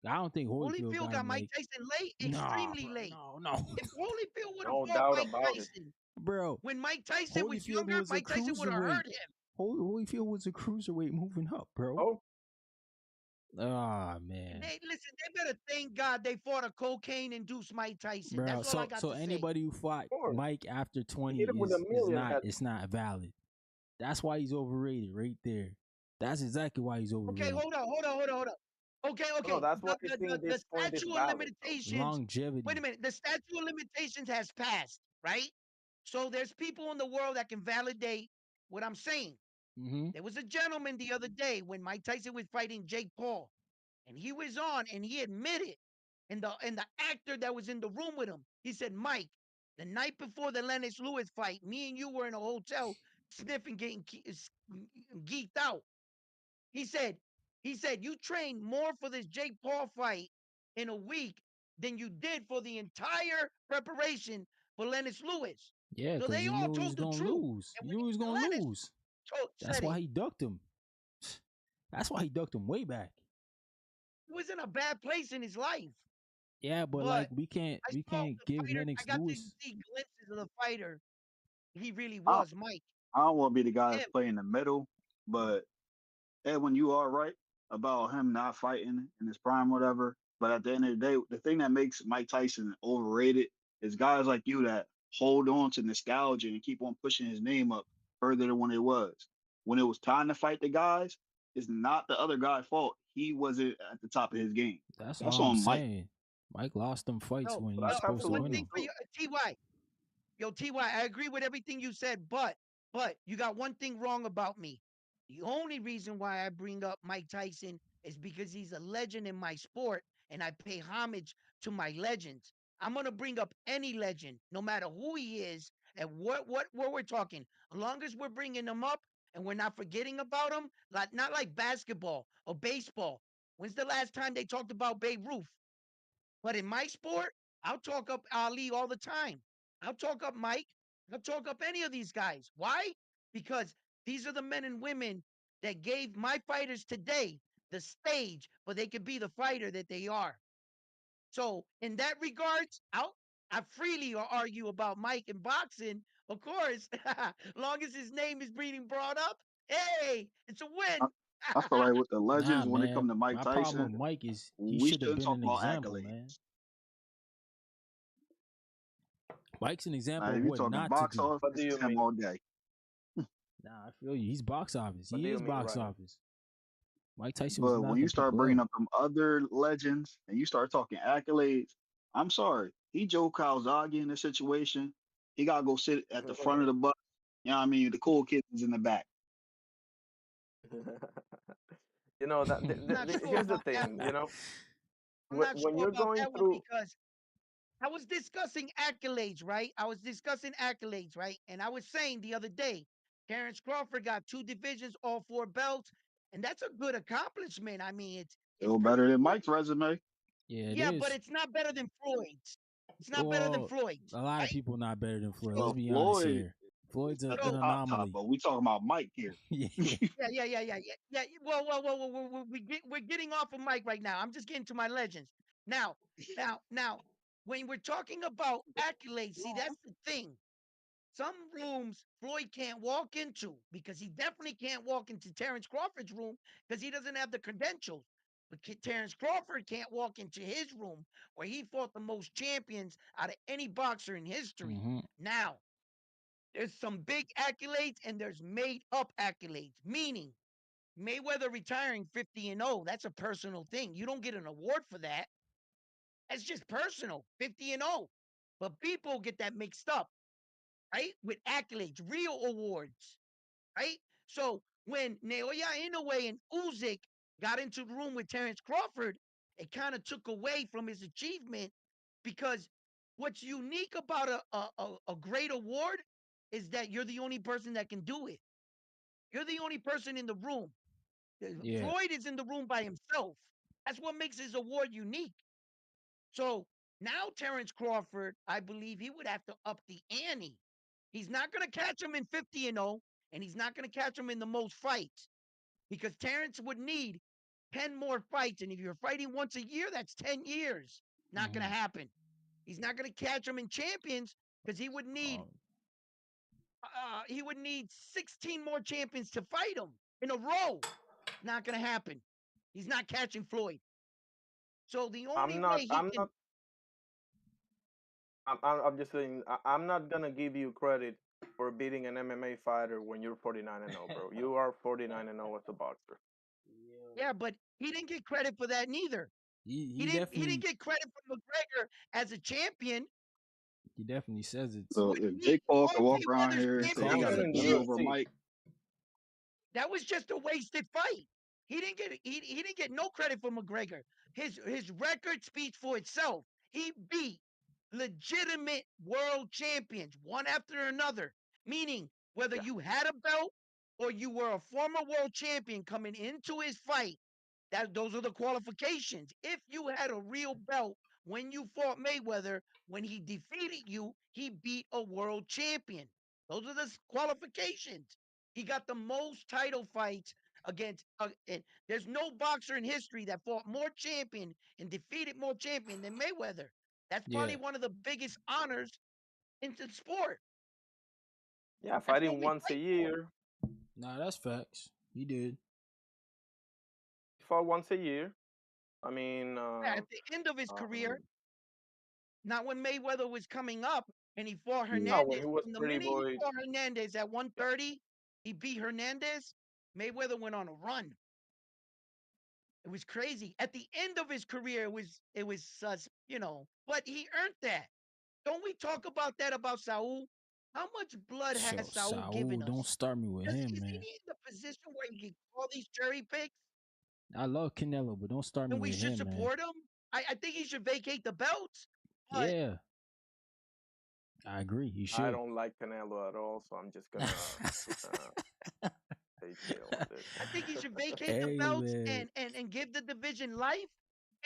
I don't think Holyfield Holyfield got got him Mike late. Tyson late, Nah, extremely bro. late. No. If Holyfield would have No fought doubt Mike about it. Tyson Bro, when Mike Tyson was Holyfield younger, was a Mike Tyson would have cruiserweight. hurt him. Holyfield was a cruiserweight moving up, bro. Oh, Ah, man. Listen, they better thank God they fought a cocaine-induced Mike Tyson. Bro, That's all I so got so to say. anybody who fought of course. Mike after He 20 hit him with a is million not head. it's not valid. That's why he's overrated right there. That's exactly why he's Okay, overrated. hold on. Okay, No, okay. that's why I think The this point is statute of valid, though. limitations. Wait a Longevity. minute. The statute of limitations has passed, right? So there's people in the world that can validate what I'm saying. There was a gentleman the other day when Mike Tyson was fighting Jake Paul, and he was on, and he admitted, and the actor that was in the room with him, he said, Mike, the night before the Lennox Lewis fight, me and you were in a hotel sniffing, getting geeked out. He said, you trained more for this Jake Paul fight in a week than you did for the entire preparation for Lennox Lewis. Yeah, So because they he all knew he was told the gonna truth. lose. And He when knew he was gonna Lennox lose. That's said why it, he ducked him. That's why he ducked him way back. he was in a bad place in his life. Yeah, but like But we can't I we saw can't the give fighter. I Lennox got to Lewis. see glimpses of the fighter he really I was, Mike. I don't want to be the guy that's Him. playing the middle, but Edwin, you are right about him not fighting in his prime, whatever. But at the end of the day, the thing that makes Mike Tyson overrated is guys like you that hold on to nostalgia and keep on pushing his name up further than when it was. When it was time to fight the guys, it's not the other guy's fault. He wasn't at the top of his game. That's That's all I'm on Mike. saying. Mike lost them fights No, when he was That's supposed to one win absolutely thing them. for true. you, Ty. Yo, Ty, I agree with everything you said, but you got one thing wrong about me. The only reason why I bring up Mike Tyson is because he's a legend in my sport, and I pay homage to my legends. I'm gonna bring up any legend, no matter who he is and what we're talking. As long as we're bringing them up and we're not forgetting about them, like not like basketball or baseball. When's the last time they talked about Babe Ruth? But in my sport, I'll talk up Ali all the time. I'll talk up Mike. I'll talk up any of these guys. Why? Because these are the men and women that gave my fighters today the stage for they could be the fighter that they are. So in that regards, I freely argue about Mike and boxing, of course, long as his name is being brought up. Hey, it's a I, win. I feel like with the Nah, legends, when it man. comes to Mike My problem Tyson, with Mike is he we should have shouldn't been talk an about example, accolades. man. Mike's an example Now, of if you're what talking not to box do. What do office, you it's him mean? all day. Nah, I feel you. He's box office. What He do you is mean, box Ryan? office. Mike Tyson was But when you knocking start people bringing out. up them other legends and you start talking accolades, I'm sorry. He Joe Calzaghe in this situation. He got to go sit at the front of the bus. You know what I mean? The cool kids is in the back. You know that I'm not sure here's the about that thing. one. You know, I'm not when sure you're about going that one through, because I was discussing accolades, right? I was discussing accolades, right? And I was saying the other day, Terrence Crawford got 2 divisions, all 4 belts, and that's a good accomplishment. I mean, it's Still pretty better than good. Mike's resume. Yeah, it Yeah, but is. it's not better than Floyd's. It's not better than Well, Floyd's, a lot of right? people not better than Floyd. Let's So, Well, be honest Floyd here. Floyd's at the an so top, anomaly. but we talking about Mike here. Yeah. yeah. Well, we're getting off of Mike right now. I'm just getting to my legends. Now, when we're talking about accolades, see, that's the thing. Some rooms Floyd can't walk into because he definitely can't walk into Terrence Crawford's room because he doesn't have the credentials. But Terrence Crawford can't walk into his room where he fought the most champions out of any boxer in history. Mm-hmm. Now, there's some big accolades and there's made up accolades, meaning Mayweather retiring 50-0, that's a personal thing. You don't get an award for that. That's just personal, 50-0. But people get that mixed up, right? With accolades, real awards, right? So when Naoya Inoue and Usyk got into the room with Terrence Crawford, it kind of took away from his achievement because what's unique about a great award is that you're the only person that can do it. You're the only person in the room. Yeah. Floyd is in the room by himself. That's what makes his award unique. So now Terrence Crawford, I believe he would have to up the ante. He's not going to catch him in 50-0, and he's not going to catch him in the most fights because Terrence would need 10 more fights. And if you're fighting once a year, that's 10 years. Not going to Mm-hmm. happen. He's not going to catch him in champions because he would need 16 more champions to fight him in a row. Not going to happen. He's not catching Floyd. So the only I'm not. way he I'm can not. I'm just saying. I'm not gonna give you credit for beating an MMA fighter when you're 49-0, bro. You are 49-0 as a boxer. Yeah, but he didn't get credit for that neither. He He didn't definitely get credit for McGregor as a champion. says it's So if Jake Paul can Floyd walk around Mayweather's here he and say champion he calls got because a it. he W is. over UFC. Mike, That was just a wasted fight. He didn't get no credit for McGregor. His record speaks for itself. He beat legitimate world champions one after another. Meaning whether Yeah. you had a belt or you were a former world champion coming into his fight, those are the qualifications. If you had a real belt when you fought Mayweather, when he defeated you, he beat a world champion. Those are the qualifications. He got the most title fights against. And there's no boxer in history that fought more champion and defeated more champion than Mayweather. That's probably Yeah. one of the biggest honors in the sport. Yeah, That's what fighting we once a fight for. year. Nah, that's facts. He did. Fought once a year. I mean, At the end of his career, um, not when Mayweather was coming up and he fought Yeah. no, when Hernandez. he was From the pretty minute he boy. fought Hernandez at Yeah. 130, he beat Hernandez. Mayweather went on a run. It was crazy. At the end of his career, but he earned that. Don't we talk about that about Saul? How much blood So has Saul Saul, given don't us? start me with him, Is he man. in the position where he can call these cherry picks I love Canelo, but don't start me and we with should him, man. support him? I think he should vacate the belts, but Yeah, I agree. He I should. don't like Canelo at all, so I'm just gonna uh, stay chill on this. I think he should vacate the Hey, belts man. and give the division life,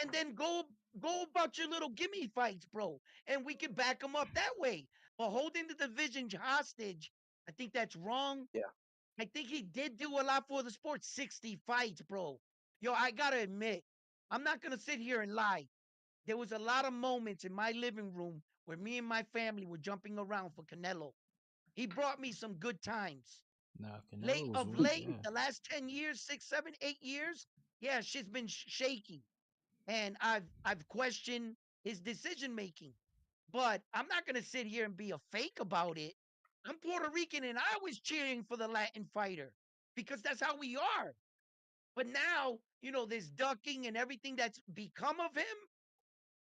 and then go about your little gimme fights, bro. And we can back them up that way. But holding the division hostage, I think that's wrong. Yeah. I think he did do a lot for the sport. 60 fights, bro. Yo, I gotta admit, I'm not gonna sit here and lie. There was a lot of moments in my living room where me and my family were jumping around for Canelo. He brought me some good times. Nah, Late Canelo was, of late, yeah. the last 10 years, 6, 7, 8 years, yeah, shit's been shaky. And I've questioned his decision making. But I'm not gonna sit here and be a fake about it. I'm Puerto Rican and I was cheering for the Latin fighter because that's how we are. But now, this ducking and everything that's become of him.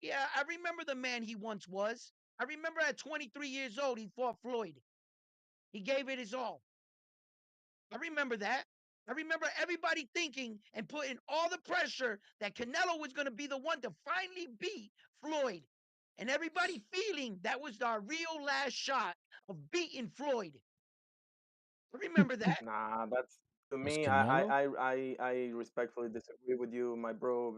Yeah, I remember the man he once was. I remember at 23 years old, he fought Floyd. He gave it his all. I remember that. I remember everybody thinking and putting all the pressure that Canelo was going to be the one to finally beat Floyd. And everybody feeling that was our real last shot of beating Floyd. I remember that. Nah, that's to Was me. Canelo? I respectfully disagree with you, my bro.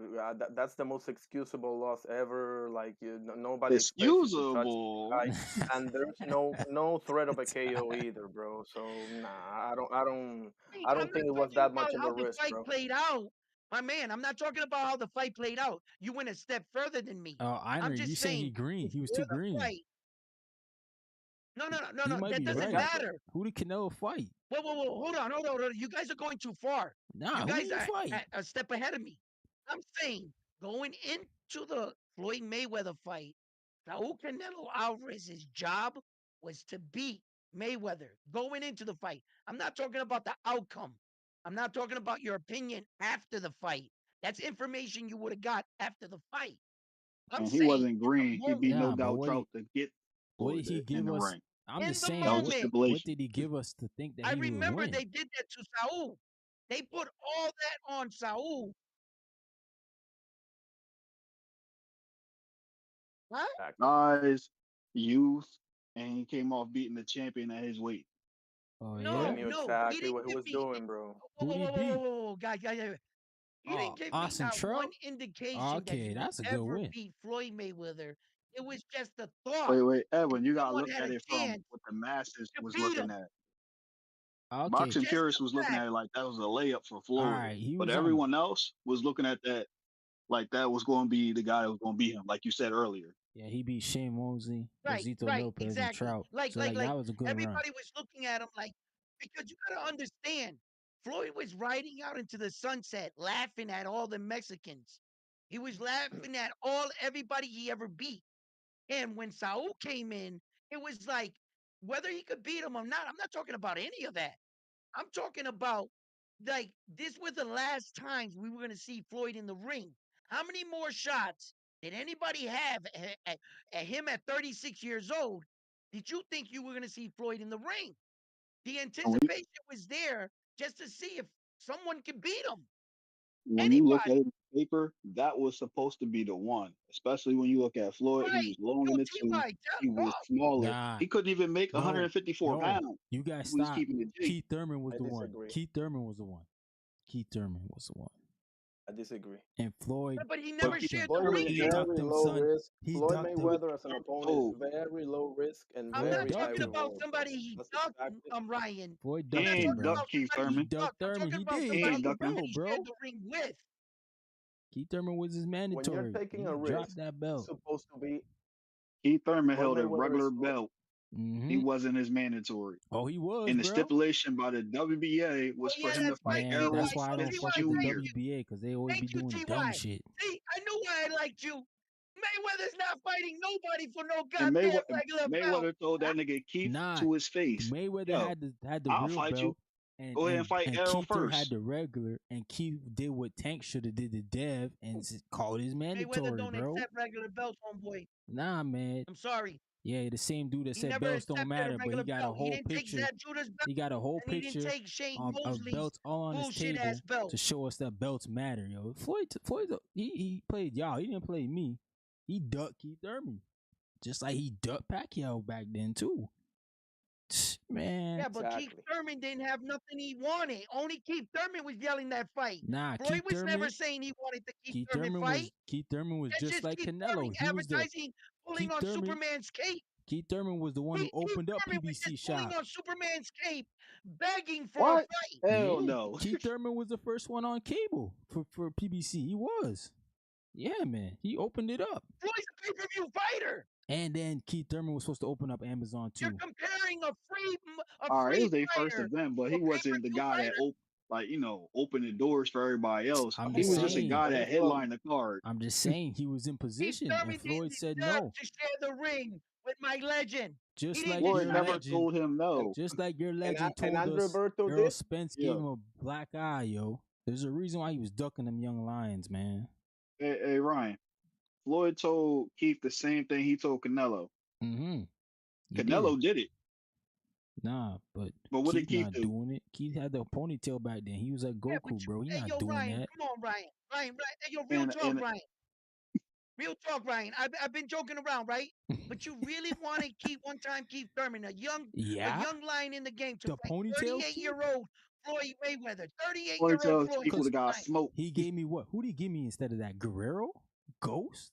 That's the most excusable loss ever. Like nobody expects you to touch this Excusable. guy, and there's no threat of a KO either, bro. So nah, I I'm don't think not it was talking that about much of how a the risk, fight bro. played out. My man, I'm not talking about how the fight played out. You went a step further than me. Oh, I'm Einer, you just saying he saying green. He was before too the green. fight. No, no, no, no, He no. might That be doesn't right. Exactly. matter. Who did Canelo fight? Whoa, whoa, whoa. Hold on. You guys are going too far. Nah, You who guys did he are fight? a step ahead of me. I'm saying going into the Floyd Mayweather fight, Raul Canelo Alvarez's job was to beat Mayweather going into the fight. I'm not talking about the outcome. I'm not talking about your opinion after the fight. That's information you would have got after the fight. I'm And he saying wasn't in the green. He beat moment, No Nah, but Doubt Trout to get what Floyd did he in give the us? ring. I'm in just the saying, That was the moment, what stipulation. did he give us to think that I he would remember win? they did that to Saul. They put all that on Saul. What? Exactly. Size, youth, and he came off beating the champion at his weight. Oh Yeah, he yeah, No, knew no, he exactly didn't what he give was me. doing, bro. Whoa, who whoa, did he whoa, whoa, whoa, beat? whoa, whoa, guy. He Oh, didn't give me Austin not one Trout. indication that Okay, he would that's a good ever win. beat Floyd Mayweather. It was just a thought Wait, that Edwin, you gotta someone look had at a it from chance what the masses to was beat looking him. at. Okay, Boxing Just purists the was looking fact. at it like that was a layup for all Floyd, right. He but was on. everyone else was looking at that like that was going to be the guy that was going to beat him, like you said earlier. Yeah, he beat Shane Mosley, Right, Josito right, Lopez, and exactly. Trout. Like, So like, like that like was a good run. everybody was looking at him like, because you gotta understand, Floyd was riding out into the sunset, laughing at all the Mexicans. He was laughing at everybody he ever beat. And when Saul came in, it was like whether he could beat him or not. I'm not talking about any of that. I'm talking about like this was the last times we were going to see Floyd in the ring. How many more shots did anybody have at him at 36 years old? Did you think you were going to see Floyd in the ring? The And we anticipation was there just to see if someone can beat him. When you look at Anybody. it on paper, that was supposed to be the one. Especially when you look at Floyd, he Right. was long Yo, in the tooth. T.Y., He was talk. smaller. Nah, He couldn't even make no, 154 no. pounds. You guys He was stop. keeping it G. Keith Thurman was I the one. disagree. Keith Thurman was the one. Keith Thurman was the one. I disagree. And Floyd But he But never ducked Keith him. shared the Floyd ring. was He Either. ducked very him, low son. risk. He Floyd ducked him. Mayweather as an opponent is oh, very low risk and I'm Floyd not very ducked high talking him. about reward, bro. somebody he That's ducked, exactly. Ryan. Floyd he I'm ducked not him, ain't talking bro. about duck Keith somebody He he Thurman. ducked ducked. I'm Thurman. talking He about did. He He somebody ain't ducked the he ducking him. belt, actually shared bro. the ring with. Keith Thurman was his When you're mandatory. taking He a dropped risk, that it's belt. supposed to be. Keith Thurman Floyd held a Mayweather is regular belt. He Mm-hmm. wasn't his mandatory. Oh, he was, And the bro. stipulation by the WBA Oh was for yeah, him to that's fight right, Man, Errol that's T.Y. why I So don't Spence fuck T.Y., with the thank Jr. you. WBA because they always Thank be you, doing the dumb T.Y. shit. See, I knew why I liked you. Mayweather's not fighting nobody for no And goddamn regular belt. Mayweather told that nigga Keith Nah, to his face, Mayweather yo, had the I'll real fight you. belt, and Go ahead and and fight and Errol Keith had first. the regular, and Keith did what Tank should have did to Dev and called his Mayweather mandatory, don't bro. accept regular belts, homeboy. Nah, man. I'm sorry. Yeah, the same dude that He said never belts don't accepted a matter, but he regular got a belt. He whole didn't take picture. Zab Judah's belt, He got a whole and he didn't picture take Shane of Mosley's belts all on his bullshit ass table belt. to show us that belts matter, yo. Floyd, he played y'all. He didn't play me. He ducked Keith Thurman, just like he ducked Pacquiao back then too. Man, Yeah, but Keith Exactly. Thurman didn't have nothing he wanted. Only Keith Thurman was yelling that fight. nah, Floyd was never saying he wanted the Keith Thurman fight. Keith Thurman was That's just just like Keith Canelo. Thurman He was the advertising, pulling Keith on Thurman. Superman's cape. Keith Thurman was the one who Keith opened up Thurman was PBC just pulling shop. on Superman's cape, begging for a What? fight. Hell Yeah, no. Keith Thurman was the first one on cable for PBC. He was. Yeah, man. He opened it up. Floyd's a pay-per-view fighter. And then Keith Thurman was supposed to open up Amazon You're too. comparing a All right, it free was their first fighter event, but to he a wasn't the pay-per-view guy that fighter. opened the doors for everybody else. I'm He just was just a saying. guy But that he's slow. headlined the card. I'm just saying he was in Keith position, Thurman and Floyd didn't said deserve no. to share the ring with my legend. Just He like didn't your Floyd deserve never it. legend, told him no. just like your And legend and told Andre us Berto Errol did. Spence Yeah. gave him a black eye, yo. There's a reason why he was ducking them young lions, man. Hey, Ryan. Floyd told Keith the same thing he told Canelo. Mm-hmm. He Canelo did. did it. Nah, but What did Keith Keith not do? doing it. Keith had the ponytail back then. He was like Yeah, but Goku, bro. He hey, not yo, doing Ryan, that. come on, Ryan. Ryan, hey, yo, real talk, And Ryan. Real talk, Ryan. I've been joking around, right? But you really wanted Keith Thurman, a young lion in the game, to The fight ponytail Keith? 38-year-old Floyd Mayweather. 38-year-old Floyd tells Floyd. Keith would have got Because smoked. he gave me what? Who did he give me instead of that? Guerrero? Ghost?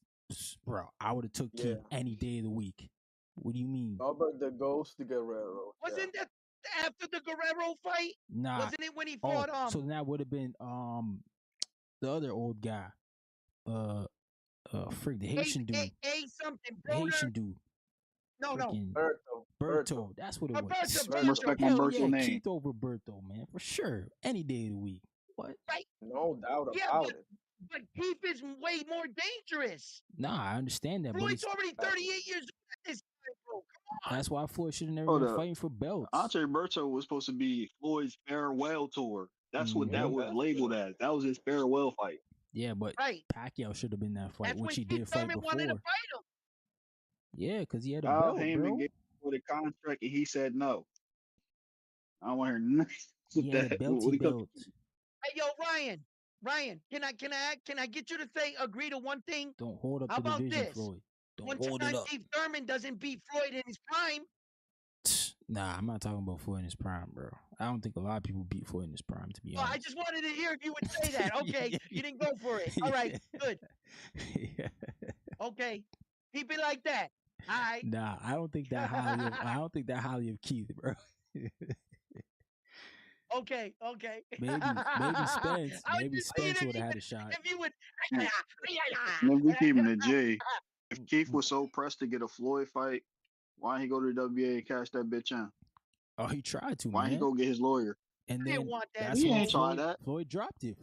Bro, I would have took Yeah. Keith any day of the week. What do you mean? Robert the Ghost Guerrero. Wasn't that after the Guerrero fight? Nah. Wasn't it when he fought So then that would have been the other old guy. Freak, the Haitian dude. something, The Haitian dude. No. Berto. That's what it was. Berto. Respect my Hell Berto yeah, name. Keith over Berto, man, for sure. Any day of the week. What? Right. No doubt Yeah, about it. but Keith is way more dangerous. Nah, I understand that, Floyd's but already 38 years old at this time, bro. Come on. that's why Floyd should have never Hold been up. fighting for belts. Andre Berto was supposed to be Floyd's farewell tour. That's what that was that's labeled as. That was his farewell fight. Yeah, but Right. Pacquiao should have been that fight, That's which when he did Keith fight Thurman before. wanted to fight him. Yeah, because he had a Kyle belt, Heyman bro. gave him the contract and he said no. I don't want to hear nothing He with had a that. belty belt. Hey, yo, Ryan, can I get you to say agree to one thing? Don't hold up How the about division, this? Floyd. Don't One hold it time up. Keith Thurman doesn't beat Floyd in his prime. Nah, I'm not talking about Floyd in his prime, bro. I don't think a lot of people beat Floyd in his prime, to be Well, honest. I just wanted to hear if you would say that. Okay, you didn't go for it. All right, good. Yeah. Okay, keep it like that. All right. Nah, I don't think that highly. I don't think that highly of Keith, bro. Okay. Maybe Spence. Maybe Spence would have had a shot. If you would. Then we keeping it J. If Keith was so pressed to get a Floyd fight, why didn't he go to the WBA and cash that bitch in? Oh, he tried to, Why man. didn't he go get his lawyer? And I didn't then want that. that's He when ain't tried that. Floyd dropped it.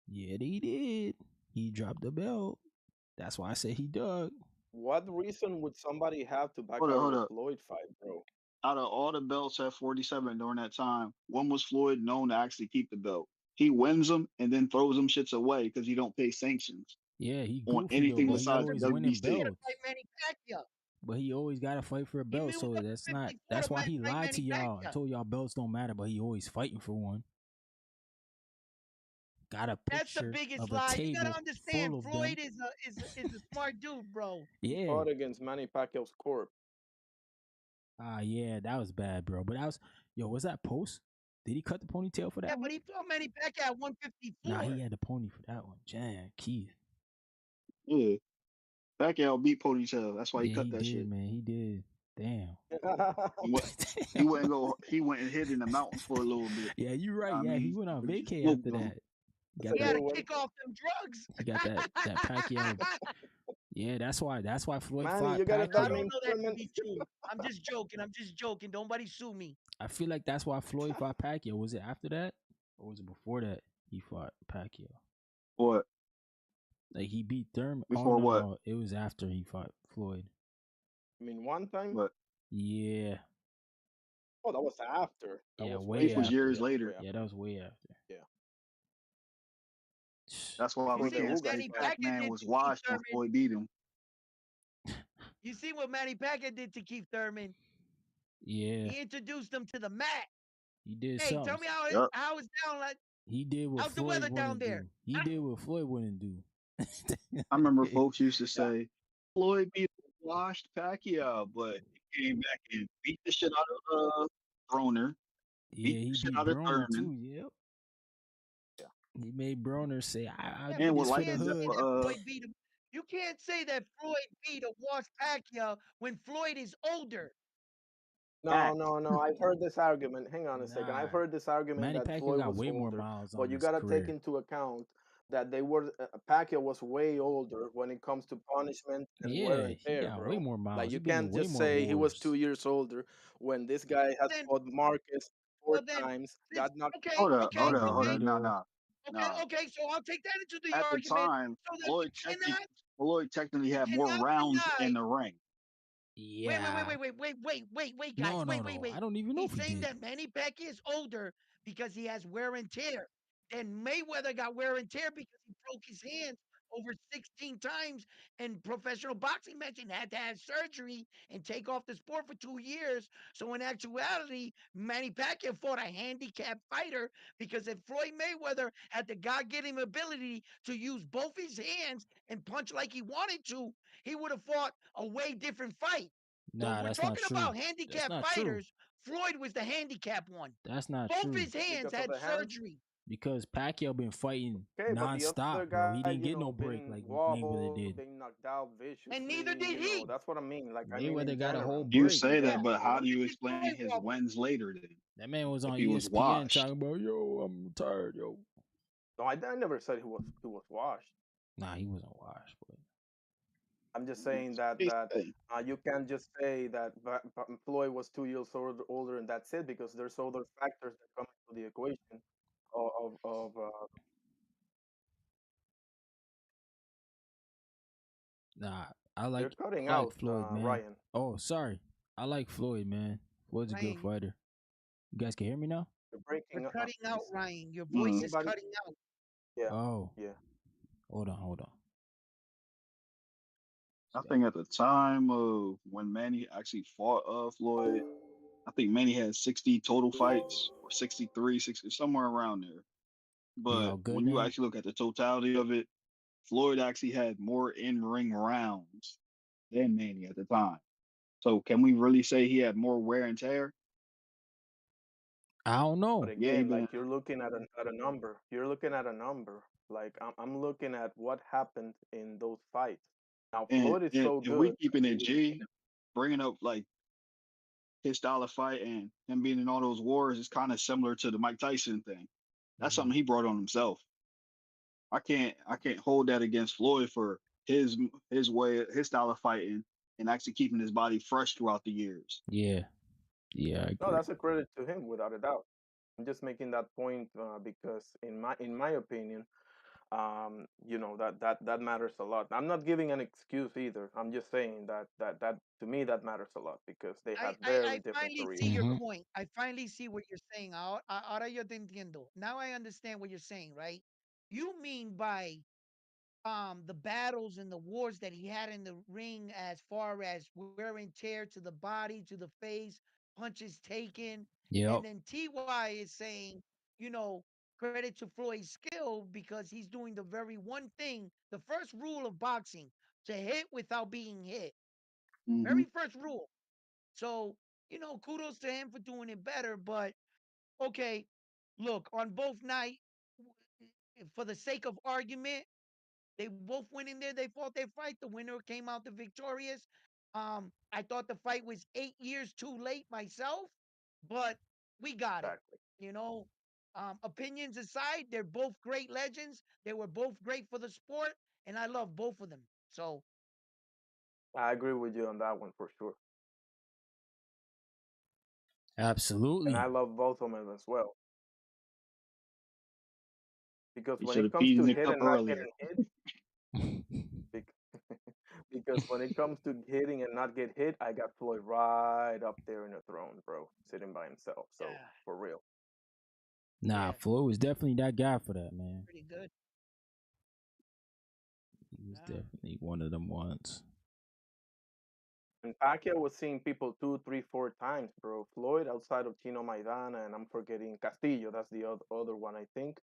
Yeah, he did. He dropped the belt. That's why I said he dug. What reason would somebody have to back Hold out of up. a Floyd fight, bro? Out of all the belts at 47 during that time, when was Floyd known to actually keep the belt? He wins them and then throws them shits away because he don't pay sanctions Yeah, he on goofy anything though, but he besides always the winning WBC. belts. Like Manny Pacquiao. But he always got to fight for a He belt, moved so up that's to not. 54 That's to why he fight lied to Manny y'all and Pacquiao. told y'all belts don't matter, but he always fighting for one. Got a That's the picture biggest of a lie. You gotta table understand, full of them. Floyd is a smart dude, bro. He Yeah. fought against Manny Pacquiao's corpse. Yeah, that was bad, bro. But that was, yo, was that post? Did he cut the ponytail for Yeah, that but one? he fought Manny Pacquiao at Nah, 154. he had the pony for that one. Jan, Keith. Yeah, Pacquiao beat Ponytail. That's why he Yeah, cut he that did, shit. man. He did. Damn. He went. He went and go. He went and hid in the mountains for a little bit. Yeah, you right. I Yeah, he mean, went on but he vacay smoked after them. that. He That's got a He had that. good to one. kick off them drugs. He got that Pacquiao. Yeah, that's why. That's why Floyd Manny, fought you got a I dog Pacquiao. don't named know that to Thurman. be true. I'm just joking. I'm just joking. Nobody sue me. I feel like that's why Floyd fought Pacquiao. Was it after that, or was it before that he fought Pacquiao? What Like he beat Thurman. Oh before no, what? no, it was after he fought Floyd. I mean, one time. What? Yeah, Oh, that was after. That yeah, was way way Beef was after. after. years Yeah, later. way Yeah, after. that was way after. Yeah. That's why You we Before the see can't what say Ugas Manny fight. Pacquiao Pac-Man did was to Keith washed when Thurman. Floyd beat him. You see what Manny Pacquiao did to Keith Thurman. Yeah, He introduced him to the mat. he did Hey, tell something. me Yep. how it's down. Like, He did what how's the Floyd weather down wouldn't there? do. He did what Floyd wouldn't do. I remember folks used to Yeah. say Floyd beat washed Pacquiao, but he came back and beat the shit out of Broner, beat Yeah, the he shit beat out of Broner Thurman, too. Yep. Yeah. He made Broner say, I'll Yeah, do and but would this you for like the the can't death say hood. that Floyd beat him. You can't say that Floyd beat a washed Pacquiao when Floyd is older. No, fact. no, no. I've heard this argument. Hang on a second. I've Nah. heard this argument Manny that Pacquiao Floyd got was way more older, miles but on you his gotta take career. into account that they were Pacquiao was way older when it comes to punishment and wear Yeah, and he tear, got way bro. more Like miles. He you been in can't way just more say he was wars. 2 years older when this guy has Then, fought Marcus four well, then, times, since got knocked. okay, Hold up, okay, hold up, hold okay, up. Nah, Magneto. nah, nah. okay. So I'll take that into the At the argument. time, So that Floyd technically you had more cannot rounds in deny. the ring. Yeah. Guys. No, no, no. I don't even know if He's he saying did. that Manny Pacquiao is older because he has wear and tear. And Mayweather got wear and tear because he broke his hands over 16 times in professional boxing match and had to have surgery and take off the sport for 2 years. So in actuality, Manny Pacquiao fought a handicapped fighter because if Floyd Mayweather had the God-given ability to use both his hands and punch like he wanted to, he would have fought a way different fight. So if Nah, we're that's not talking true. about That's handicapped not true. fighters, Floyd was the handicapped one. That's not Both true. his hands Because of had the hands. surgery. Because Pacquiao been fighting Okay, but the nonstop, other bro. He guy, didn't get no break been like Mayweather wobbled, did. being knocked out And neither viciously. did he. That's what I mean. Like, I mean, in Mayweather got a whole general. You break. In say that, general, but you how know? do you Even explain Floyd his wobbled. wins later then? That man was If on he was ESPN washed. talking about, yo, I'm tired, yo. No, I never said he was washed. Nah, he wasn't washed, but I'm just saying That's what they that say. you can't just say that Floyd was 2 years older and that's it because there's other factors that come into the equation of nah, you're cutting I like out Floyd, man. Ryan. Oh, sorry. I like Floyd, man. Floyd's a good Ryan, fighter. You guys can hear me now? You're you're breaking up. cutting out, Ryan. Your voice Mm. is Anybody? cutting out. Yeah, Oh, yeah. hold on. I Step. think at the time of when Manny actually fought Floyd, I think Manny had 60 total fights or 63, 60, somewhere around there. They But all good when you now? actually look at the totality of it, Floyd actually had more in-ring rounds than Manny at the time. So can we really say he had more wear and tear? I don't But know. Yeah, he again, been like you're looking at a number. You're looking at a number. Like I'm looking at what happened in those fights. Now Floyd is and so if we good. keeping it G, bringing up like his style of fight and him being in all those wars is kind of similar to the Mike Tyson thing. That's Mhm. something he brought on himself. I can't hold that against Floyd for his way his style of fighting and actually keeping his body fresh throughout the years. Yeah. Yeah, I No, agree. that's a credit to him without a doubt. I'm just making that point because in my opinion, that matters a lot. I'm not giving an excuse either. I'm just saying that to me that matters a lot because they had very I different finally see careers. your Mm-hmm. point. I finally see what you're saying. Ahora yo te entiendo. Now I understand what you're saying, right? You mean by the battles and the wars that he had in the ring, as far as wear and tear to the body, to the face, punches taken. And Yep. then TY is saying, you know, credit to Floyd's skill because he's doing the very one thing, the first rule of boxing, to hit without being hit. Hmm. Very first rule. So, kudos to him for doing it better. But okay, look, on both night, for the sake of argument, they both went in there. They fought their fight. The winner came out the victorious. I thought the fight was 8 years too late myself, but we got it. Exactly. You know, opinions aside, they're both great legends. They were both great for the sport, and I love both of them. So I agree with you on that one for sure. And I Absolutely. love both of them as well. Because He when should it have comes peed to in the hit cup and not earlier. getting hit, bec- because when it comes to hitting and not get hit, I got Floyd right up there in the throne, bro, sitting by himself. So yeah, for real. Nah, yeah, Floyd was definitely that guy for that, man. pretty good. He was Yeah, definitely one of them ones. And Pacquiao was seeing people two, three, four times, bro. Floyd outside of Tino Maidana, and I'm forgetting Castillo. That's the other one, I think.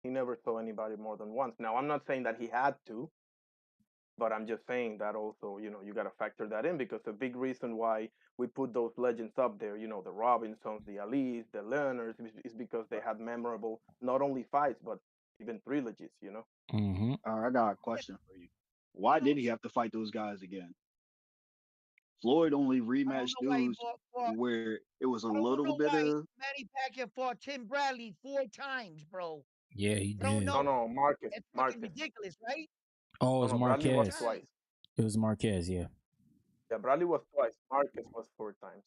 He never saw anybody more than once. Now, I'm not saying that he had to, but I'm just saying that also, you got to factor that in because a big reason why we put those legends up there, the Robinsons, the Alis, the Leonards, is because they had memorable not only fights but even trilogies. Mm-hmm. All right, I got a yeah. question for you. Why did he So have to fight those guys again? Floyd only I don't rematched know why he dudes fought. where it was a I don't little know bit why of, Manny Pacquiao fought Tim Bradley 4 times, bro. Yeah, he I don't did. No, know. no, Marcus, It's fucking Marcus. ridiculous, right? Oh, it No, was no, Bradley Four was Marquez. twice. times. It was Marquez, yeah. Yeah, Bradley was twice. Marquez was four times.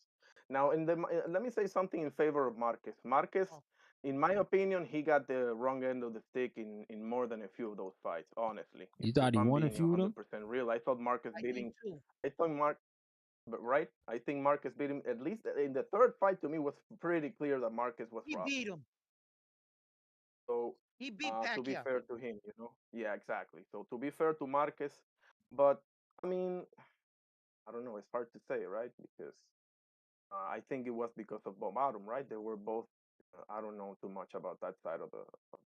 Now, let me say something in favor of Marquez. Marquez, Oh, in my opinion, he got the wrong end of the stick in more than a few of those fights. Honestly, if You if thought he I'm won a being few of them? 100% real, I thought Marcus I did beating. too. I thought Mark, but right, I think Marcus beat him at least in the third fight. To me, was pretty clear that Marcus was He robbed. beat him. So, He beat to be Pacquiao. fair to him, yeah, exactly. So to be fair to Marcus, but I mean, I don't know. It's hard to say, right? Because I think it was because of Bob Arum, right? They were both. I don't know too much about that side of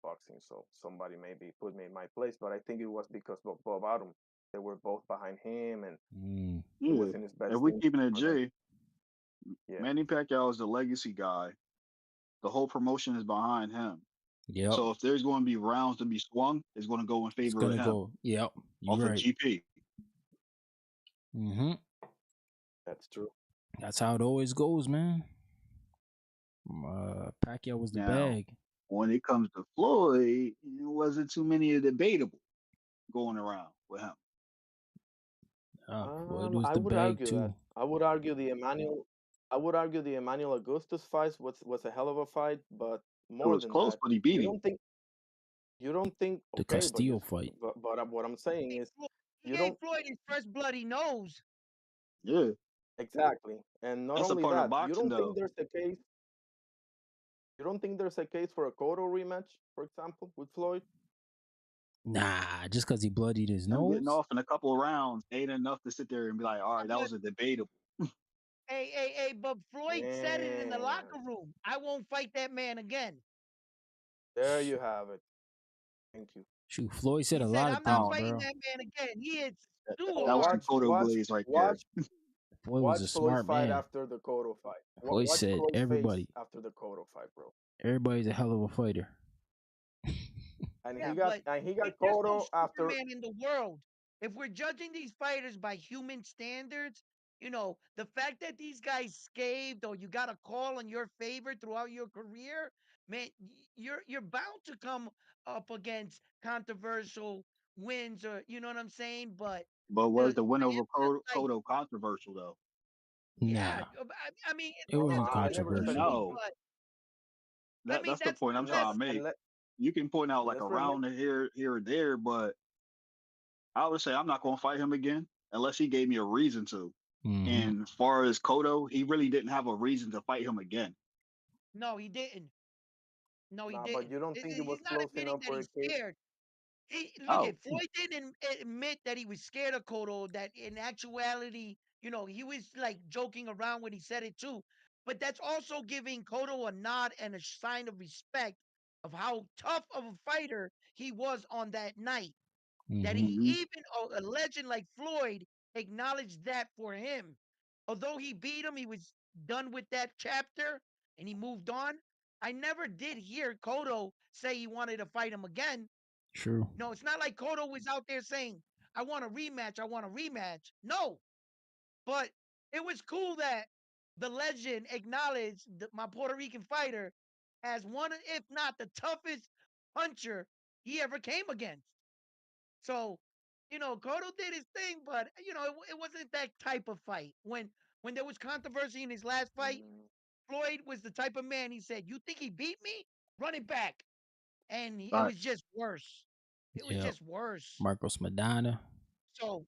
boxing, so somebody maybe put me in my place. But I think it was because of Bob Arum. They were both behind him, and Mm. it yeah. was in his If best we interest keeping it for them. J, Yeah. Manny Pacquiao is the legacy guy. The whole promotion is behind him. Yep. So if there's going to be rounds to be swung, it's going to go in It's favor of gonna him go. Yep. You off of right. GP. Mm-hmm. That's true. That's how it always goes, man. Pacquiao was the Now, bag. when it comes to Floyd, it wasn't too many debatable going around with him. Floyd was I the would bag argue that. too. I would argue the Emmanuel. I would argue the Emmanuel Augustus fight was a hell of a fight, but It more was than close, that, but he you beat him. don't think you don't think The okay, but Castillo fight. what I'm saying is He you gave don't Floyd his first bloody nose. Yeah, exactly, and not that's a only part of that, boxing, though. you don't think there's a case for a Cotto rematch, for example, with Floyd? Nah, just because he bloodied his Him getting nose. off in a couple of rounds ain't enough to sit there and be like, all right, that But was a debatable. but Floyd said it in the Man, locker room. I won't fight that man again. there you have it. Thank you. Shoot, Floyd said He a said, lot of I'm not things, Oh, fighting bro. that man again. He hits that, too that was hard. the Watch, Kodo watch, Blaze right there. watch, Floyd was a watch Floyd's smart fight man. after the Cotto fight. Floyd Watch said Floyd's face everybody, after the Cotto fight, bro. everybody's a hell of a fighter. And Yeah, but he got there's no Cotto after. Superman in the world. If we're judging these fighters by human standards, the fact that these guys scathed or you got a call in your favor throughout your career, man, you're bound to come up against controversial wins, or you know what I'm saying. But But the was the win for over him to like, Kodo controversial, though? yeah, Nah, I mean, it No, wasn't I to a never said. controversial. degree, No, but I mean that's the point I'm And let's trying that's to and make. let You can point out and like a let's remember. round here or there, but I would say I'm not going to fight him again unless he gave me a reason to. Mm-hmm. And as far as Kodo, he really didn't have a reason to fight him again. no, he didn't. No, he Nah, but didn't. you don't think it was He's not close admitting enough that for a he's case? scared. Look Oh, at Floyd didn't admit that he was scared of Cotto. That in actuality, he was like joking around when he said it too. But that's also giving Cotto a nod and a sign of respect of how tough of a fighter he was on that night. That he hmm even a legend like Floyd acknowledged that for him. Although he beat him, he was done with that chapter and he moved on. I never did hear Cotto say he wanted to fight him again. True. No, it's not like Cotto was out there saying, I want a rematch, I want a rematch. No, but it was cool that the legend acknowledged my Puerto Rican fighter as one, if not the toughest puncher he ever came against. So, Cotto did his thing, but it wasn't that type of fight. When there was controversy in his last fight, Floyd was the type of man. He said, "You think he beat me? Run it back," and it was facts. just worse. It was Yep. just worse. Marcos Madonna. So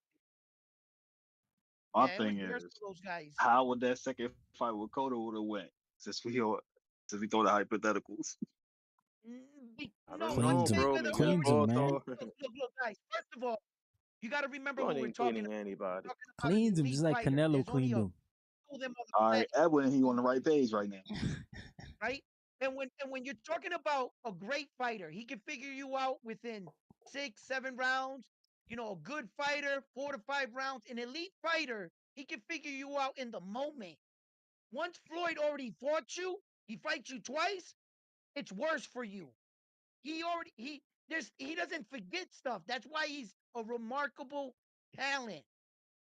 My yeah, it was thing worse is, for those guys. how would that second fight with Cotto would have went? Since we throw the hypotheticals. I don't Once know, Cleans him. bro. Mayweather Miguel Cleans already him, said, man. Cotto. look, guys. First of all, you got to remember who Floyd we're ain't talking cleaning about. anybody. Talking about an Cleans him elite just like fighter. Canelo There's only cleaned a him. few of them on the All right, planet, Edwin, he on the right page right now. right? And when you're talking about a great fighter, he can figure you out within 6, 7 rounds. A good fighter, 4 to 5 rounds. An elite fighter, he can figure you out in the moment. Once Floyd already fought you, he fights you twice, it's worse for you. He already he doesn't forget stuff. That's why he's a remarkable talent.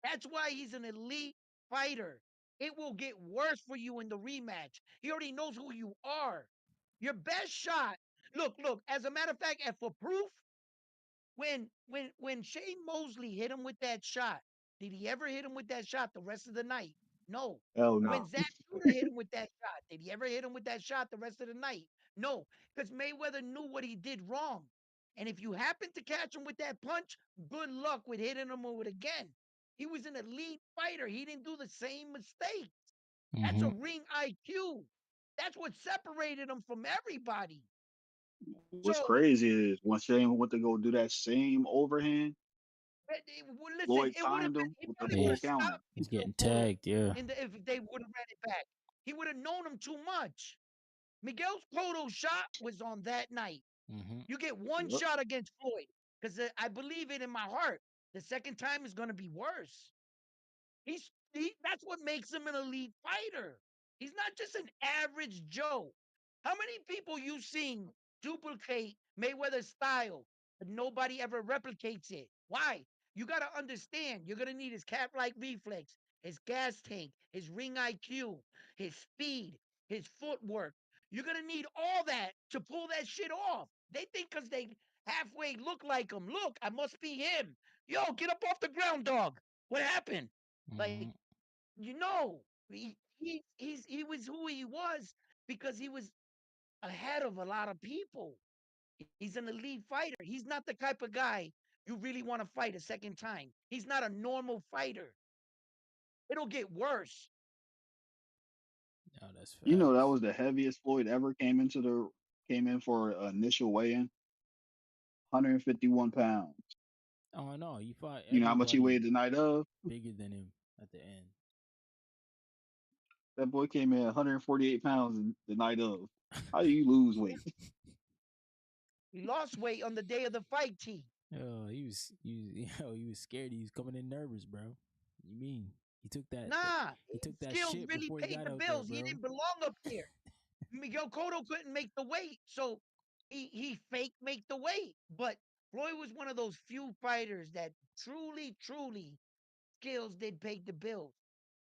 That's why he's an elite fighter. It will get worse for you in the rematch. He already knows who you are. Your best shot. Look. As a matter of fact, and for proof, when Shane Mosley hit him with that shot, did he ever hit him with that shot the rest of the night? No. Hell When no. Zach Shooter hit him with that shot, did he ever hit him with that shot the rest of the night? No, because Mayweather knew what he did wrong. And if you happen to catch him with that punch, good luck with hitting him with it again. He was an elite fighter. He didn't do the same mistake. That's a Mm-hmm. ring IQ. That's what separated him from everybody. What's So crazy is when Shane went to go do that same overhand, listen, Floyd it would have timed been him he with the probably would Yeah, full have counter. stopped he's Miguel getting Cotto tagged. Yeah. if they would have ran it back. He would have known him too much. Miguel Cotto's shot was on that night. Mm-hmm. You get one Yep. shot against Floyd because I believe it in my heart. The second time is going to be worse. That's what makes him an elite fighter. He's not just an average Joe. How many people you seen duplicate Mayweather's style, but nobody ever replicates it? Why? You got to understand. You're gonna need his cat-like reflex, his gas tank, his ring IQ, his speed, his footwork. You're gonna need all that to pull that shit off. They think because they halfway look like him. Look, I must be him. Yo, get up off the ground, dog. What happened? Like, Mm-hmm. he was who he was because he was ahead of a lot of people. He's an elite fighter. He's not the type of guy you really want to fight a second time. He's not a normal fighter. It'll get worse. No, that's You know that facts. was the heaviest Floyd ever came in for initial weigh-in, 151 pounds. Oh no, he fought You know how much he everybody weighed the night of? bigger than him at the end. That boy came in 148 pounds the night of. How do you lose weight? He lost weight on the day of the fight, T. He was scared. He was coming in nervous, bro. You mean he took that Nah, he his took that skills shit really before he paid got the out there, bills. He bro. didn't belong up there. Miguel Cotto couldn't make the weight, so he fake make the weight. But Floyd was one of those few fighters that truly skills did pay the bills.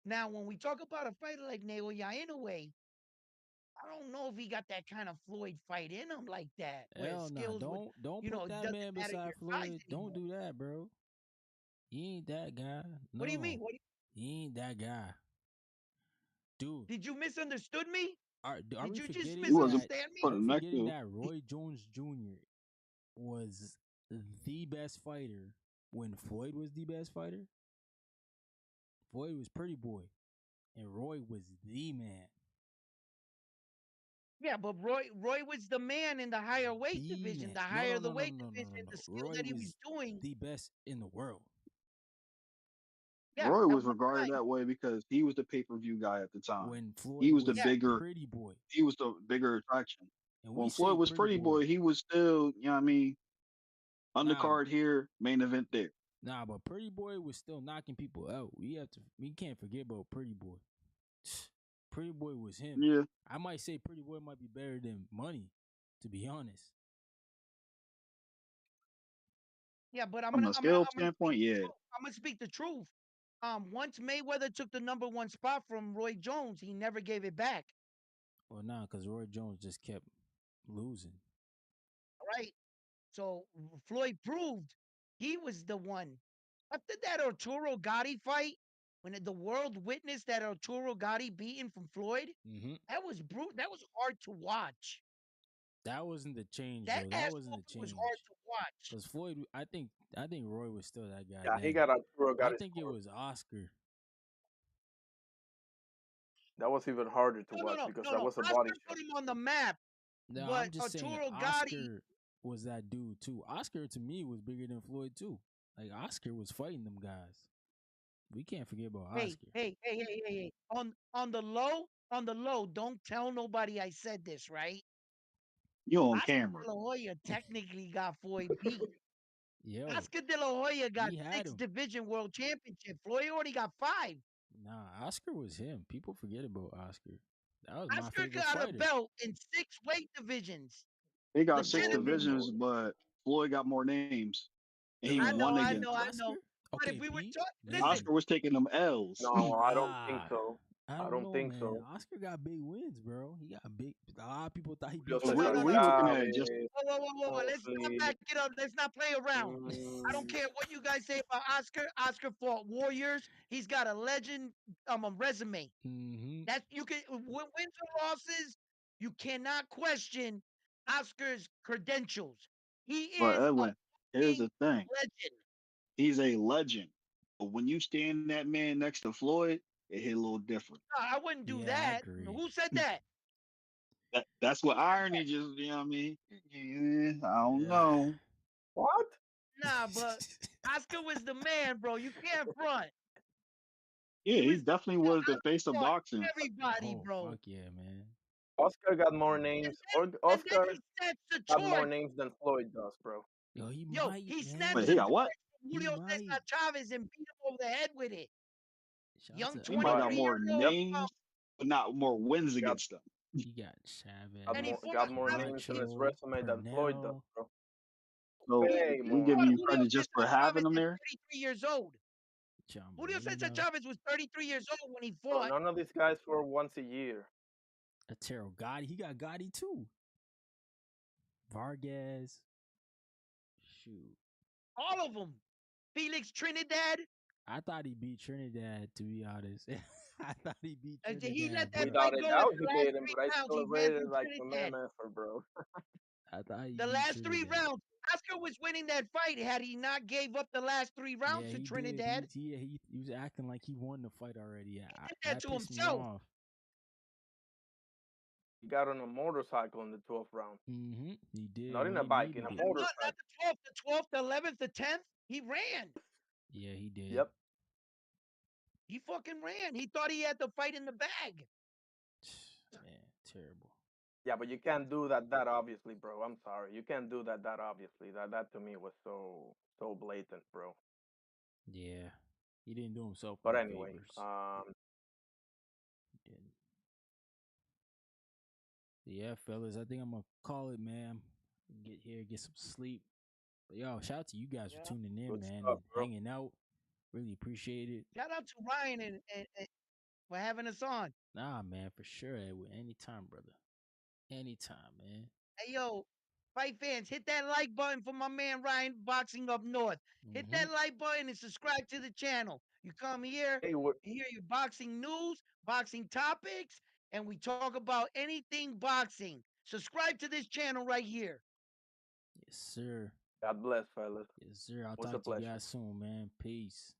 Now, when we talk about a fighter like Naoya Inoue, I don't know if he got that kind of Floyd fight in him like that, where Hell nah. skills would, Don't put it that doesn't man matter beside your size Floyd. Don't anymore. do that, bro. He ain't that guy. What do you mean? No. He ain't that guy. Dude, Did you misunderstood me? are Did we you just He forgetting wasn't that? misunderstand me? Are we putting neck forgetting to. that Roy Jones Jr. was the best fighter when Floyd was the best fighter? Floyd was pretty boy, and Roy was the man. Yeah, but Roy was the man in the higher weight division. B-man. The No, higher no, the no, no, weight no, no, no, division, the no. skill Roy that he was was doing. the best in the world. Yeah, Roy at was one regarded time. that way because he was the pay-per-view guy at the time. When He Floyd was the was Yeah, bigger Pretty Boy. he was the bigger attraction. And we When say Floyd was Pretty Pretty Boy. Boy, he was still, you know what I mean, Nah, undercard here, main event there. nah, but Pretty Boy was still knocking people out. We can't forget about Pretty Boy. Pretty Boy was him. Yeah, I might say Pretty Boy might be better than Money, to be honest. yeah, but from a skill standpoint, yeah. I'm gonna speak the truth. Once Mayweather took the number one spot from Roy Jones, he never gave it back. Well, nah, because Roy Jones just kept losing. All right. So Floyd proved he was the one. After that Arturo Gotti fight, when the world witnessed that Arturo Gotti beating from Floyd, Mm-hmm. that was that was hard to watch. That wasn't the change, That though. That ass wasn't the whooping was change. hard to watch. Because Floyd, I think Roy was still that guy Yeah, he then. got Arturo got I his think it score. was Oscar. That was even harder to No, no, watch no, because no, that no. was a body Oscar shot. put him on the map, No, but I'm just saying Arturo Gotti. Oscar was that dude too. Oscar to me was bigger than Floyd too. Like Oscar was fighting them guys. We can't forget about Hey, Oscar. hey, hey, hey, hey, hey. On the low. Don't tell nobody I said this, right? You on Oscar camera. De La Hoya technically got Floyd beat. Yo, Oscar De La Hoya got he had 6 him. division world championship. Floyd already got 5. Nah, Oscar was him. People forget about Oscar. That was my Oscar favorite got a fighter. belt in 6 weight divisions. They got six Legitimately. divisions, but Floyd got more names, and he There was won more than against him. I know. Oscar. But if Okay, we were Pete, talking, listen, maybe. Oscar was taking them L's. No, I don't think Nah, so. I I don't don't know, think man. so. Oscar got big wins, bro. He got big. A lot of people thought he Julio beat If no, we Cesar no, if Triple no, we H. looking Chavez, at just whoa. Let's not mostly. back it up. Let's not play around. I don't Mm, care what you guys say about Oscar. Oscar fought Warriors. He's got a legend a resume. Mm-hmm. That you can wins or losses, you cannot question Oscar's credentials. He but is a Edwin, here's fucking the thing. legend. He's a legend. But when you stand that man next to Floyd, it hit a little different. No, I wouldn't do Yeah, I that. agree. Who said that? That's what irony just, you know what I mean? Yeah, I don't Yeah. know. what? Nah, but Oscar was the man, bro. You can't front. Yeah, He he was the definitely man. was the face of Fought boxing. everybody, Oh bro. fuck yeah, man. Oscar got more names. Or And then Oscar he snatched the got more torch. names than Floyd does, bro. Yo, he Yo, might, he Wait, snatched man. he the got what? torch from He Julio might. Cesar Chavez and beat him over the head with it. Shout out Young to He might got 23 more year old. Yep. names, but not more wins Got against them. he got And he Chavez, fought got more after names in he his Camacho, resume than Floyd does, Purnell. bro. So Way we more. giving fought you Julio credit just for Cesar having Chavez them at there. 33 years old. John Julio Cesar Molina, Chavez was 33 years old when he Bro, fought. none of these guys were once a year. Atero Gotti. He got Gotti too. Vargas. Shoot. All of them. Felix Trinidad. I thought he beat Trinidad, to be honest. I thought he beat He Trinidad, let that bro. Without fight a go at doubt, the he last beat him, 3 but I rounds. He ran celebrated through like a Trinidad. MMFer, bro. I thought he The beat last 3 Trinidad. rounds. Oscar was winning that fight had he not gave up the last 3 Yeah, rounds to he Trinidad. did. He was acting like he won the fight already. He did that That to pissed me himself. off. He got on a motorcycle in the 12th round. Mm-hmm. He did Not in when a he bike, in needed a it. Not motorcycle. the 12th, the 11th, the 10th. He ran. Yeah, he did. Yep. He fucking ran. He thought he had the fight in the bag. Man, terrible. Yeah, but you can't do that obviously, bro. I'm sorry. You can't do that obviously. That to me was so blatant, bro. Yeah, he didn't do himself But no anyway, favors. He didn't. Yeah, fellas, I think I'm gonna call it, man. Get here, get some sleep. But yo, shout out to you guys for Yeah. tuning in, good man, stuff, and bro. hanging out. Really appreciate it. Shout out to Ryan and for having us on. Nah, man, for sure, Edwin. Anytime, brother. Anytime, man. Hey, yo, fight fans, hit that like button for my man Ryan Boxing Up North. Hit Mm-hmm. that like button and subscribe to the channel. You come here, Hey, you hear your boxing news, boxing topics, and we talk about anything boxing. Subscribe to this channel right here. Yes, sir. God bless, fellas. Yes, sir. I'll Was a talk to you pleasure. guys soon, man. Peace.